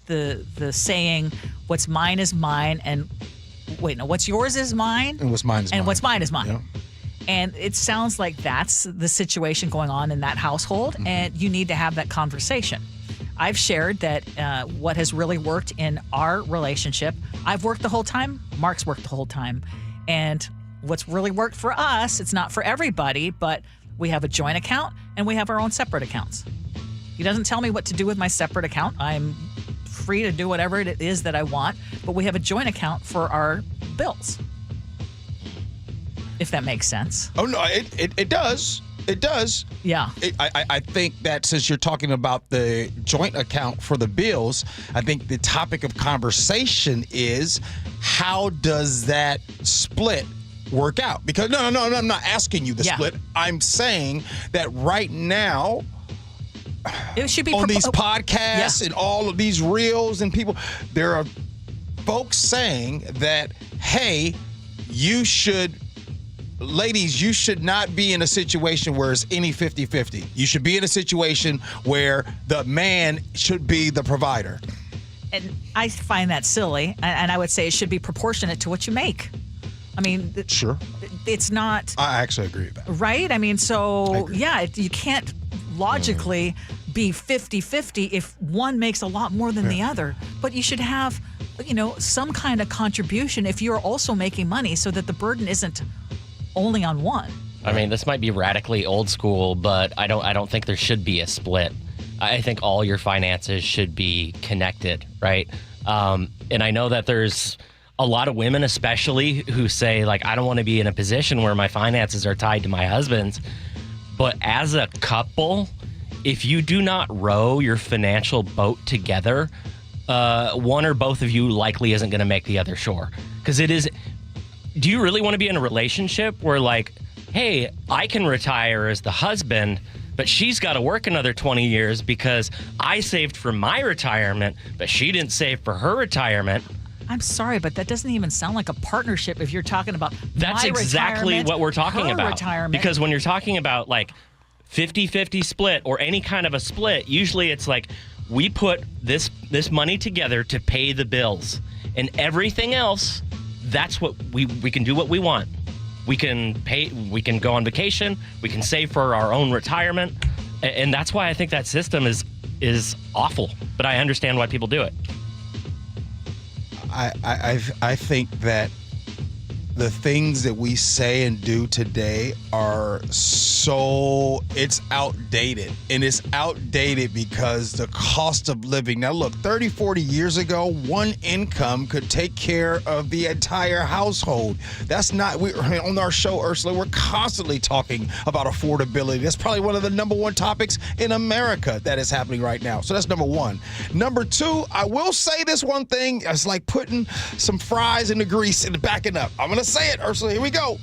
Speaker 1: the saying, "What's mine is mine," and what's yours is mine,
Speaker 3: and what's mine is mine,
Speaker 1: and what's mine is mine.
Speaker 3: Yeah.
Speaker 1: And it sounds like that's the situation going on in that household, and you need to have that conversation. I've shared that what has really worked in our relationship, I've worked the whole time, Mark's worked the whole time. And what's really worked for us, it's not for everybody, but we have a joint account and we have our own separate accounts. He doesn't tell me what to do with my separate account. I'm free to do whatever it is that I want, but we have a joint account for our bills. If that makes sense.
Speaker 3: Oh, no, it does. It does.
Speaker 1: Yeah.
Speaker 3: I think that since you're talking about the joint account for the bills, I think the topic of conversation is, how does that split work out? Because no, I'm not asking you the split. I'm saying that right now,
Speaker 1: it should be
Speaker 3: on these podcasts and all of these reels and people, there are folks saying that, hey, ladies, you should not be in a situation where it's any 50-50. You should be in a situation where the man should be the provider.
Speaker 1: And I find that silly, and I would say it should be proportionate to what you make. I mean,
Speaker 3: sure,
Speaker 1: it's not.
Speaker 3: I actually agree with that.
Speaker 1: Right? I mean, so you can't logically be 50-50 if one makes a lot more than the other. But you should have, some kind of contribution if you're also making money, so that the burden isn't only on one.
Speaker 4: I mean, this might be radically old school, but I don't think there should be a split. I think all your finances should be connected, right? And I know that there's a lot of women especially who say, like, I don't want to be in a position where my finances are tied to my husband's. But as a couple, if you do not row your financial boat together, one or both of you likely isn't going to make the other shore. Because do you really want to be in a relationship where, like, hey, I can retire as the husband, but she's got to work another 20 years because I saved for my retirement, but she didn't save for her retirement?
Speaker 1: I'm sorry, but that doesn't even sound like a partnership if you're talking about
Speaker 4: That's exactly what we're talking about.
Speaker 1: Retirement.
Speaker 4: Because when you're talking about, like, 50-50 split or any kind of a split, usually it's like, we put this money together to pay the bills, and everything else, that's what we can do what we want. We can go on vacation, we can save for our own retirement, and that's why I think that system is awful, but I understand why people do it.
Speaker 3: I think that the things that we say and do today are it's outdated. And it's outdated because the cost of living. Now, look, 30, 40 years ago, one income could take care of the entire household. That's not, on our show, Ursula, we're constantly talking about affordability. That's probably one of the number one topics in America that is happening right now. So that's number one. Number two, I will say this one thing. It's like putting some fries in the grease and backing up. I'm going to say it, Ursula. Here we go.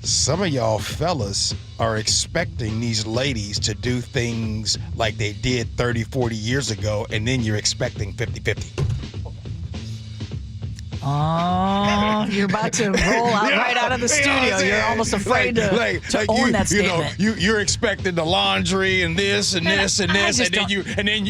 Speaker 3: Some of y'all fellas are expecting these ladies to do things like they did 30, 40 years ago, and then you're expecting 50-50.
Speaker 1: Oh, you're about to roll out right out of the studio. You're almost afraid to own that statement.
Speaker 3: You're expecting the laundry and this and this and this, and then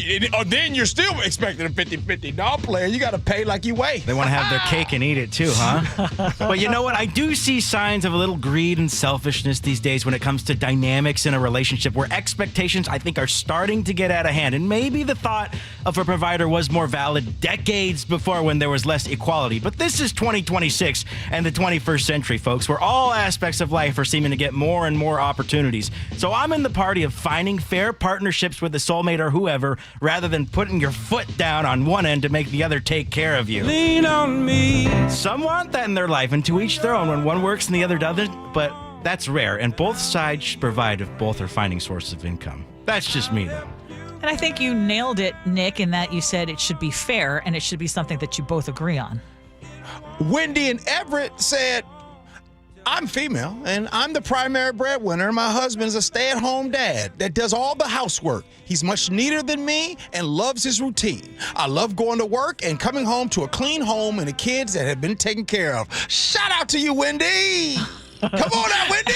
Speaker 3: you're still expecting a 50-50. No, player, you got to pay like you weigh.
Speaker 7: They want to have their cake and eat it too, huh? But you know what? I do see signs of a little greed and selfishness these days when it comes to dynamics in a relationship where expectations, I think, are starting to get out of hand. And maybe the thought of a provider was more valid decades before when there was less equality. But this is 2026 and the 21st century, folks, where all aspects of life are seeming to get more and more opportunities. So I'm in the party of finding fair partnerships with a soulmate or whoever, rather than putting your foot down on one end to make the other take care of you.
Speaker 11: Lean on me.
Speaker 7: Some want that in their life, and to each their own. When one works and the other doesn't, but that's rare, and both sides should provide if both are finding sources of income. That's just me, though.
Speaker 1: And I think you nailed it, Nick, in that you said it should be fair and it should be something that you both agree on.
Speaker 3: Wendy and Everett said, I'm female and I'm the primary breadwinner. My husband's a stay-at-home dad that does all the housework. He's much neater than me and loves his routine. I love going to work and coming home to a clean home and the kids that have been taken care of. Shout out to you, Wendy. Come on out, Wendy!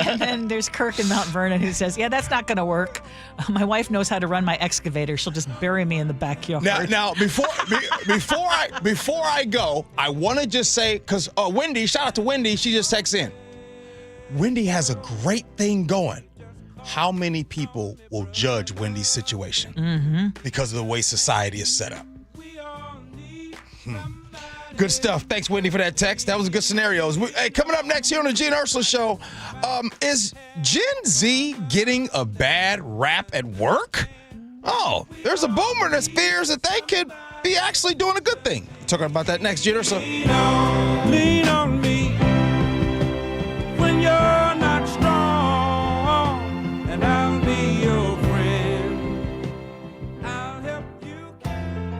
Speaker 1: And then there's Kirk in Mount Vernon who says, yeah, that's not going to work. My wife knows how to run my excavator. She'll just bury me in the backyard.
Speaker 3: Now before I go, I want to just say, because Wendy, shout out to Wendy, she just texts in. Wendy has a great thing going. How many people will judge Wendy's situation because of the way society is set up? Good stuff. Thanks, Wendy, for that text. That was a good scenario. Hey, coming up next here on the Gee and Ursula Show, is Gen Z getting a bad rap at work? Oh, there's a boomer that fears that they could be actually doing a good thing. Talking about that next, Gee and Ursula.
Speaker 11: Lean on me when you're not strong, and I'll be your friend. I'll help you.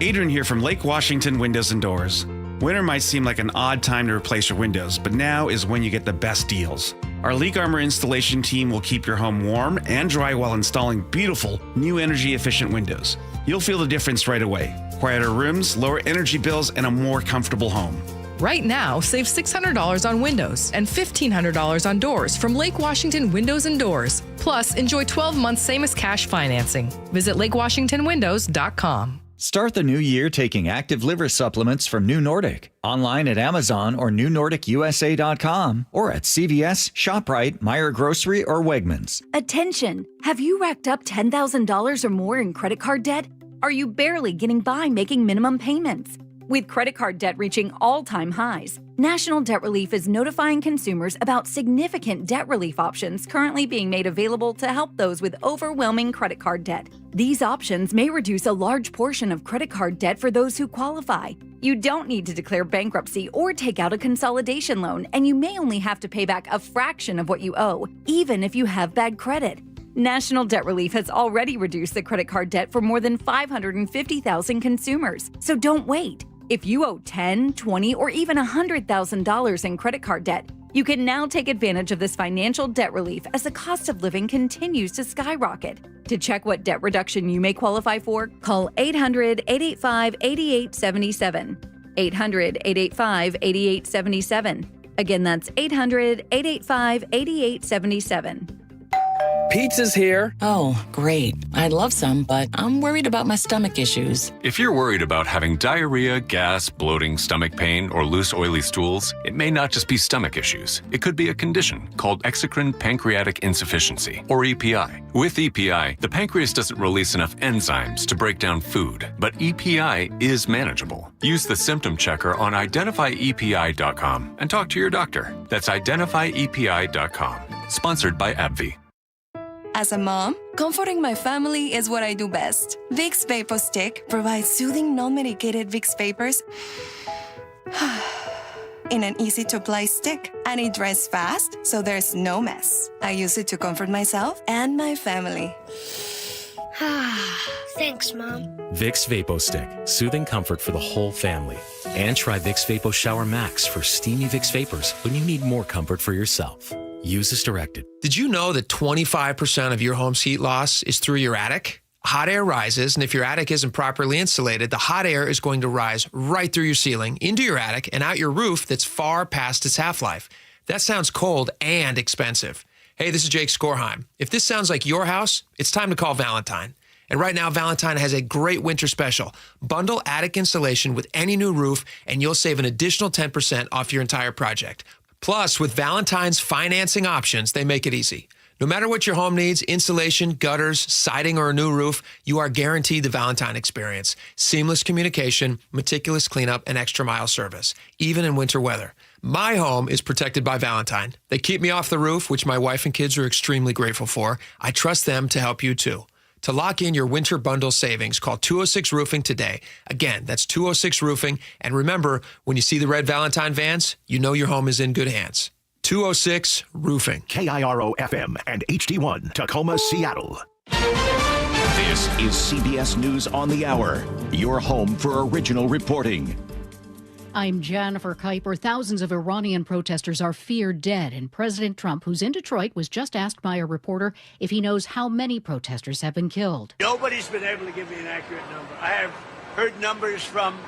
Speaker 14: Adrian here from Lake Washington Windows and Doors. Winter might seem like an odd time to replace your windows, but now is when you get the best deals. Our Leak Armor installation team will keep your home warm and dry while installing beautiful, new energy-efficient windows. You'll feel the difference right away. Quieter rooms, lower energy bills, and a more comfortable home.
Speaker 21: Right now, save $600 on windows and $1,500 on doors from Lake Washington Windows and Doors. Plus, enjoy 12 months same-as-cash financing. Visit lakewashingtonwindows.com.
Speaker 22: Start the new year taking active liver supplements from New Nordic. Online at Amazon or newnordicusa.com or at CVS, ShopRite, Meijer Grocery, or Wegmans.
Speaker 24: Attention! Have you racked up $10,000 or more in credit card debt? Are you barely getting by making minimum payments? With credit card debt reaching all-time highs, National Debt Relief is notifying consumers about significant debt relief options currently being made available to help those with overwhelming credit card debt. These options may reduce a large portion of credit card debt for those who qualify. You don't need to declare bankruptcy or take out a consolidation loan, and you may only have to pay back a fraction of what you owe, even if you have bad credit. National Debt Relief has already reduced the credit card debt for more than 550,000 consumers, so don't wait. If you owe $10,000, $20,000, or even $100,000 in credit card debt, you can now take advantage of this financial debt relief as the cost of living continues to skyrocket. To check what debt reduction you may qualify for, call 800-885-8877. 800-885-8877. Again, that's 800-885-8877.
Speaker 5: Pizza's here.
Speaker 15: Oh, great. I'd love some, but I'm worried about my stomach issues.
Speaker 16: If you're worried about having diarrhea, gas, bloating, stomach pain, or loose, oily stools, it may not just be stomach issues. It could be a condition called exocrine pancreatic insufficiency, or EPI. With EPI, the pancreas doesn't release enough enzymes to break down food, but EPI is manageable. Use the symptom checker on identifyepi.com and talk to your doctor. That's identifyepi.com. Sponsored by AbbVie.
Speaker 17: As a mom, comforting my family is what I do best. Vicks Vapor Stick provides soothing, non-medicated Vicks vapors in an easy-to-apply stick, and it dries fast, so there's no mess. I use it to comfort myself and my family.
Speaker 23: Thanks, Mom.
Speaker 25: Vicks Vapo Stick, soothing comfort for the whole family. And try Vicks Vapo Shower Max for steamy Vicks Vapors when you need more comfort for yourself. Use as directed.
Speaker 26: Did you know that 25% of your home's heat loss is through your attic? Hot air rises, and if your attic isn't properly insulated, the hot air is going to rise right through your ceiling, into your attic, and out your roof that's far past its half-life. That sounds cold and expensive. Hey, this is Jake Skorheim. If this sounds like your house, it's time to call Valentine. And right now, Valentine has a great winter special. Bundle attic insulation with any new roof, and you'll save an additional 10% off your entire project. Plus, with Valentine's financing options, they make it easy. No matter what your home needs, insulation, gutters, siding, or a new roof, you are guaranteed the Valentine experience. Seamless communication, meticulous cleanup, and extra mile service, even in winter weather. My home is protected by Valentine. They keep me off the roof, which my wife and kids are extremely grateful for. I trust them to help you too. To lock in your winter bundle savings, call 206 Roofing today. Again, that's 206 Roofing. And remember, when you see the red Valentine vans, you know your home is in good hands. 206 Roofing.
Speaker 12: KIRO FM and HD1, Tacoma, Seattle. This is CBS News on the Hour, your home for original reporting.
Speaker 28: I'm Jennifer Kuiper. Thousands of Iranian protesters are feared dead, and President Trump, who's in Detroit, was just asked by a reporter if he knows how many protesters have been killed.
Speaker 29: Nobody's been able to give me an accurate number. I have heard numbers from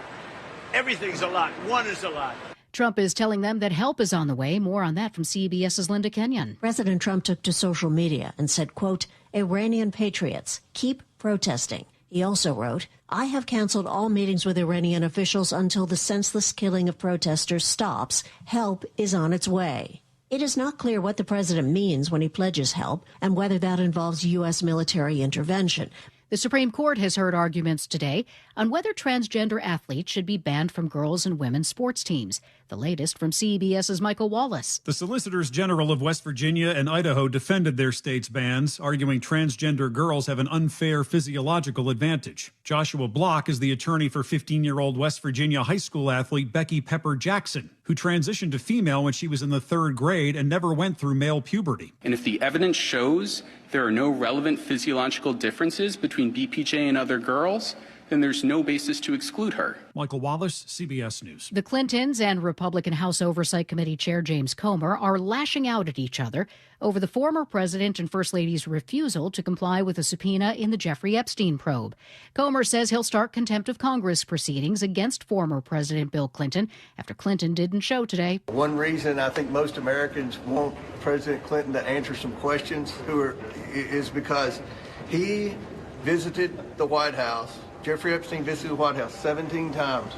Speaker 29: everything's a lot. One is a lot.
Speaker 28: Trump is telling them that help is on the way. More on that from CBS's Linda Kenyon.
Speaker 30: President Trump took to social media and said, quote, Iranian patriots, keep protesting. He also wrote, I have canceled all meetings with Iranian officials until the senseless killing of protesters stops. Help is on its way. It is not clear what the president means when he pledges help and whether that involves U.S. military intervention.
Speaker 28: The Supreme Court has heard arguments today on whether transgender athletes should be banned from girls' and women's sports teams. The latest from CBS's Michael Wallace.
Speaker 31: The Solicitors General of West Virginia and Idaho defended their state's bans, arguing transgender girls have an unfair physiological advantage. Joshua Block is the attorney for 15-year-old West Virginia high school athlete Becky Pepper Jackson, who transitioned to female when she was in the 3rd grade and never went through male puberty.
Speaker 32: And if the evidence shows there are no relevant physiological differences between BPJ and other girls, then there's no basis to exclude her.
Speaker 31: Michael Wallace, CBS News.
Speaker 28: The Clintons and Republican House Oversight Committee Chair James Comer are lashing out at each other over the former president and first lady's refusal to comply with a subpoena in the Jeffrey Epstein probe. Comer says he'll start contempt of Congress proceedings against former President Bill Clinton after Clinton didn't show today.
Speaker 33: One reason I think most Americans want President Clinton to answer some questions is because he visited the White House. Jeffrey Epstein visited the White House 17 times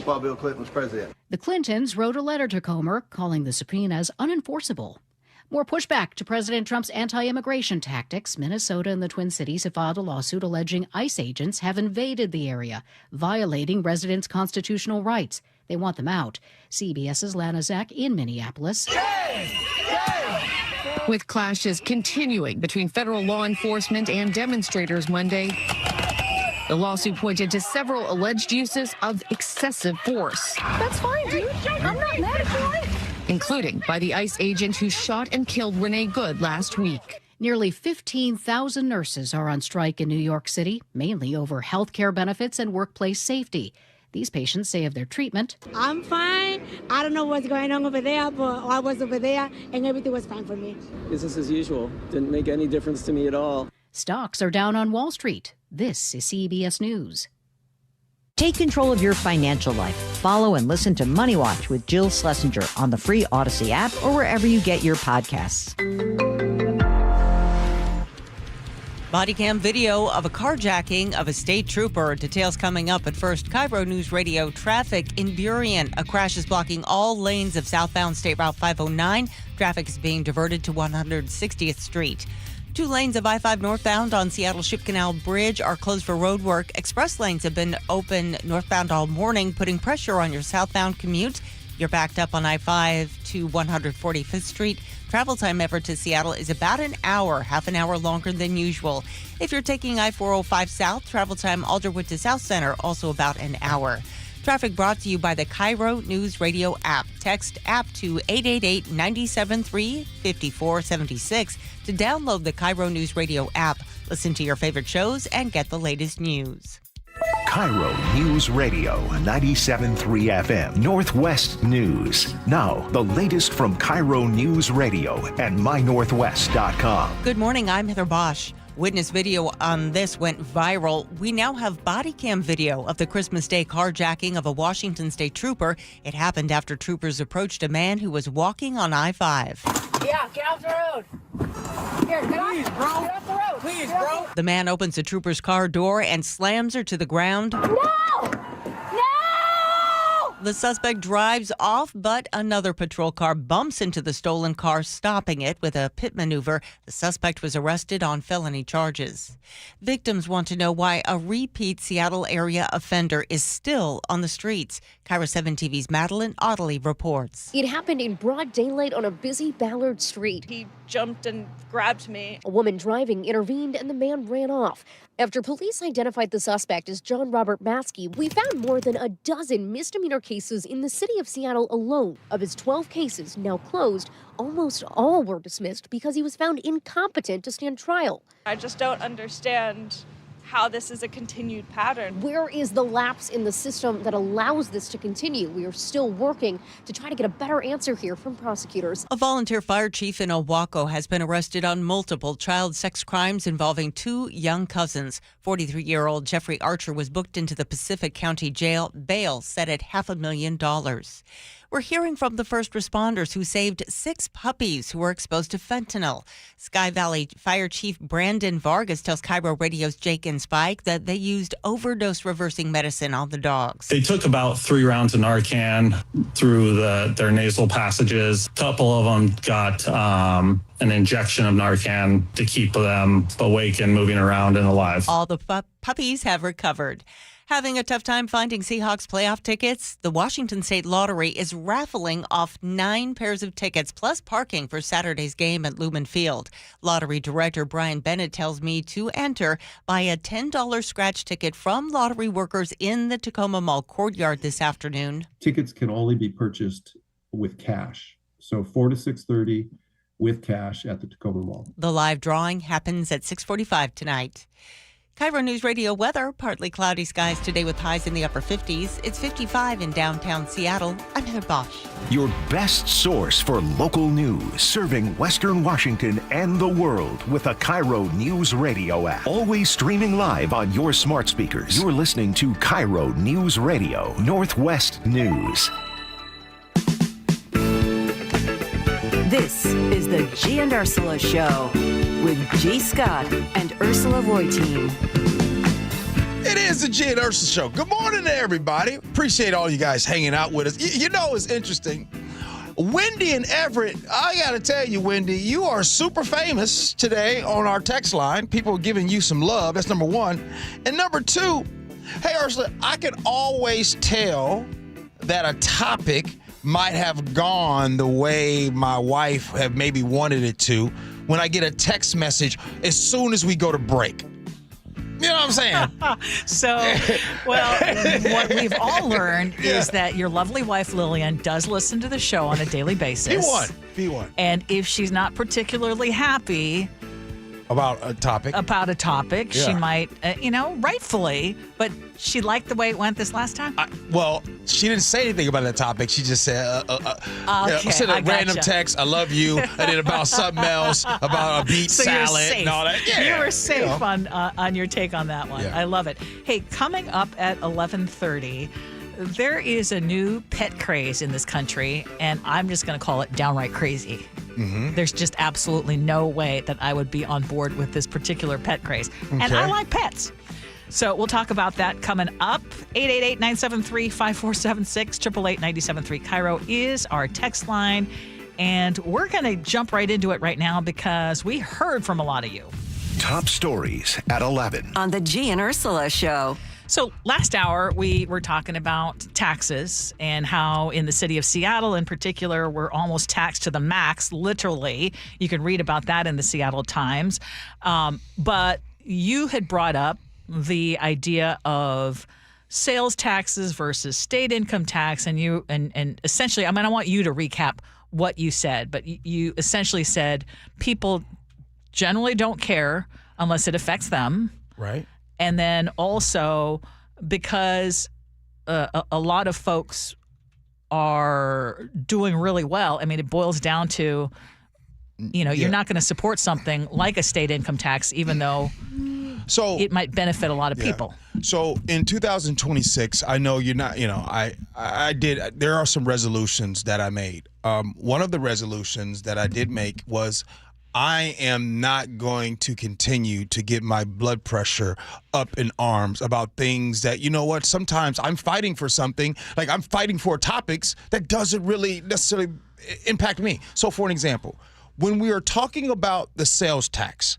Speaker 33: while Bill Clinton was president.
Speaker 28: The Clintons wrote a letter to Comer calling the subpoenas unenforceable. More pushback to President Trump's anti-immigration tactics. Minnesota and the Twin Cities have filed a lawsuit alleging ICE agents have invaded the area, violating residents' constitutional rights. They want them out. CBS's Lana Zach in Minneapolis.
Speaker 21: With clashes continuing between federal law enforcement and demonstrators Monday, the lawsuit pointed to several alleged uses of excessive force.
Speaker 23: That's fine, dude. I'm not mad at you.
Speaker 21: Including by the ICE agent who shot and killed Renee Good last week.
Speaker 28: Nearly 15,000 nurses are on strike in New York City, mainly over health care benefits and workplace safety. These patients say of their treatment,
Speaker 34: I'm fine. I don't know what's going on over there, but I was over there and everything was fine for me.
Speaker 35: Business as usual. Didn't make any difference to me at all.
Speaker 28: Stocks are down on Wall Street. This is CBS News.
Speaker 36: Take control of your financial life. Follow and listen to Money Watch with Jill Schlesinger on the free Odyssey app or wherever you get your podcasts.
Speaker 1: Body cam video of a carjacking of a state trooper. Details coming up. But first, KIRO News Radio traffic in Burien. A crash is blocking all lanes of southbound State Route 509. Traffic is being diverted to 160th Street. 2 lanes of I-5 northbound on Seattle Ship Canal Bridge are closed for road work. Express lanes have been open northbound all morning, putting pressure on your southbound commute. You're backed up on I-5 to 145th Street. Travel time ever to Seattle is about an hour, half an hour longer than usual. If you're taking I-405 south, travel time Alderwood to South Center, also about an hour. Traffic brought to you by the KIRO Newsradio App. Text app to 888-973-5476 to download the KIRO Newsradio App. Listen to your favorite shows and get the latest news.
Speaker 12: KIRO News Radio 97.3 FM Northwest News. Now, the latest from KIRO News Radio and mynorthwest.com.
Speaker 1: Good morning, I'm Heather Bosch. Witness video on this went viral. We now have body cam video of the Christmas Day carjacking of a Washington state trooper. It happened after troopers approached a man who was walking on I-5.
Speaker 23: Yeah, get off the road. Here, get off the road. Please, bro.
Speaker 1: The man opens the trooper's car door and slams her to the ground.
Speaker 23: No!
Speaker 1: The suspect drives off, but another patrol car bumps into the stolen car, stopping it with a pit maneuver. The suspect was arrested on felony charges. Victims want to know why a repeat Seattle area offender is still on the streets. KIRO 7 TV's Madeline Ottley reports.
Speaker 2: It happened in broad daylight on a busy Ballard Street.
Speaker 3: He jumped and grabbed me.
Speaker 2: A woman driving intervened and the man ran off. After police identified the suspect as John Robert Maskey, we found more than a dozen misdemeanor cases in the city of Seattle alone. Of his 12 cases now closed, almost all were dismissed because he was found incompetent to stand trial.
Speaker 3: I just don't understand how this is a continued pattern.
Speaker 2: Where is the lapse in the system that allows this to continue? We are still working to try to get a better answer here from prosecutors.
Speaker 1: A volunteer fire chief in Owako has been arrested on multiple child sex crimes involving 2 young cousins. 43-year-old Jeffrey Archer was booked into the Pacific County Jail, bail set at $500,000. We're hearing from the first responders who saved 6 puppies who were exposed to fentanyl. Sky Valley Fire Chief Brandon Vargas tells KIRO Radio's Jake and Spike that they used overdose reversing medicine on the dogs.
Speaker 4: They took about 3 rounds of Narcan through their nasal passages. A couple of them got an injection of Narcan to keep them awake and moving around and alive.
Speaker 1: All the puppies have recovered. Having a tough time finding Seahawks playoff tickets? The Washington State Lottery is raffling off 9 pairs of tickets plus parking for Saturday's game at Lumen Field. Lottery director Brian Bennett tells me to enter, buy a $10 scratch ticket from lottery workers in the Tacoma Mall courtyard this afternoon.
Speaker 5: Tickets can only be purchased with cash. So 4 to 6:30 with cash at the Tacoma Mall.
Speaker 1: The live drawing happens at 6:45 tonight. KIRO News Radio weather, partly cloudy skies today with highs in the upper 50s. It's 55 in downtown Seattle. I'm Heather Bosch.
Speaker 12: Your best source for local news, serving Western Washington and the world with a KIRO News Radio app. Always streaming live on your smart speakers. You're listening to KIRO News Radio, Northwest News.
Speaker 6: This is the Gee and Ursula Show with G. Scott and Ursula Reutin.
Speaker 7: It is the Gee and Ursula Show. Good morning to everybody. Appreciate all you guys hanging out with us. You know, it's interesting. Wendy and Everett, I got to tell you, Wendy, you are super famous today on our text line. People are giving you some love. That's number one. And number two, hey, Ursula, I can always tell that a topic might have gone the way my wife have maybe wanted it to when I get a text message as soon as we go to break. You know what I'm saying?
Speaker 8: So, well, what we've all learned is that your lovely wife, Lillian, does listen to the show on a daily basis.
Speaker 7: P1.
Speaker 8: And if she's not particularly happy
Speaker 7: about a topic,
Speaker 8: she might, rightfully, but she liked the way it went this last time?
Speaker 7: Well, she didn't say anything about that topic. She just said, sent a random text, I love you. I did about something else, about a beet salad and all that. Yeah,
Speaker 8: you were safe on your take on that one.
Speaker 7: Yeah.
Speaker 8: I love it. Hey, coming up at 11:30, there is a new pet craze in this country, and I'm just going to call it downright crazy. There's just absolutely no way that I would be on board with this particular pet craze. And I like pets. So we'll talk about that coming up. 888-973-5476, 888-973 KIRO is our text line. And we're going to jump right into it right now because we heard from a lot of you.
Speaker 12: Top stories at 11.
Speaker 6: On the Gee and Ursula Show.
Speaker 8: So last hour, we were talking about taxes and how in the city of Seattle in particular, we're almost taxed to the max, literally. You can read about that in the Seattle Times. But you had brought up the idea of sales taxes versus state income tax. And you and essentially, I want you to recap what you said. But you essentially said people generally don't care unless it affects them.
Speaker 7: Right.
Speaker 8: And then also because a lot of folks are doing really well. It boils down to, you're not going to support something like a state income tax, even though it might benefit a lot of people.
Speaker 7: So in 2026, I know you're not, there are some resolutions that I made. One of the resolutions that I did make was I am not going to continue to get my blood pressure up in arms about things that, sometimes I'm fighting for something, like I'm fighting for topics that doesn't really necessarily impact me. So for an example, when we are talking about the sales tax,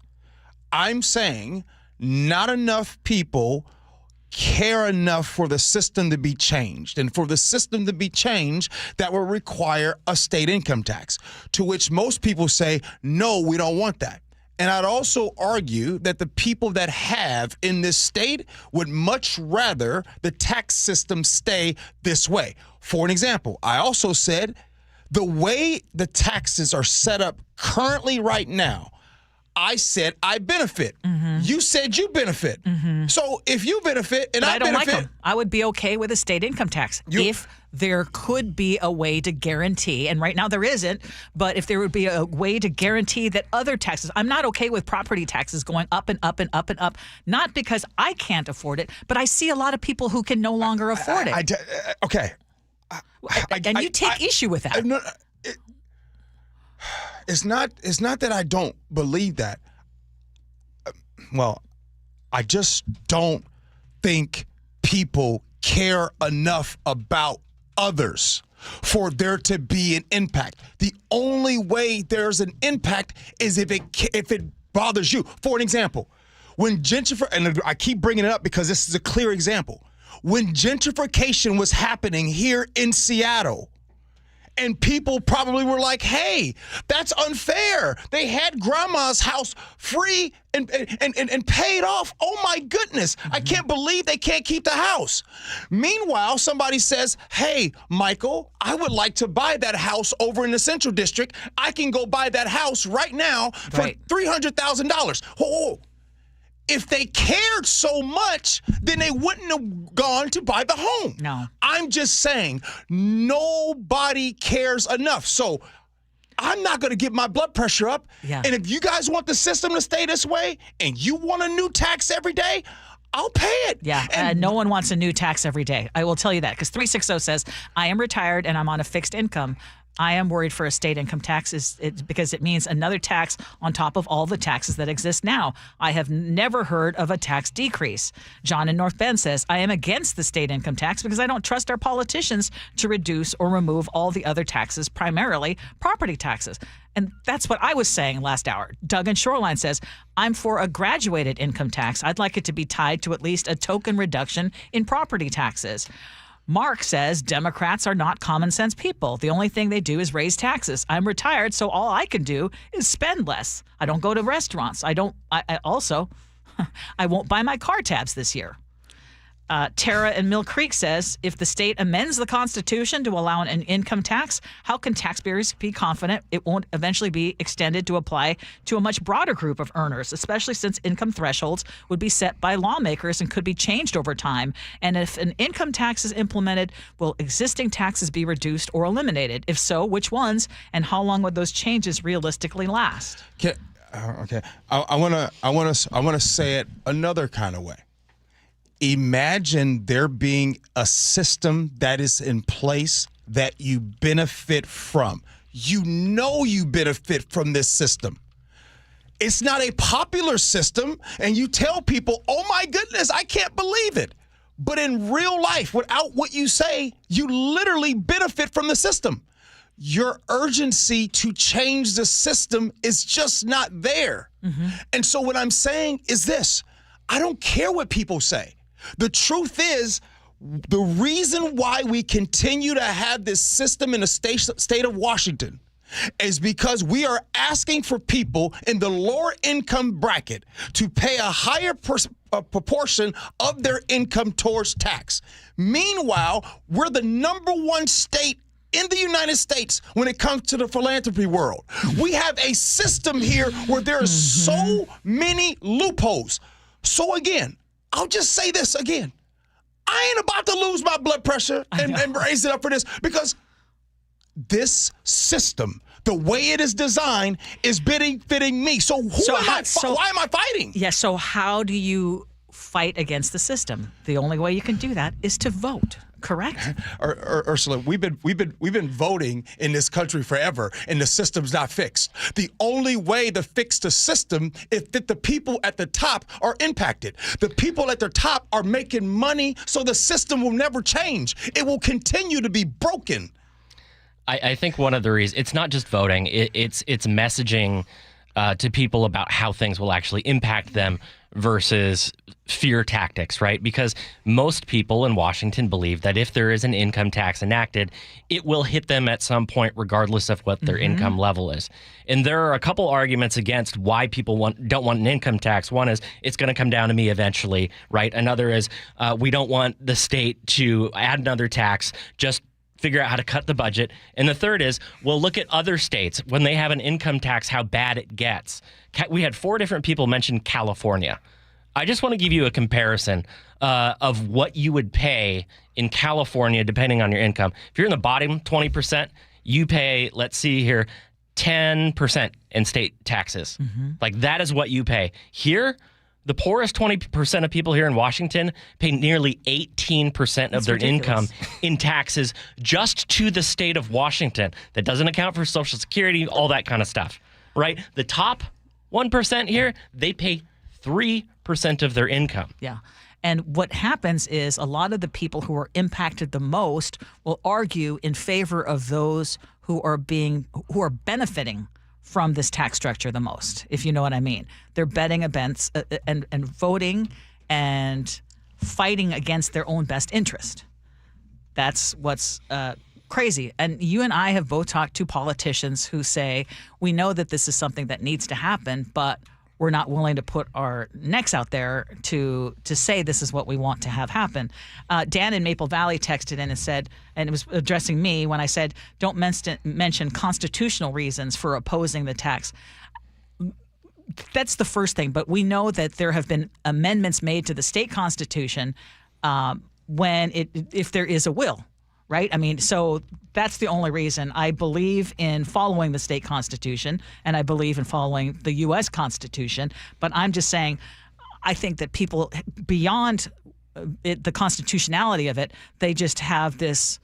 Speaker 7: I'm saying not enough people care enough for the system to be changed. And for the system to be changed, that will require a state income tax, to which most people say, no, we don't want that. And I'd also argue that the people that have in this state would much rather the tax system stay this way. For an example, I also said the way the taxes are set up currently right now, I said I benefit. You said you benefit. So if you benefit and I
Speaker 8: don't
Speaker 7: benefit,
Speaker 8: like them. I would be okay with a state income tax if there could be a way to guarantee, and right now there isn't, but if there would be a way to guarantee that other taxes, I'm not okay with property taxes going up and up and up and up, not because I can't afford it, but I see a lot of people who can no longer afford it.
Speaker 7: Okay.
Speaker 8: And you take issue with that.
Speaker 7: It's not that I don't believe that. Well, I just don't think people care enough about others for there to be an impact. The only way there's an impact is if it bothers you. For an example, when and I keep bringing it up because this is a clear example. When gentrification was happening here in Seattle, and people probably were like, hey, that's unfair. They had grandma's house free and paid off. Oh, my goodness. I can't believe they can't keep the house. Meanwhile, somebody says, hey, Michael, I would like to buy that house over in the Central District. I can go buy that house right now for $300,000. Oh, if they cared so much, then they wouldn't have gone to buy the home.
Speaker 8: No.
Speaker 7: I'm just saying nobody cares enough. So I'm not going to get my blood pressure up.
Speaker 8: Yeah.
Speaker 7: And if you guys want the system to stay this way and you want a new tax every day, I'll pay it.
Speaker 8: Yeah, and no one wants a new tax every day. I will tell you that because 360 says, I am retired and I'm on a fixed income. I am worried for a state income tax because it means another tax on top of all the taxes that exist now. I have never heard of a tax decrease. John in North Bend says, I am against the state income tax because I don't trust our politicians to reduce or remove all the other taxes, primarily property taxes. And that's what I was saying last hour. Doug in Shoreline says, I'm for a graduated income tax. I'd like it to be tied to at least a token reduction in property taxes. Mark says Democrats are not common sense people. The only thing they do is raise taxes. I'm retired, so all I can do is spend less. I don't go to restaurants. I won't buy my car tabs this year. Tara in Mill Creek says, if the state amends the Constitution to allow an income tax, how can taxpayers be confident it won't eventually be extended to apply to a much broader group of earners, especially since income thresholds would be set by lawmakers and could be changed over time? And if an income tax is implemented, will existing taxes be reduced or eliminated? If so, which ones? And how long would those changes realistically last?
Speaker 7: Okay. I want to say it another kind of way. Imagine there being a system that is in place that you benefit from. you know you benefit from this system. It's not a popular system, and you tell people, oh my goodness, I can't believe it. But in real life, without what you say, you literally benefit from the system. Your urgency to change the system is just not there. And so what I'm saying is this. I don't care what people say. The truth is, the reason why we continue to have this system in the state of Washington is because we are asking for people in the lower income bracket to pay a higher proportion of their income towards tax. Meanwhile, we're the #1 state in the United States when it comes to the philanthropy world. We have a system here where there are so many loopholes. So again, I'll just say this again. I ain't about to lose my blood pressure and raise it up for this, because this system, the way it is designed, is fitting me. So why am I fighting?
Speaker 8: Yeah, so how do you fight against the system? The only way you can do that is to vote. Correct.
Speaker 7: Ursula, we've been voting in this country forever, and the system's not fixed. The only way to fix the system is that the people at the top are impacted. The people at the top are making money, so the system will never change. It will continue to be broken.
Speaker 9: I think one of the reasons, it's not just voting, it's messaging to people about how things will actually impact them versus fear tactics, right? Because most people in Washington believe that if there is an income tax enacted, it will hit them at some point regardless of what their income level is. And there are a couple arguments against why people don't want an income tax. One is it's going to come down to me eventually, right? Another is we don't want the state to add another tax, just figure out how to cut the budget. And the third is, well, look at other states. When they have an income tax, how bad it gets. We had 4 different people mention California. I just want to give you a comparison of what you would pay in California, depending on your income. If you're in the bottom 20%, you pay, let's see here, 10% in state taxes. Like, that is what you pay. Here, the poorest 20% of people here in Washington pay nearly 18% of their income in taxes just to the state of Washington. That doesn't account for Social Security, all that kind of stuff, right? The top 1% here, they pay 3% of their income.
Speaker 8: Yeah. And what happens is a lot of the people who are impacted the most will argue in favor of those who are benefiting from this tax structure the most, if you know what I mean. They're betting against and voting and fighting against their own best interest. That's what's crazy. And you and I have both talked to politicians who say, we know that this is something that needs to happen, but we're not willing to put our necks out there to say this is what we want to have happen. Dan in Maple Valley texted in and said, and it was addressing me when I said, don't mention constitutional reasons for opposing the tax. That's the first thing. But we know that there have been amendments made to the state constitution if there is a will. Right? I mean, so that's the only reason. I believe in following the state constitution, and I believe in following the U.S. Constitution. But I'm just saying, I think that people, beyond the constitutionality of it, they just have this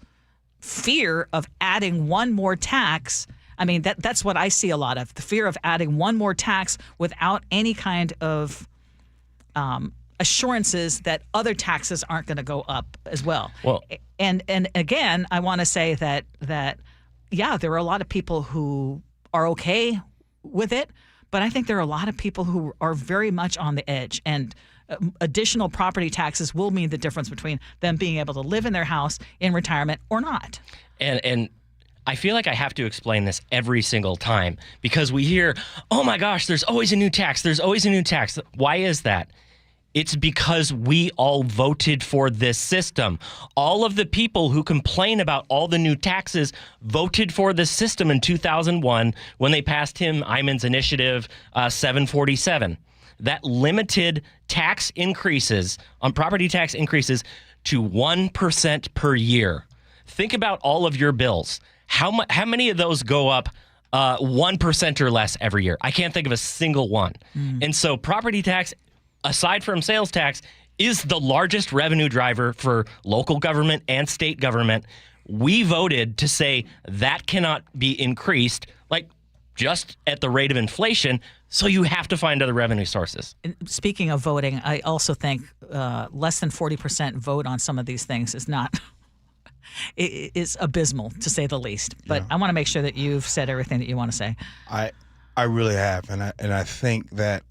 Speaker 8: fear of adding one more tax. I mean, that's what I see a lot of, the fear of adding one more tax without any kind of assurances that other taxes aren't going to go up as well. And again, I want to say that yeah, there are a lot of people who are okay with it, but I think there are a lot of people who are very much on the edge, and additional property taxes will mean the difference between them being able to live in their house in retirement or not.
Speaker 9: And I feel like I have to explain this every single time, because we hear, oh my gosh, there's always a new tax. There's always a new tax. Why is that? It's because we all voted for this system. All of the people who complain about all the new taxes voted for this system in 2001 when they passed Tim Eyman's initiative 747. That limited tax increases on property tax increases to 1% per year. Think about all of your bills. How many of those go up 1% or less every year? I can't think of a single one. And so property tax, aside from sales tax, is the largest revenue driver for local government and state government. we voted to say that cannot be increased, like just at the rate of inflation. So you have to find other revenue sources.
Speaker 8: And speaking of voting, I also think less than 40% vote on some of these things is not. It is abysmal, to say the least. But I want to make sure that you've said everything that you want to say.
Speaker 7: I really have, and I think that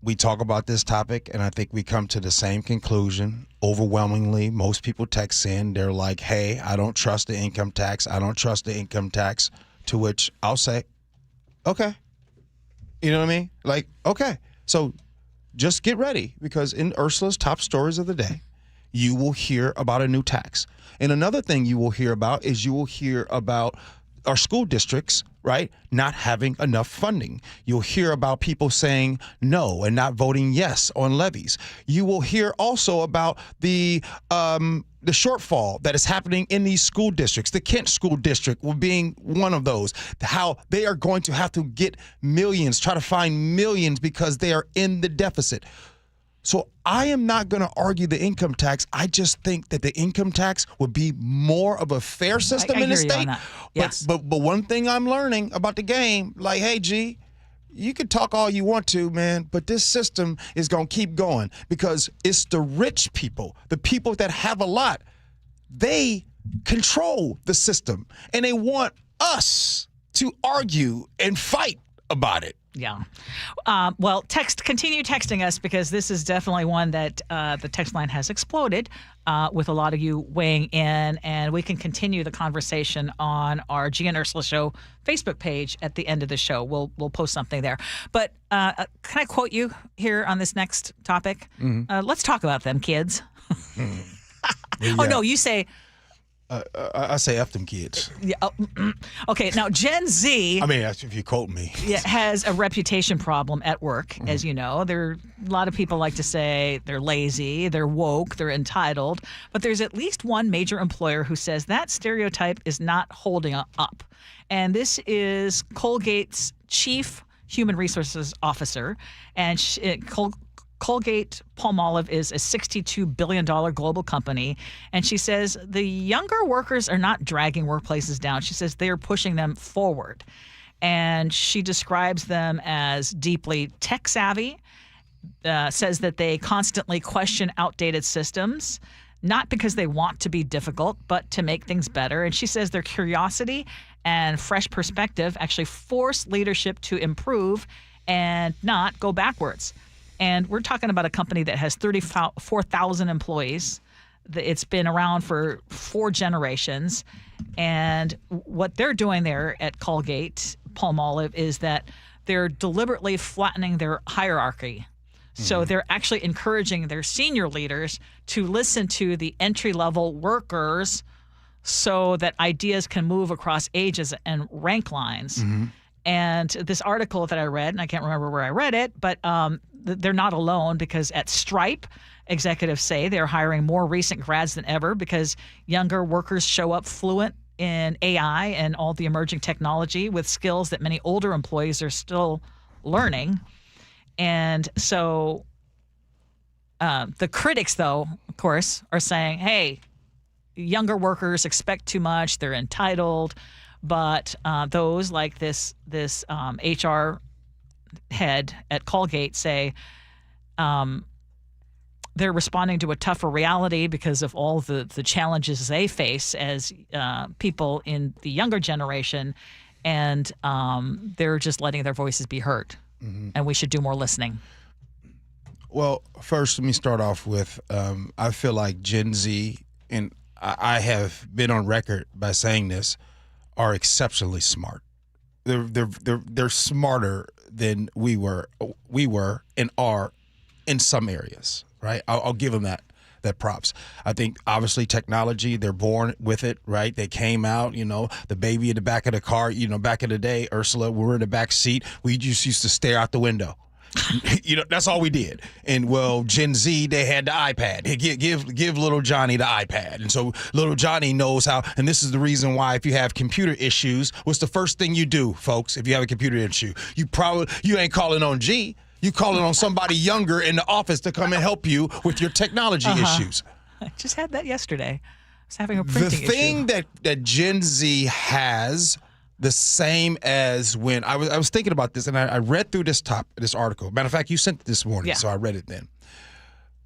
Speaker 7: we talk about this topic, and I think we come to the same conclusion. Overwhelmingly, most people text in. They're like, "Hey, I don't trust the income tax. I don't trust the income tax." To which I'll say, "Okay." You know what I mean? Like, okay. So just get ready, because in Ursula's top stories of the day, you will hear about a new tax. And another thing you will hear about is our school districts, right, not having enough funding. You'll hear about people saying no and not voting yes on levies. You will hear also about the shortfall that is happening in these school districts. The Kent School District being one of those. How they are going to have to get millions, try to find millions because they are in the deficit. So I am not going to argue the income tax. I just think that the income tax would be more of a fair system in the state.
Speaker 8: Yes.
Speaker 7: But one thing I'm learning about the game, like, hey, G, you can talk all you want to, man, but this system is going to keep going because it's the rich people, the people that have a lot, they control the system, and they want us to argue and fight about it.
Speaker 8: Yeah. Well, continue texting us, because this is definitely one that the text line has exploded with a lot of you weighing in, and we can continue the conversation on our Gee and Ursula Show Facebook page at the end of the show. We'll post something there. But can I quote you here on this next topic?
Speaker 7: Mm-hmm.
Speaker 8: Let's talk about them kids. Oh, no, you say...
Speaker 7: I say F them kids.
Speaker 8: Yeah. Okay. Now, Gen Z.
Speaker 7: I mean, if you quote me,
Speaker 8: has a reputation problem at work, as you know. A lot of people like to say they're lazy, they're woke, they're entitled. But there's at least one major employer who says that stereotype is not holding up. And this is Colgate's chief human resources officer. And Colgate-Palmolive is a $62 billion global company, and she says the younger workers are not dragging workplaces down. She says they're pushing them forward, and she describes them as deeply tech-savvy, says that they constantly question outdated systems, not because they want to be difficult, but to make things better. And she says their curiosity and fresh perspective actually force leadership to improve and not go backwards. And we're talking about a company that has 34,000 employees. It's been around for 4 generations. And what they're doing there at Colgate-Palmolive is that they're deliberately flattening their hierarchy. So they're actually encouraging their senior leaders to listen to the entry-level workers so that ideas can move across ages and rank lines. Mm-hmm. And this article that I read, and I can't remember where I read it, but they're not alone, because at Stripe, executives say they're hiring more recent grads than ever because younger workers show up fluent in AI and all the emerging technology with skills that many older employees are still learning. And so the critics, though, of course, are saying, hey, younger workers expect too much, they're entitled. But those like this HR head at Colgate say they're responding to a tougher reality because of all the challenges they face as people in the younger generation, and they're just letting their voices be heard. Mm-hmm. And we should do more listening.
Speaker 7: Well, first, let me start off with I feel like Gen Z, and I have been on record by saying this, are exceptionally smart. They're smarter than we were and are in some areas, right? I'll give them that props. I think obviously technology, they're born with it, right? They came out, the baby in the back of the car, back in the day, Ursula, we were in the back seat. We just used to stare out the window. That's all we did. And Gen Z, they had the iPad. Hey, give little Johnny the iPad. And so little Johnny knows how, and this is the reason why if you have computer issues, what's the first thing you do, folks, if you have a computer issue? You ain't calling on G. You calling on somebody younger in the office to come and help you with your technology issues.
Speaker 8: I just had that yesterday. was having a printing issue.
Speaker 7: The thing that Gen Z has, the same as when I was thinking about this, and I read through this article. Matter of fact, you sent it this morning, so I read it then.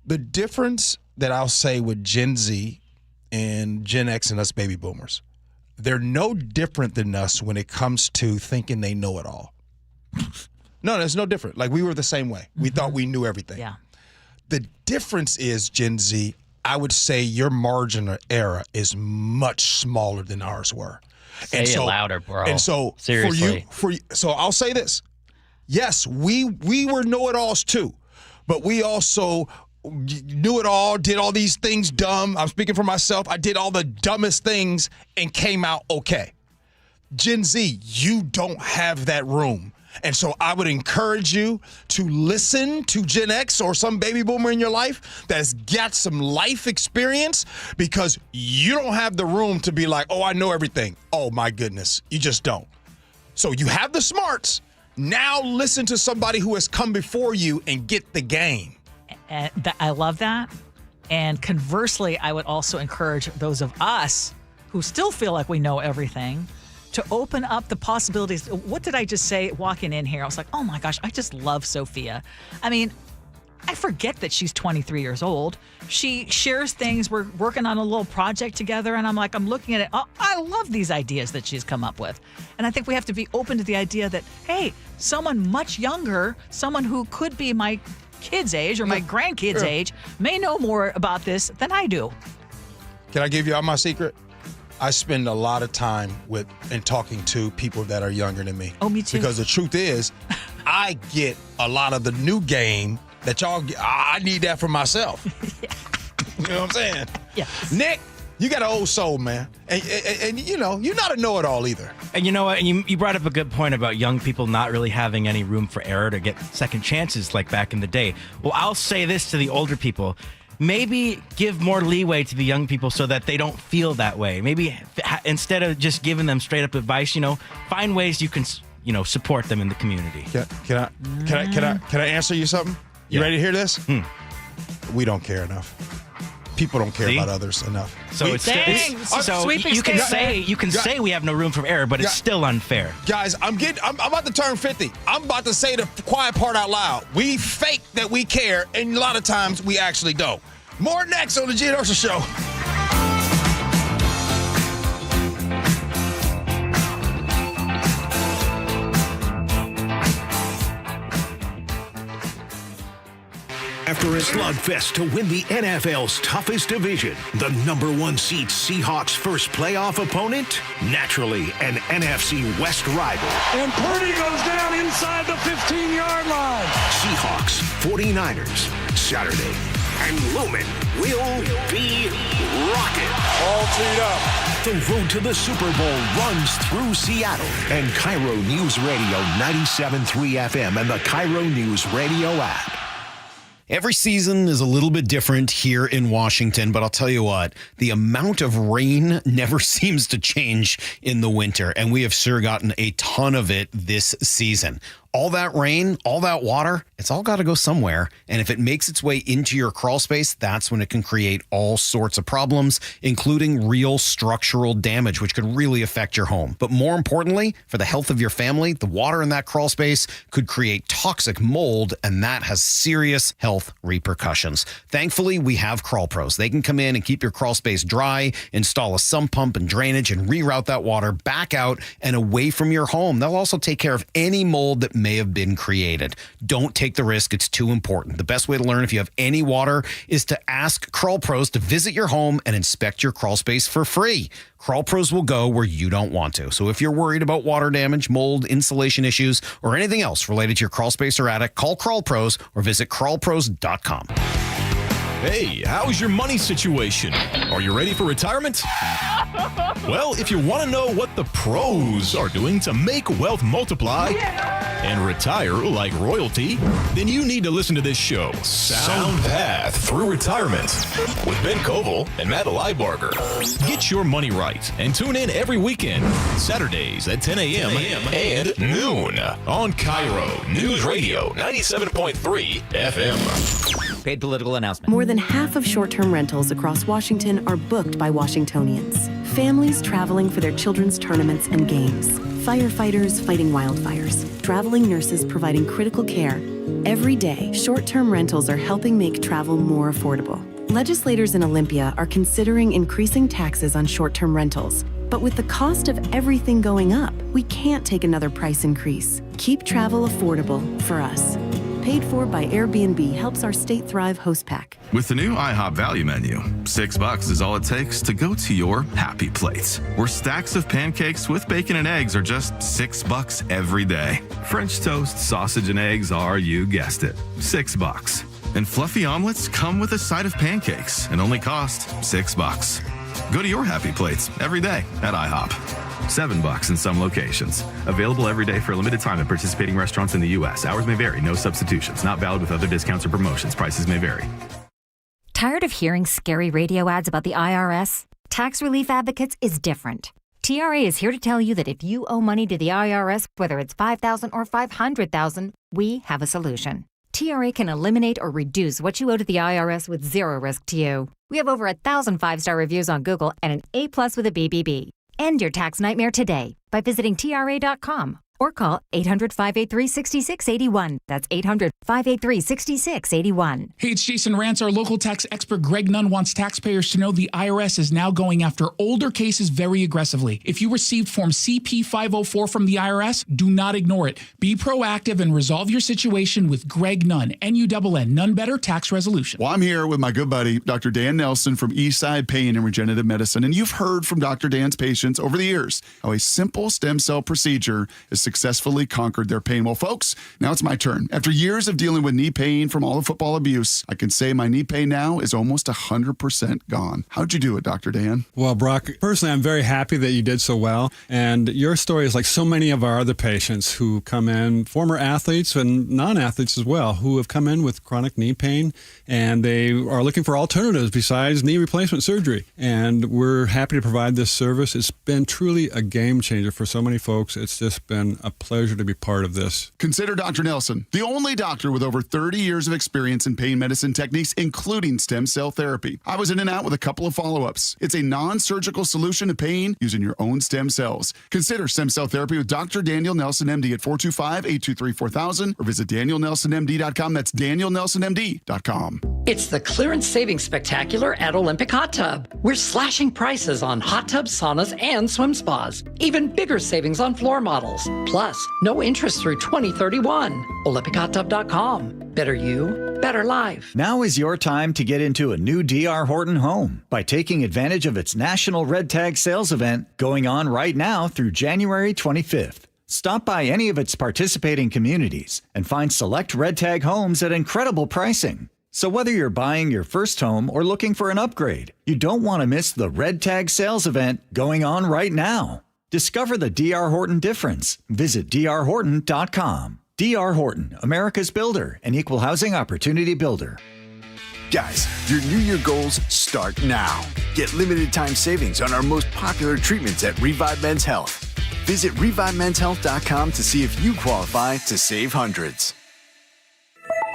Speaker 7: The difference that I'll say with Gen Z and Gen X and us baby boomers, they're no different than us when it comes to thinking they know it all. No, there's no different. Like, we were the same way. We thought we knew everything.
Speaker 8: Yeah.
Speaker 7: The difference is, Gen Z, I would say your margin of error is much smaller than ours were.
Speaker 9: Say it louder, bro.
Speaker 7: And so
Speaker 9: seriously,
Speaker 7: so I'll say this. Yes, we were know-it-alls too, but we also knew it all, did all these things dumb. I'm speaking for myself. I did all the dumbest things and came out okay. Gen Z, you don't have that room. And so I would encourage you to listen to Gen X or some baby boomer in your life that's got some life experience, because you don't have the room to be like, oh, I know everything. Oh, my goodness. You just don't. So you have the smarts. Now listen to somebody who has come before you and get the game.
Speaker 8: And I love that. And conversely, I would also encourage those of us who still feel like we know everything to open up the possibilities. What did I just say walking in here? I was like, oh my gosh, I just love Sophia. I mean, I forget that she's 23 years old. She shares things. We're working on a little project together, and I'm looking at it. Oh, I love these ideas that she's come up with. And I think we have to be open to the idea that, hey, someone much younger, someone who could be my kid's age or my grandkid's age, may know more about this than I do.
Speaker 7: Can I give you all my secret? I spend a lot of time with and talking to people that are younger than me.
Speaker 8: Oh, me too.
Speaker 7: Because the truth is, I get a lot of the new game that y'all get. I need that for myself.
Speaker 8: Yeah.
Speaker 7: You know what I'm saying?
Speaker 8: Yeah.
Speaker 7: Nick, you got an old soul, man. And you know, you're not a know-it-all either.
Speaker 10: And you know what? And you brought up a good point about young people not really having any room for error to get second chances like back in the day. Well, I'll say this to the older people. Maybe give more leeway to the young people so that they don't feel that way. Maybe instead of just giving them straight up advice, find ways you can, support them in the community.
Speaker 7: Can I answer you something? You ready to hear this? We don't care enough. People don't care about others enough.
Speaker 10: So you can say we have no room for error, but it's still unfair.
Speaker 7: Guys, I'm about to turn 50. I'm about to say the quiet part out loud. We fake that we care, and a lot of times we actually don't. More next on the Gee Ursula Show.
Speaker 12: After a slugfest to win the NFL's toughest division, the number 1 seed Seahawks' first playoff opponent, naturally an NFC West rival.
Speaker 23: And Purdy goes down inside the 15-yard line.
Speaker 12: Seahawks, 49ers, Saturday. And Lumen will be rocking.
Speaker 23: All teed up.
Speaker 12: The road to the Super Bowl runs through Seattle. And KIRO Newsradio 97.3 FM and the KIRO Newsradio app.
Speaker 11: Every season is a little bit different here in Washington, but I'll tell you what, the amount of rain never seems to change in the winter, and we have sure gotten a ton of it this season. All that rain, all that water, it's all got to go somewhere. And if it makes its way into your crawl space, that's when it can create all sorts of problems, including real structural damage, which could really affect your home. But more importantly, for the health of your family, the water in that crawl space could create toxic mold, and that has serious health repercussions. Thankfully, we have Crawl Pros. They can come in and keep your crawl space dry, install a sump pump and drainage, and reroute that water back out and away from your home. They'll also take care of any mold that may have been created. Don't take the risk. It's too important. The best way to learn if you have any water is to ask Crawl Pros to visit your home and inspect your crawl space for free. Crawl Pros will go where you don't want to. So if you're worried about water damage, mold, insulation issues, or anything else related to your crawl space or attic, call Crawl Pros or visit crawlpros.com.
Speaker 13: Hey, how's your money situation? Are you ready for retirement? Well, if you want to know what the pros are doing to make wealth multiply, and retire like royalty? Then you need to listen to this show, Sound Path Through Retirement, with Ben Koval and Matt Leibarger. Get your money right and tune in every weekend, Saturdays at 10 a.m. and noon on KIRO Newsradio 97.3 FM.
Speaker 14: Paid political announcement.
Speaker 15: More than half of short-term rentals across Washington are booked by Washingtonians. Families traveling for their children's tournaments and games. Firefighters fighting wildfires. Traveling nurses providing critical care. Every day, short-term rentals are helping make travel more affordable. Legislators in Olympia are considering increasing taxes on short-term rentals. But with the cost of everything going up, we can't take another price increase. Keep travel affordable for us. Paid for by Airbnb helps our State Thrive host pack.
Speaker 16: With the new IHOP value menu, $6 is all it takes to go to your happy place, where stacks of pancakes with bacon and eggs are just $6 every day. French toast, sausage, and eggs are, you guessed it, $6. And fluffy omelets come with a side of pancakes and only cost $6. Go to your happy plates every day at IHOP. $7 in some locations. Available every day for a limited time at participating restaurants in the U.S. Hours may vary. No substitutions. Not valid with other discounts or promotions. Prices may vary.
Speaker 17: Tired of hearing scary radio ads about the IRS? Tax Relief Advocates is different. TRA is here to tell you that if you owe money to the IRS, whether it's $5,000 or $500,000, we have a solution. TRA can eliminate or reduce what you owe to the IRS with zero risk to you. We have over 1,000 5-star reviews on Google and an A+ with a BBB. End your tax nightmare today by visiting TRA.com or call 800-583-6681. That's 800-583-6681.
Speaker 18: Hey, it's Jason Rantz. Our local tax expert Greg Nunn wants taxpayers to know the IRS is now going after older cases very aggressively. If you received Form CP-504 from the IRS, do not ignore it. Be proactive and resolve your situation with Greg Nunn, N-U-N-N, None Better Tax Resolution.
Speaker 19: Well, I'm here with my good buddy, Dr. Dan Nelson from Eastside Pain and Regenerative Medicine, and you've heard from Dr. Dan's patients over the years how a simple stem cell procedure is successfully conquered their pain. Well, folks, now it's my turn. After years of dealing with knee pain from all the football abuse, I can say my knee pain now is almost 100% gone. How'd you do it, Dr. Dan?
Speaker 20: Well, Brock, personally, I'm very happy that you did so well. And your story is like so many of our other patients who come in, former athletes and non-athletes as well, who have come in with chronic knee pain, and they are looking for alternatives besides knee replacement surgery. And we're happy to provide this service. It's been truly a game changer for so many folks. It's just been a pleasure to be part of this.
Speaker 19: Consider Dr. Nelson, the only doctor with over 30 years of experience in pain medicine techniques, including stem cell therapy. I was in and out with a couple of follow-ups. It's a non-surgical solution to pain using your own stem cells. Consider stem cell therapy with Dr. Daniel Nelson, MD at 425-823-4000 or visit danielnelsonmd.com. That's danielnelsonmd.com.
Speaker 22: It's the Clearance Savings Spectacular at Olympic Hot Tub. We're slashing prices on hot tubs, saunas, and swim spas. Even bigger savings on floor models. Plus, no interest through 2031. OlympicHotTub.com. Better you, better life.
Speaker 24: Now is your time to get into a new D.R. Horton home by taking advantage of its National Red Tag Sales event going on right now through January 25th. Stop by any of its participating communities and find select Red Tag homes at incredible pricing. So whether you're buying your first home or looking for an upgrade, you don't want to miss the Red Tag Sales event going on right now. Discover the D.R. Horton difference. Visit drhorton.com. D.R. Horton, America's builder and equal housing opportunity builder.
Speaker 25: Guys, your New Year goals start now. Get limited time savings on our most popular treatments at Revive Men's Health. Visit ReviveMen'sHealth.com to see if you qualify to save hundreds.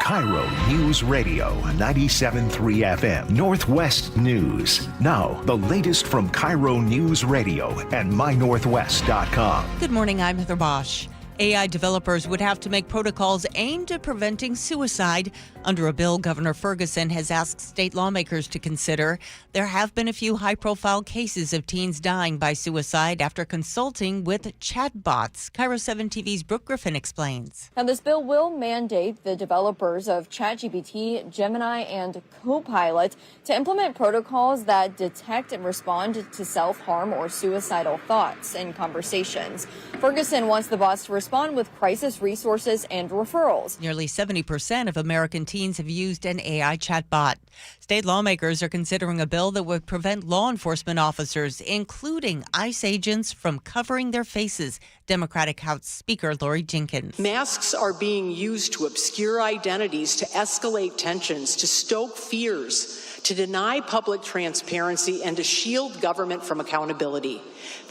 Speaker 12: KIRO News Radio 97.3 FM Northwest News. Now, the latest from KIRO News Radio and mynorthwest.com.
Speaker 1: Good morning, I'm Heather Bosch. AI developers would have to make protocols aimed at preventing suicide. Under a bill Governor Ferguson has asked state lawmakers to consider. There have been a few high-profile cases of teens dying by suicide after consulting with chatbots. KIRO 7 TV's Brooke Griffin explains.
Speaker 26: Now, this bill will mandate the developers of ChatGPT, Gemini, and Copilot to implement protocols that detect and respond to self-harm or suicidal thoughts and conversations. Ferguson wants the bots to respond with crisis resources and referrals.
Speaker 1: Nearly 70% of American teens have used an AI chatbot. State lawmakers are considering a bill that would prevent law enforcement officers, including ICE agents, from covering their faces. Democratic House Speaker Lori Jenkins.
Speaker 2: Masks are being used to obscure identities, to escalate tensions, to stoke fears, to deny public transparency, and to shield government from accountability.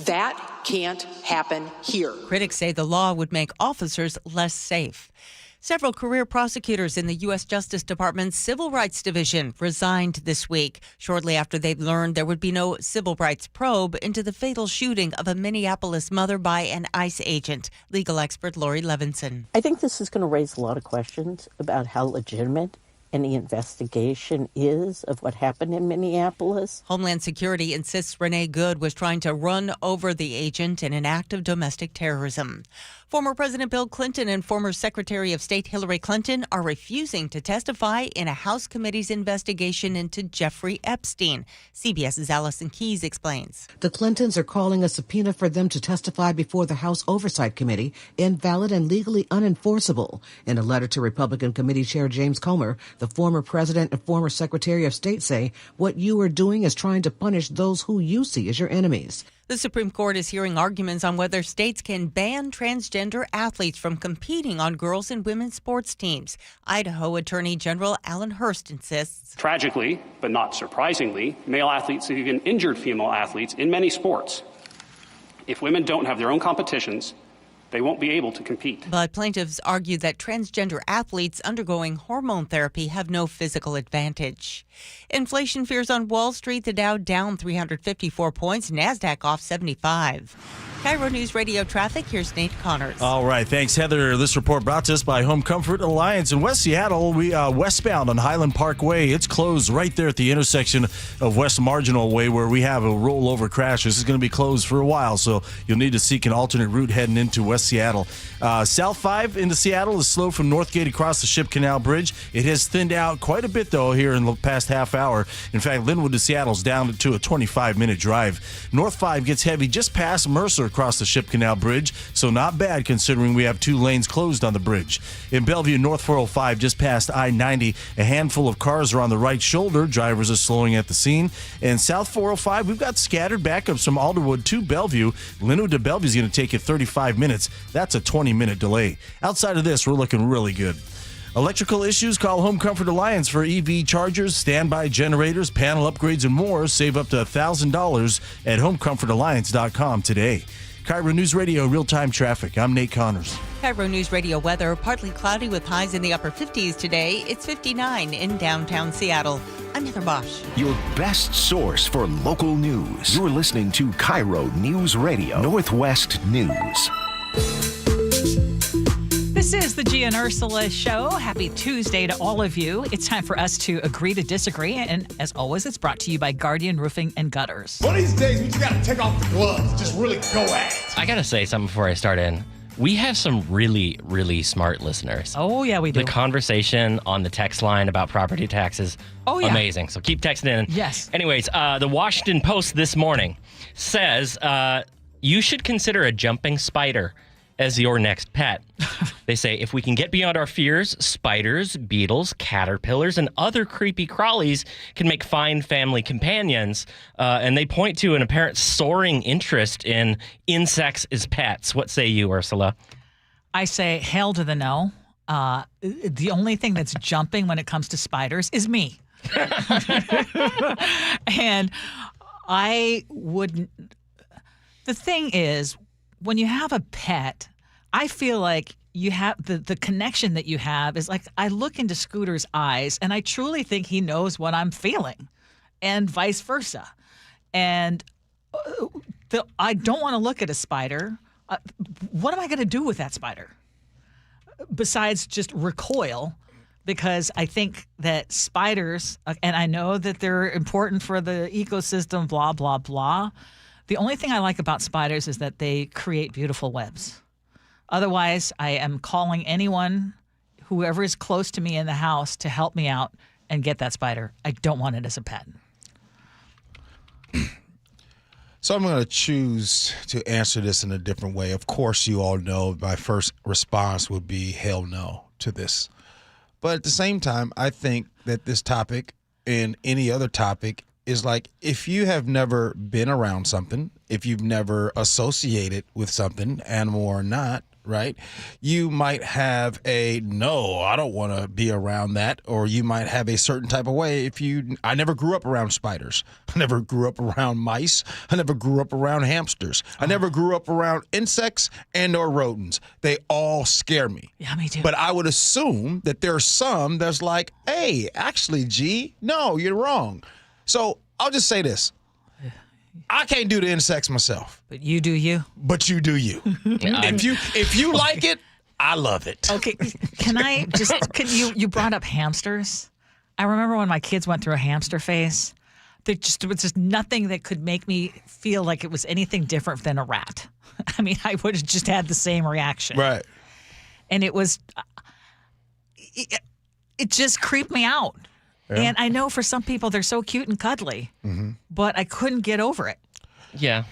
Speaker 2: That can't happen here.
Speaker 1: Critics say the law would make officers less safe. Several career prosecutors in the U.S. Justice Department's Civil Rights Division resigned this week, shortly after they learned there would be no civil rights probe into the fatal shooting of a Minneapolis mother by an ICE agent. Legal expert Lori Levinson.
Speaker 3: I think this is going to raise a lot of questions about how legitimate any investigation is of what happened in Minneapolis.
Speaker 1: Homeland Security insists Renee Good was trying to run over the agent in an act of domestic terrorism. Former President Bill Clinton and former Secretary of State Hillary Clinton are refusing to testify in a House committee's investigation into Jeffrey Epstein. CBS's Allison Keyes explains.
Speaker 4: The Clintons are calling a subpoena for them to testify before the House Oversight Committee invalid and legally unenforceable. In a letter to Republican Committee Chair James Comer, the former president and former Secretary of State say what you are doing is trying to punish those who you see as your enemies.
Speaker 1: The Supreme Court is hearing arguments on whether states can ban transgender athletes from competing on girls' and women's sports teams. Idaho Attorney General Alan Hurst insists.
Speaker 5: Tragically, but not surprisingly, male athletes have even injured female athletes in many sports. If women don't have their own competitions, they won't be able to compete.
Speaker 1: But plaintiffs argue that transgender athletes undergoing hormone therapy have no physical advantage. Inflation fears on Wall Street, the Dow down 354 points, NASDAQ off 75. KIRO News Radio traffic, here's Nate Connors.
Speaker 14: All right, thanks, Heather. This report brought to us by Home Comfort Alliance in West Seattle. We westbound on Highland Parkway. It's closed right there at the intersection of West Marginal Way where we have a rollover crash. This is going to be closed for a while, so you'll need to seek an alternate route heading into West Seattle. South 5 into Seattle is slow from Northgate across the Ship Canal Bridge. It has thinned out quite a bit, though, here in the past half hour. In fact, Linwood to Seattle's down to a 25-minute drive. North 5 gets heavy just past Mercer across the Ship Canal Bridge, so not bad considering we have 2 lanes closed on the bridge. In Bellevue, North 405 just past I-90, a handful of cars are on the right shoulder. Drivers are slowing at the scene. And South 405, we've got scattered backups from Alderwood to Bellevue. Linwood to Bellevue is going to take you 35 minutes. That's a 20-minute delay. Outside of this, we're looking really good. Electrical issues? Call Home Comfort Alliance for EV chargers, standby generators, panel upgrades, and more. Save up to $1,000 at homecomfortalliance.com today. KIRO News Radio real-time traffic. I'm Nate Connors.
Speaker 1: KIRO News Radio weather, partly cloudy with highs in the upper 50s today. It's 59 in downtown Seattle. I'm Heather Bosch.
Speaker 12: Your best source for local news. You're listening to KIRO News Radio, Northwest News.
Speaker 8: This is the Gee and Ursula Show. Happy Tuesday to all of you. It's time for us to agree to disagree. And as always, it's brought to you by Guardian Roofing and Gutters.
Speaker 14: One of these days, we just got to take off the gloves. Just really go at it.
Speaker 9: I got to say something before I start in. We have some really, really smart listeners.
Speaker 8: Oh, yeah, we do.
Speaker 9: The conversation on the text line about property taxes, amazing. So keep texting in.
Speaker 8: Yes.
Speaker 9: Anyways, the Washington Post this morning says you should consider a jumping spider as your next pet. They say, if we can get beyond our fears, spiders, beetles, caterpillars, and other creepy crawlies can make fine family companions. And they point to an apparent soaring interest in insects as pets. What say you, Ursula?
Speaker 8: I say, hail to the no. The only thing that's jumping when it comes to spiders is me. And I wouldn't. The thing is, when you have a pet, I feel like you have the connection that you have is like I look into Scooter's eyes and I truly think he knows what I'm feeling and vice versa. And I don't want to look at a spider. What am I going to do with that spider besides just recoil? Because I think that spiders, and I know that they're important for the ecosystem, blah, blah, blah. The only thing I like about spiders is that they create beautiful webs. Otherwise, I am calling anyone, whoever is close to me in the house, to help me out and get that spider. I don't want it as a pet.
Speaker 6: So I'm going to choose to answer this in a different way. Of course, you all know my first response would be hell no to this. But at the same time, I think that this topic and any other topic is like, if you have never been around something, if you've never associated with something, animal or not, right, you might have a no, I don't want to be around that, or you might have a certain type of way. I never grew up around spiders. I never grew up around mice. I never grew up around hamsters. I never grew up around insects and or rodents. They all scare me.
Speaker 8: Yeah, me too.
Speaker 6: But I would assume that there are some that's like, hey, actually, G, no, you're wrong. So I'll just say this. I can't do the insects myself.
Speaker 8: But you do you.
Speaker 6: But you do you. If you like it, I love it.
Speaker 8: Okay, you brought up hamsters. I remember when my kids went through a hamster phase. There was just nothing that could make me feel like it was anything different than a rat. I mean, I would have just had the same reaction.
Speaker 6: Right.
Speaker 8: And it was, it just creeped me out. Yeah. And I know for some people they're so cute and cuddly, but I couldn't get over it.
Speaker 9: Yeah.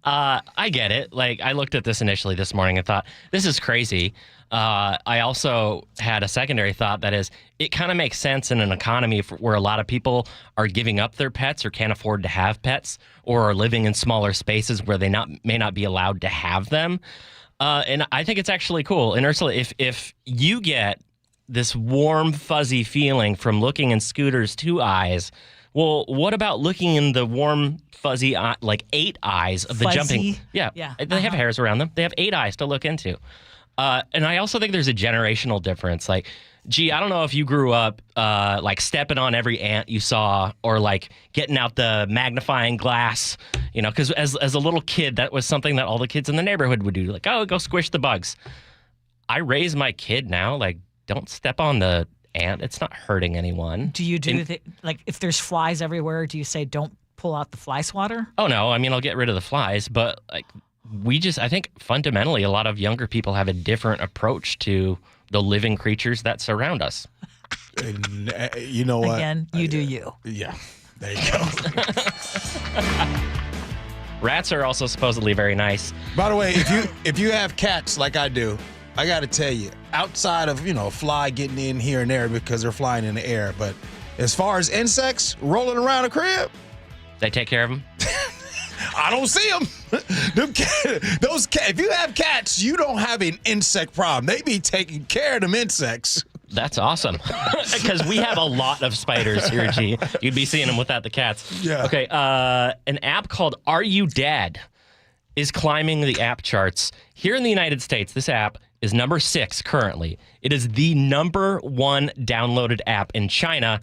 Speaker 9: I get it. Like, I looked at this initially this morning and thought, this is crazy. I also had a secondary thought that is, it kind of makes sense in an economy where a lot of people are giving up their pets or can't afford to have pets or are living in smaller spaces where they may not be allowed to have them. And I think it's actually cool. And Ursula, if you get this warm, fuzzy feeling from looking in Scooter's 2 eyes, well, what about looking in the warm, fuzzy, like 8 eyes of the jumping? Yeah. They have hairs around them. They have 8 eyes to look into. And I also think there's a generational difference. Like, gee, I don't know if you grew up like stepping on every ant you saw or like getting out the magnifying glass, because as a little kid, that was something that all the kids in the neighborhood would do. Like, oh, go squish the bugs. I raise my kid now, like, don't step on the ant. It's not hurting anyone.
Speaker 8: Do you like if there's flies everywhere, do you say don't pull out the fly swatter?
Speaker 9: Oh, no. I mean, I'll get rid of the flies, but like I think fundamentally a lot of younger people have a different approach to the living creatures that surround us.
Speaker 6: And, you know what?
Speaker 8: Again, you do you.
Speaker 6: Yeah. There you go.
Speaker 9: Rats are also supposedly very nice.
Speaker 6: By the way, if you have cats like I do, I got to tell you, outside of, a fly getting in here and there because they're flying in the air, but as far as insects rolling around the crib,
Speaker 9: they take care of them.
Speaker 6: I don't see them. If you have cats, you don't have an insect problem. They be taking care of them insects.
Speaker 9: That's awesome. Because we have a lot of spiders here, G. You'd be seeing them without the cats.
Speaker 6: Yeah.
Speaker 9: Okay, an app called Are You Dead is climbing the app charts. Here in the United States, this app is number 6 currently. It is the number 1 downloaded app in China,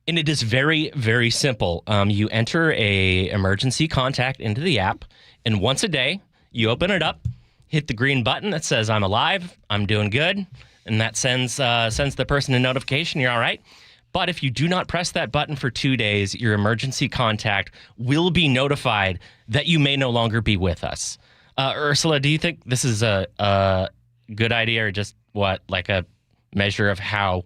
Speaker 9: and it is very, very simple. You enter a emergency contact into the app, and once a day, you open it up, hit the green button that says, I'm alive, I'm doing good, and that sends the person a notification, you're all right. But if you do not press that button for 2 days, your emergency contact will be notified that you may no longer be with us. Ursula, do you think this is a good idea or just like a measure of how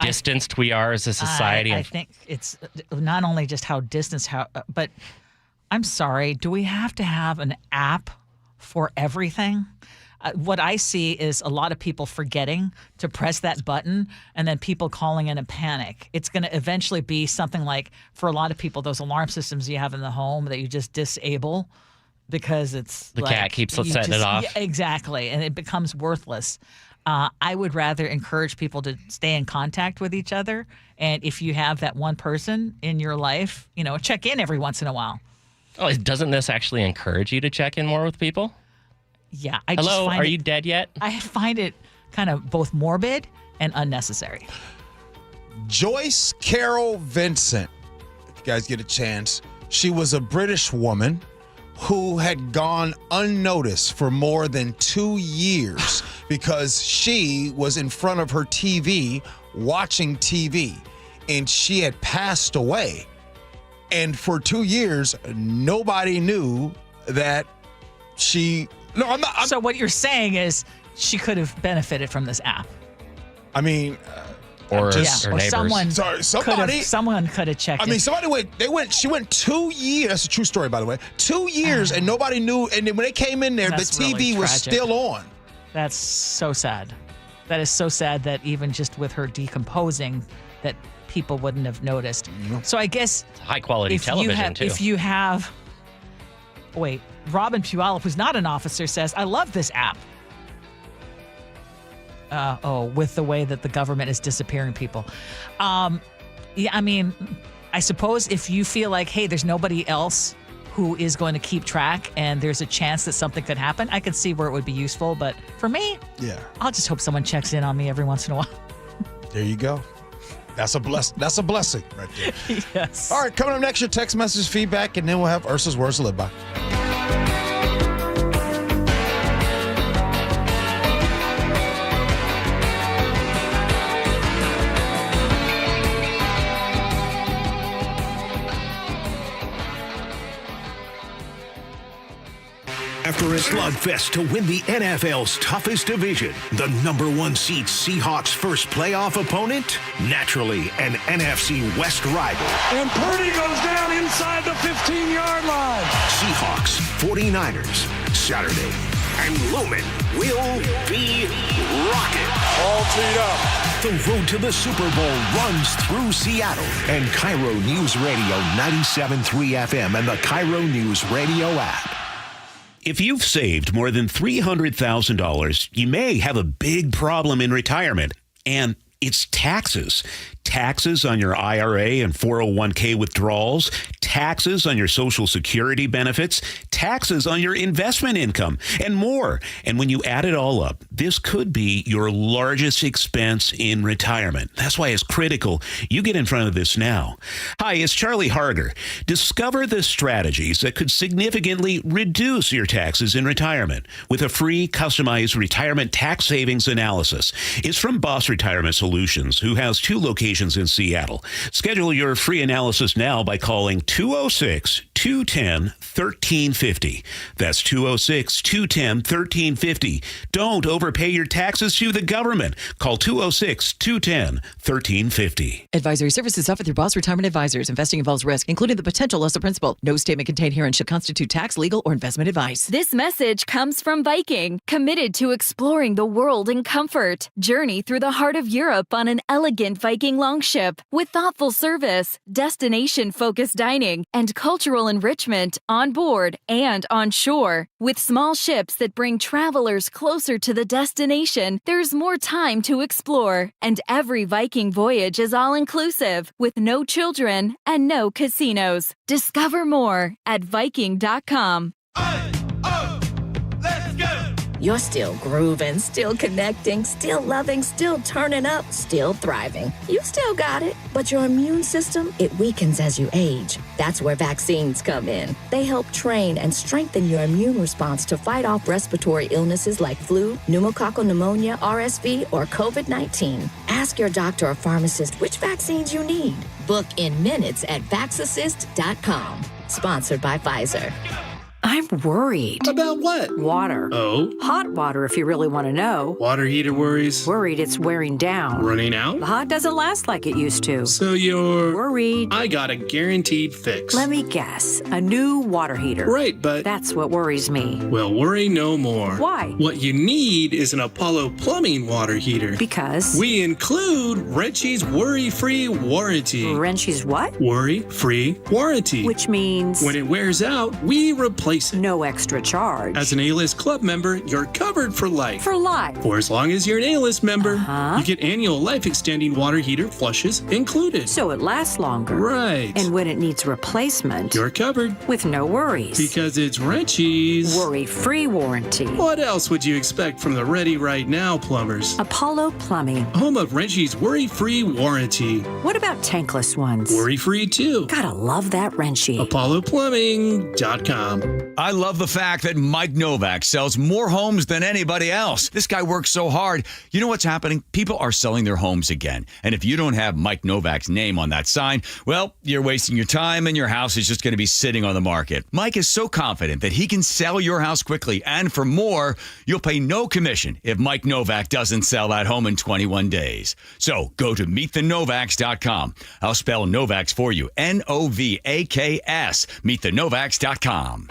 Speaker 9: distanced we are as a society?
Speaker 8: I think it's not only just how distanced, but I'm sorry, do we have to have an app for everything? What I see is a lot of people forgetting to press that button and then people calling in a panic. It's going to eventually be something like, for a lot of people, those alarm systems you have in the home that you just disable because it's
Speaker 9: the cat keeps setting it off.
Speaker 8: Yeah, exactly. And it becomes worthless. I would rather encourage people to stay in contact with each other. And if you have that one person in your life, check in every once in a while.
Speaker 9: Oh, doesn't this actually encourage you to check in more with people?
Speaker 8: Yeah.
Speaker 9: Hello, are you dead yet?
Speaker 8: I find it kind of both morbid and unnecessary.
Speaker 6: Joyce Carol Vincent, if you guys get a chance, she was a British woman who had gone unnoticed for more than 2 years because she was in front of her TV watching TV, and she had passed away. And for 2 years, nobody knew that she... No, I'm not.
Speaker 8: So what you're saying is she could have benefited from this app.
Speaker 6: I mean,
Speaker 9: or
Speaker 8: neighbors. Someone could have checked.
Speaker 6: I mean, somebody went. She went 2 years. That's a true story, by the way. 2 years, and nobody knew. And then when they came in there, the TV
Speaker 8: really
Speaker 6: was
Speaker 8: tragic.
Speaker 6: still on.
Speaker 8: That's so sad. That is so sad that even just with her decomposing, that people wouldn't have noticed. So I guess
Speaker 9: it's high quality television too.
Speaker 8: If you have, Robin Puyallup, who's not an officer, says, "I love this app." With the way that the government is disappearing people. Yeah, I mean, I suppose if you feel like, hey, there's nobody else who is going to keep track and there's a chance that something could happen, I could see where it would be useful. But for me, I'll just hope someone checks in on me every once in a while.
Speaker 6: There you go. That's a blessing right there.
Speaker 8: Yes.
Speaker 6: All right, coming up next, your text message feedback, and then we'll have Ursa's Words to Live By.
Speaker 12: After a slugfest to win the NFL's toughest division, the number 1 seed Seahawks' first playoff opponent, naturally an NFC West rival.
Speaker 7: And Purdy goes down inside the 15-yard line.
Speaker 12: Seahawks, 49ers, Saturday. And Lumen will be rocking.
Speaker 7: All teed up.
Speaker 12: The road to the Super Bowl runs through Seattle. And KIRO Newsradio 97.3 FM and the KIRO Newsradio app. If you've saved more than $300,000, you may have a big problem in retirement, and it's taxes. Taxes on your IRA and 401k withdrawals, taxes on your Social Security benefits, taxes on your investment income, and more. And when you add it all up, this could be your largest expense in retirement. That's why it's critical you get in front of this now. Hi, it's Charlie Harger. Discover the strategies that could significantly reduce your taxes in retirement with a free customized retirement tax savings analysis. It's from Boss Retirement Solutions, who has 2 locations in Seattle. Schedule your free analysis now by calling 206-210-1350. That's 206-210-1350. Don't overpay your taxes to the government. Call 206-210-1350.
Speaker 10: Advisory services offered through Boss Retirement Advisors. Investing involves risk, including the potential loss of principal. No statement contained herein should constitute tax, legal, or investment advice.
Speaker 11: This message comes from Viking, committed to exploring the world in comfort. Journey through the heart of Europe on an elegant Viking longship with thoughtful service, destination-focused dining, and cultural enrichment on board and on shore. With small ships that bring travelers closer to the destination, there's more time to explore. And every Viking voyage is all-inclusive, with no children and no casinos. Discover more at Viking.com.
Speaker 13: You're still grooving, still connecting, still loving, still turning up, still thriving. You still got it, but your immune system, it weakens as you age. That's where vaccines come in. They help train and strengthen your immune response to fight off respiratory illnesses like flu, pneumococcal pneumonia, RSV, or COVID-19. Ask your doctor or pharmacist which vaccines you need. Book in minutes at vaxassist.com. Sponsored by Pfizer.
Speaker 21: I'm worried.
Speaker 23: About what?
Speaker 21: Water.
Speaker 23: Oh?
Speaker 21: Hot water, if you really want to know.
Speaker 23: Water heater worries?
Speaker 21: Worried it's wearing down.
Speaker 23: Running out?
Speaker 21: The hot doesn't last like it used to.
Speaker 23: So you're...
Speaker 21: worried.
Speaker 23: I got a guaranteed fix.
Speaker 21: Let me guess. A new water heater.
Speaker 23: Right, but...
Speaker 21: that's what worries me.
Speaker 23: Well, worry no more.
Speaker 21: Why?
Speaker 23: What you need is an Apollo Plumbing water heater.
Speaker 21: Because?
Speaker 23: We include Wrenchie's worry-free warranty.
Speaker 21: Wrenchie's what?
Speaker 23: Worry-free warranty.
Speaker 21: Which means?
Speaker 23: When it wears out, we replace it.
Speaker 21: No extra charge.
Speaker 23: As an A-List Club member, you're covered for life.
Speaker 21: For life?
Speaker 23: For as long as you're an A-List member. You get annual life-extending water heater flushes included.
Speaker 21: So it lasts longer.
Speaker 23: Right.
Speaker 21: And when it needs replacement,
Speaker 23: you're covered.
Speaker 21: With no worries.
Speaker 23: Because it's Wrenchie's
Speaker 21: worry-free warranty.
Speaker 23: What else would you expect from the Ready Right Now plumbers?
Speaker 21: Apollo Plumbing.
Speaker 23: Home of Wrenchie's worry-free warranty.
Speaker 21: What about tankless ones?
Speaker 23: Worry-free too.
Speaker 21: Gotta love that Wrenchie.
Speaker 23: ApolloPlumbing.com.
Speaker 15: I love the fact that Mike Novak sells more homes than anybody else. This guy works so hard. You know what's happening? People are selling their homes again. And if you don't have Mike Novak's name on that sign, well, you're wasting your time and your house is just going to be sitting on the market. Mike is so confident that he can sell your house quickly. And for more, you'll pay no commission if Mike Novak doesn't sell that home in 21 days. So go to meetthenovaks.com. I'll spell Novaks for you. Novaks. Meetthenovaks.com.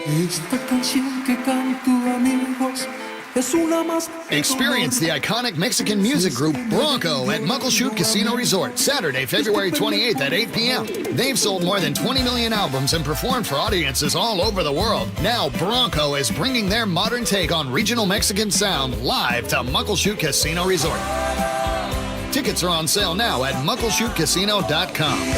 Speaker 16: Experience the iconic Mexican music group Bronco at Muckleshoot Casino Resort, Saturday, February 28th at 8 p.m. They've sold more than 20 million albums and performed for audiences all over the world. Now Bronco is bringing their modern take on regional Mexican sound live to Muckleshoot Casino Resort. Tickets are on sale now at muckleshootcasino.com.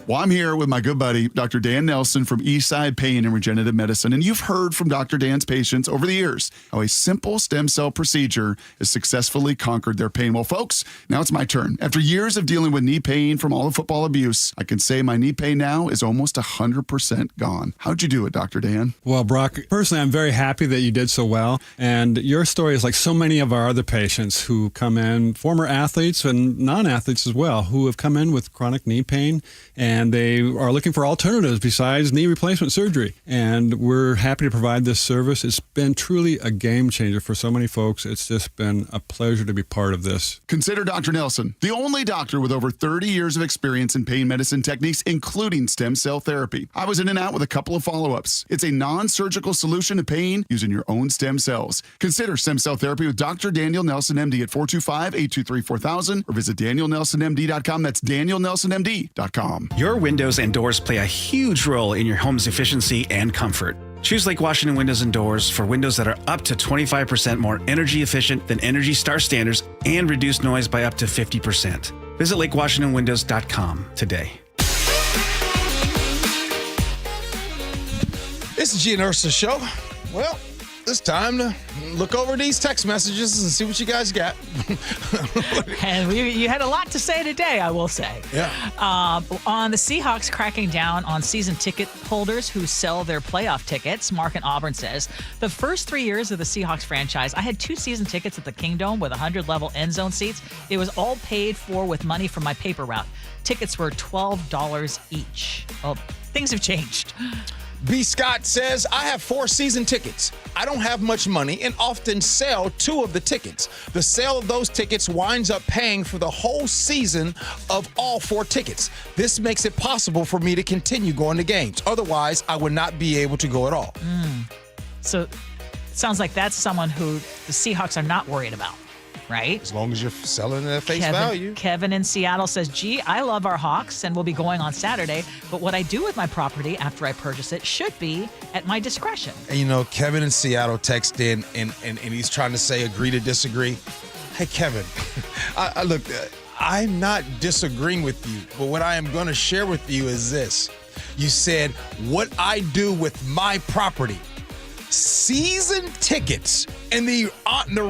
Speaker 17: Well, I'm here with my good buddy, Dr. Dan Nelson from Eastside Pain and Regenerative Medicine. And you've heard from Dr. Dan's patients over the years how a simple stem cell procedure has successfully conquered their pain. Well, folks, now it's my turn. After years of dealing with knee pain from all the football abuse, I can say my knee pain now is almost 100% gone. How'd you do it, Dr. Dan?
Speaker 18: Well, Brock, personally, I'm very happy that you did so well. And your story is like so many of our other patients who come in, former athletes and non-athletes as well, who have come in with chronic knee pain and they are looking for alternatives besides knee replacement surgery. And we're happy to provide this service. It's been truly a game changer for so many folks. It's just been a pleasure to be part of this.
Speaker 17: Consider Dr. Nelson, the only doctor with over 30 years of experience in pain medicine techniques, including stem cell therapy. I was in and out with a couple of follow-ups. It's a non-surgical solution to pain using your own stem cells. Consider stem cell therapy with Dr. Daniel Nelson, MD at 425-823-4000 or visit danielnelsonmd.com. That's danielnelsonmd.com.
Speaker 19: Your windows and doors play a huge role in your home's efficiency and comfort. Choose Lake Washington Windows and Doors for windows that are up to 25% more energy efficient than Energy Star standards and reduce noise by up to 50%. Visit lakewashingtonwindows.com today.
Speaker 6: It's the Gee and Ursula Show. Well, it's time to look over these text messages and see what you guys got.
Speaker 8: And you had a lot to say today, I will say.
Speaker 6: Yeah.
Speaker 8: On the Seahawks cracking down on season ticket holders who sell their playoff tickets, Mark in Auburn says, the first 3 years of the Seahawks franchise, I had 2 season tickets at the Kingdome with 100-level end zone seats. It was all paid for with money from my paper route. Tickets were $12 each. Oh, things have changed.
Speaker 6: B. Scott says, I have 4 season tickets. I don't have much money and often sell 2 of the tickets. The sale of those tickets winds up paying for the whole season of all 4 tickets. This makes it possible for me to continue going to games. Otherwise, I would not be able to go at all.
Speaker 8: So it sounds like that's someone who the Seahawks are not worried about. Right?
Speaker 6: As long as you're selling it at face value.
Speaker 8: Kevin in Seattle says, gee, I love our Hawks and we'll be going on Saturday, but what I do with my property after I purchase it should be at my discretion.
Speaker 6: And you know, Kevin in Seattle texted in and he's trying to say agree to disagree. Hey, Kevin, look, I'm not disagreeing with you, but what I am going to share with you is this. You said, what I do with my property. Season tickets and the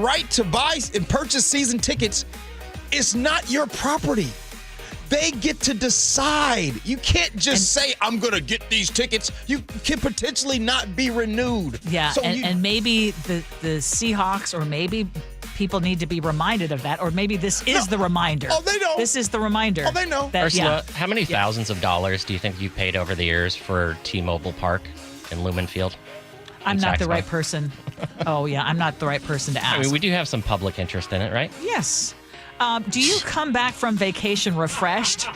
Speaker 6: right to buy and purchase season tickets is not your property. They get to decide. You can't just say, I'm going to get these tickets. You can potentially not be renewed.
Speaker 8: Yeah, so and maybe the Seahawks or maybe people need to be reminded of that, or maybe this is the reminder.
Speaker 6: Oh, they know.
Speaker 8: This is the reminder.
Speaker 6: Oh, they know.
Speaker 8: That,
Speaker 9: Ursula, how many thousands of dollars do you think you paid over the years for T-Mobile Park in Lumen Field?
Speaker 8: I'm not the right person. Oh, yeah, I'm not the right person to ask.
Speaker 9: I mean, we do have some public interest in it, right?
Speaker 8: Yes. Do you come back from vacation refreshed?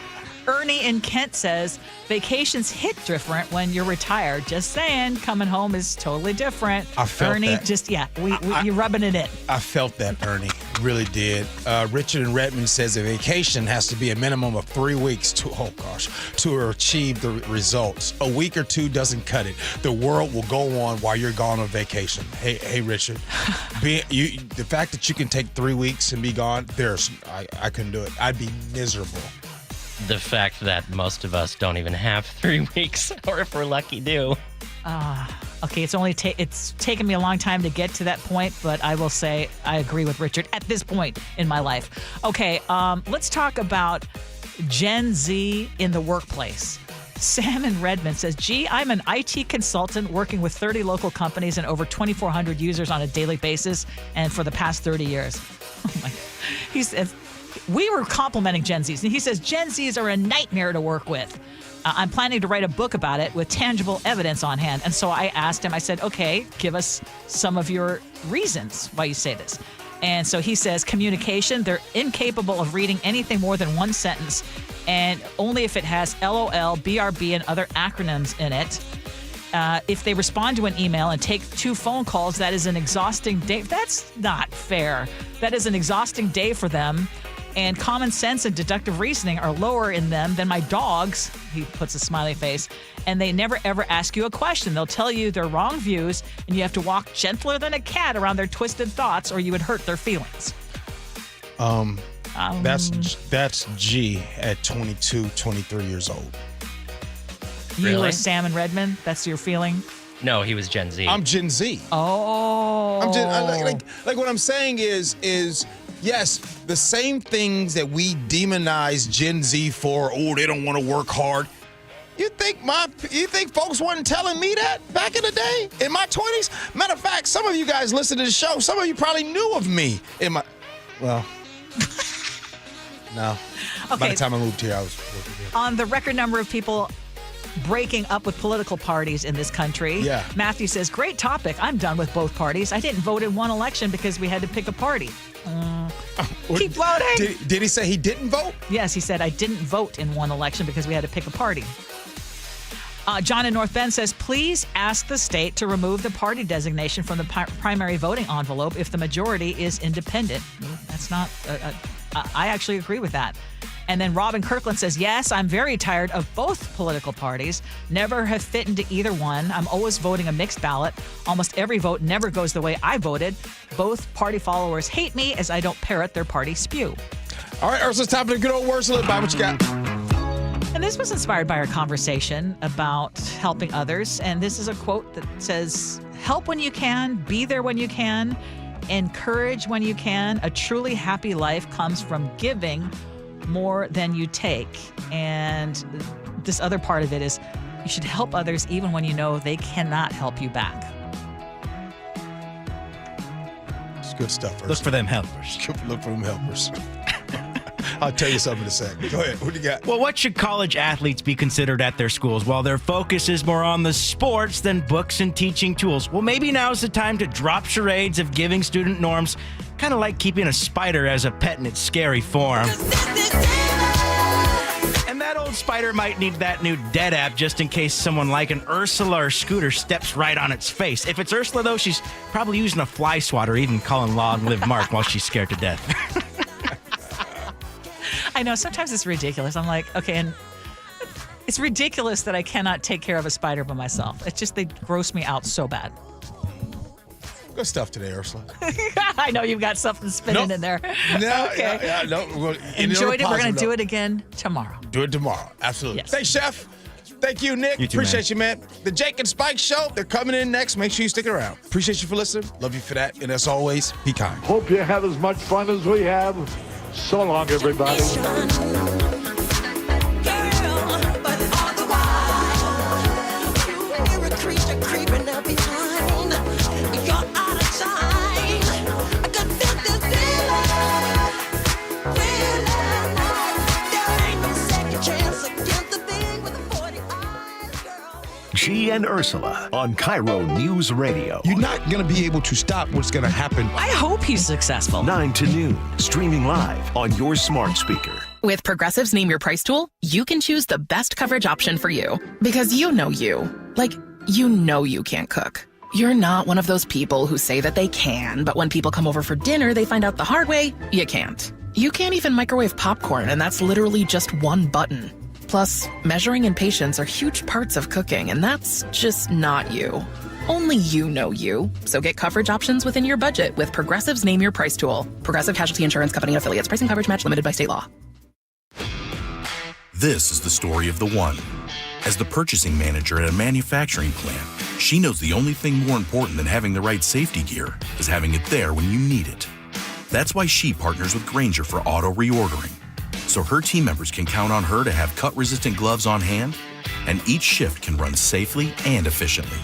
Speaker 8: Ernie in Kent says, vacations hit different when you're retired. Just saying, coming home is totally different.
Speaker 6: I felt
Speaker 8: Ernie,
Speaker 6: that.
Speaker 8: you're rubbing it in.
Speaker 6: I felt that, Ernie. Really did. Richard in Redmond says a vacation has to be a minimum of 3 weeks to achieve the results. A week or 2 doesn't cut it. The world will go on while you're gone on vacation. Hey, Richard. The fact that you can take 3 weeks and be gone, I couldn't do it. I'd be miserable.
Speaker 9: The fact that most of us don't even have 3 weeks, or if we're lucky, do.
Speaker 8: Okay, it's taken me a long time to get to that point, but I will say I agree with Richard at this point in my life. Okay, let's talk about Gen Z in the workplace. Sam in Redmond says, gee, I'm an IT consultant working with 30 local companies and over 2,400 users on a daily basis and for the past 30 years. Oh my. He says, we were complimenting Gen Zs, and he says, Gen Zs are a nightmare to work with. I'm planning to write a book about it with tangible evidence on hand. And so I asked him, I said, okay, give us some of your reasons why you say this. And so he says, communication, they're incapable of reading anything more than one sentence, and only if it has LOL, BRB, and other acronyms in it. If they respond to an email and take 2 phone calls, that is an exhausting day. That's not fair. That is an exhausting day for them. And common sense and deductive reasoning are lower in them than my dogs, he puts a smiley face, and they never ever ask you a question. They'll tell you their wrong views, and you have to walk gentler than a cat around their twisted thoughts, or you would hurt their feelings.
Speaker 6: That's G at 22, 23 years old.
Speaker 8: You
Speaker 9: Really?
Speaker 8: were Sam in Redmond? That's your feeling?
Speaker 9: No, he was Gen Z.
Speaker 6: I'm Gen Z.
Speaker 8: Oh.
Speaker 6: Like what I'm saying is yes, the same things that we demonize Gen Z for, they don't want to work hard. You think folks wasn't telling me that back in the day, in my 20s? Matter of fact, some of you guys listen to the show. Some of you probably knew of me in my, no.
Speaker 8: Okay.
Speaker 6: By the time I moved here, I was working here.
Speaker 8: On the record number of people breaking up with political parties in this country.
Speaker 6: Yeah.
Speaker 8: Matthew says, great topic. I'm done with both parties. I didn't vote in one election because we had to pick a party. Keep voting.
Speaker 6: Did he say he didn't vote?
Speaker 8: Yes, he said, I didn't vote in one election because we had to pick a party. John in North Bend says, please ask the state to remove the party designation from the primary voting envelope if the majority is independent. That's not, I actually agree with that. And then Robin Kirkland says, yes, I'm very tired of both political parties. Never have fit into either one. I'm always voting a mixed ballot. Almost every vote never goes the way I voted. Both party followers hate me as I don't parrot their party spew.
Speaker 6: All right, Ursula's time for the good old Ursula. Bye, what you got?
Speaker 8: And this was inspired by our conversation about helping others. And this is a quote that says, help when you can, be there when you can, encourage when you can. A truly happy life comes from giving more than you take. And this other part of it is you should help others even when you know they cannot help you back.
Speaker 6: It's good stuff, Ursula.
Speaker 2: Look for them helpers.
Speaker 6: Look for them helpers. I'll tell you something in a second. Go ahead. What do you got?
Speaker 2: Well, what should college athletes be considered at their schools? Well, their focus is more on the sports than books and teaching tools. Well, maybe now's the time to drop charades of giving student norms, kind of like keeping a spider as a pet in its scary form. And that old spider might need that new dead app just in case someone like an Ursula or Scooter steps right on its face. If it's Ursula, though, she's probably using a fly swatter, even calling Long Live Mark while she's scared to death.
Speaker 8: I know, sometimes it's ridiculous. I'm like, okay, and it's ridiculous that I cannot take care of a spider by myself. It's just they gross me out so bad.
Speaker 6: Good stuff today, Ursula.
Speaker 8: I know you've got something spinning in there.
Speaker 6: No,
Speaker 8: okay.
Speaker 6: no.
Speaker 8: Enjoyed it. We're going to do it again tomorrow.
Speaker 6: Do it tomorrow. Absolutely.
Speaker 8: Yes.
Speaker 6: Thanks, Chef. Thank you, Nick.
Speaker 2: You too,
Speaker 6: Appreciate you, man. The Jake and Spike Show, they're coming in next. Make sure you stick around. Appreciate you for listening. Love you for that. And as always, be kind.
Speaker 7: Hope you have as much fun as we have. So long, everybody.
Speaker 12: Gee and Ursula on KIRO Newsradio.
Speaker 6: You're not going to be able to stop what's going to happen.
Speaker 8: I hope he's successful.
Speaker 12: 9 to noon, streaming live on your smart speaker.
Speaker 20: With Progressive's Name Your Price tool, you can choose the best coverage option for you. Because you know you. Like, you know you can't cook. You're not one of those people who say that they can, but when people come over for dinner, they find out the hard way, you can't. You can't even microwave popcorn, and that's literally just one button. Plus, measuring and patience are huge parts of cooking, and that's just not you. Only you know you. So get coverage options within your budget with Progressive's Name Your Price tool. Progressive Casualty Insurance Company and affiliates. Pricing coverage match limited by state law.
Speaker 23: This is the story of the one. As the purchasing manager at a manufacturing plant, she knows the only thing more important than having the right safety gear is having it there when you need it. That's why she partners with Grainger for auto reordering, so her team members can count on her to have cut-resistant gloves on hand, and each shift can run safely and efficiently.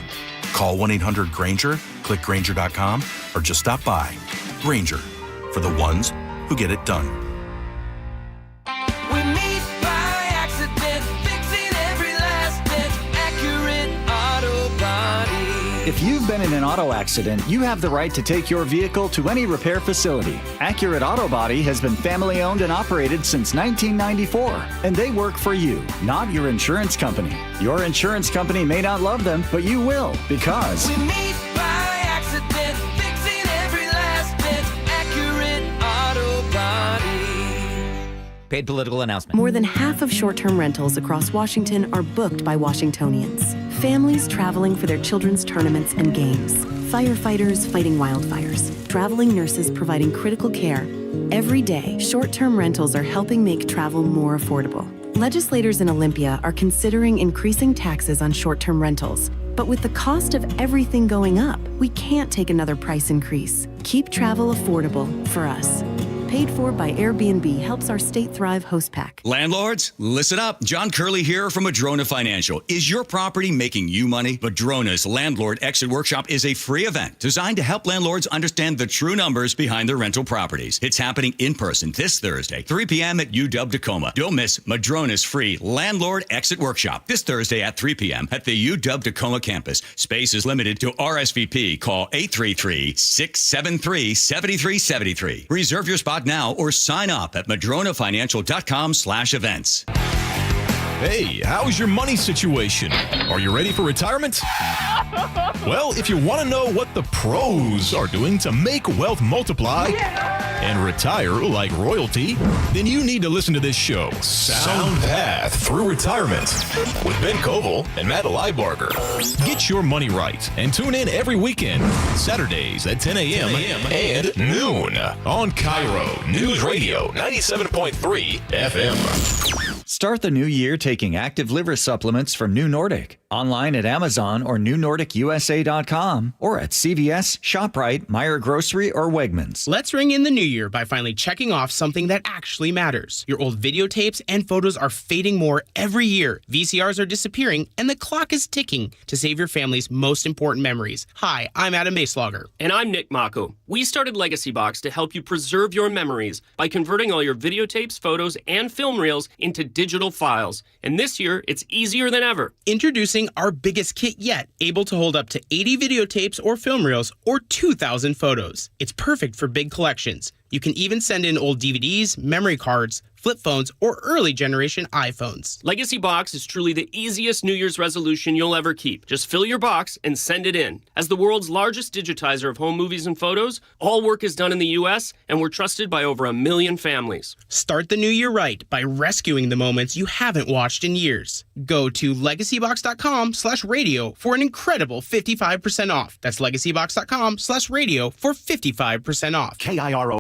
Speaker 23: Call 1-800-GRANGER, click Grainger.com, or just stop by. Grainger, for the ones who get it done.
Speaker 3: We meet by accident, fixing every last bit, Accurate Auto Body.
Speaker 4: If you've been in an auto accident, you have the right to take your vehicle to any repair facility. Accurate Auto Body has been family owned and operated since 1994, and they work for you, not your insurance company. Your insurance company may not love them, but you will, because
Speaker 3: We meet by accident, fixing every last bit, Accurate Auto Body.
Speaker 22: Paid political announcement.
Speaker 24: More than half of short-term rentals across Washington are booked by Washingtonians. Families traveling for their children's tournaments and games. Firefighters fighting wildfires. Traveling nurses providing critical care. Every day, short-term rentals are helping make travel more affordable. Legislators in Olympia are considering increasing taxes on short-term rentals. But with the cost of everything going up, we can't take another price increase. Keep travel affordable for us. Paid for by Airbnb helps our state thrive host pack.
Speaker 15: Landlords, listen up. John Curley here from Madrona Financial. Is your property making you money? Madrona's Landlord Exit Workshop is a free event designed to help landlords understand the true numbers behind their rental properties. It's happening in person this Thursday, 3 p.m. at UW Tacoma. Don't miss Madrona's free Landlord Exit Workshop this Thursday at 3 p.m. at the UW Tacoma campus. Space is limited to RSVP. Call 833-673-7373. Reserve your spot now or sign up at madronafinancial.com/events.
Speaker 25: Hey, how's your money situation? Are you ready for retirement? Well, if you want to know what the pros are doing to make wealth multiply and retire like royalty, then you need to listen to this show, Sound Path Through Retirement, with Ben Koval and Matt Leibarger. Get your money right and tune in every weekend, Saturdays at 10 a.m. and noon on KIRO Newsradio 97.3 FM.
Speaker 4: Start the new year taking active liver supplements from New Nordic. Online at Amazon or NewNordicUSA.com or at CVS, ShopRite, Meijer Grocery, or Wegmans.
Speaker 26: Let's ring in the new year by finally checking off something that actually matters. Your old videotapes and photos are fading more every year. VCRs are disappearing, and the clock is ticking to save your family's most important memories. Hi, I'm Adam Maslauger.
Speaker 27: And I'm Nick Mako. We started Legacy Box to help you preserve your memories by converting all your videotapes, photos, and film reels into digital files. And this year, it's easier than ever.
Speaker 26: Introducing our biggest kit yet, able to hold up to 80 videotapes or film reels or 2,000 photos. It's perfect for big collections. You can even send in old DVDs, memory cards, flip phones, or early generation iPhones.
Speaker 27: Legacy Box is truly the easiest New Year's resolution you'll ever keep. Just fill your box and send it in. As the world's largest digitizer of home movies and photos, all work is done in the U.S., and we're trusted by over 1 million families.
Speaker 26: Start the new year right by rescuing the moments you haven't watched in years. Go to legacybox.com/radio for an incredible 55% off. That's legacybox.com/radio for 55% off.
Speaker 12: KIRO.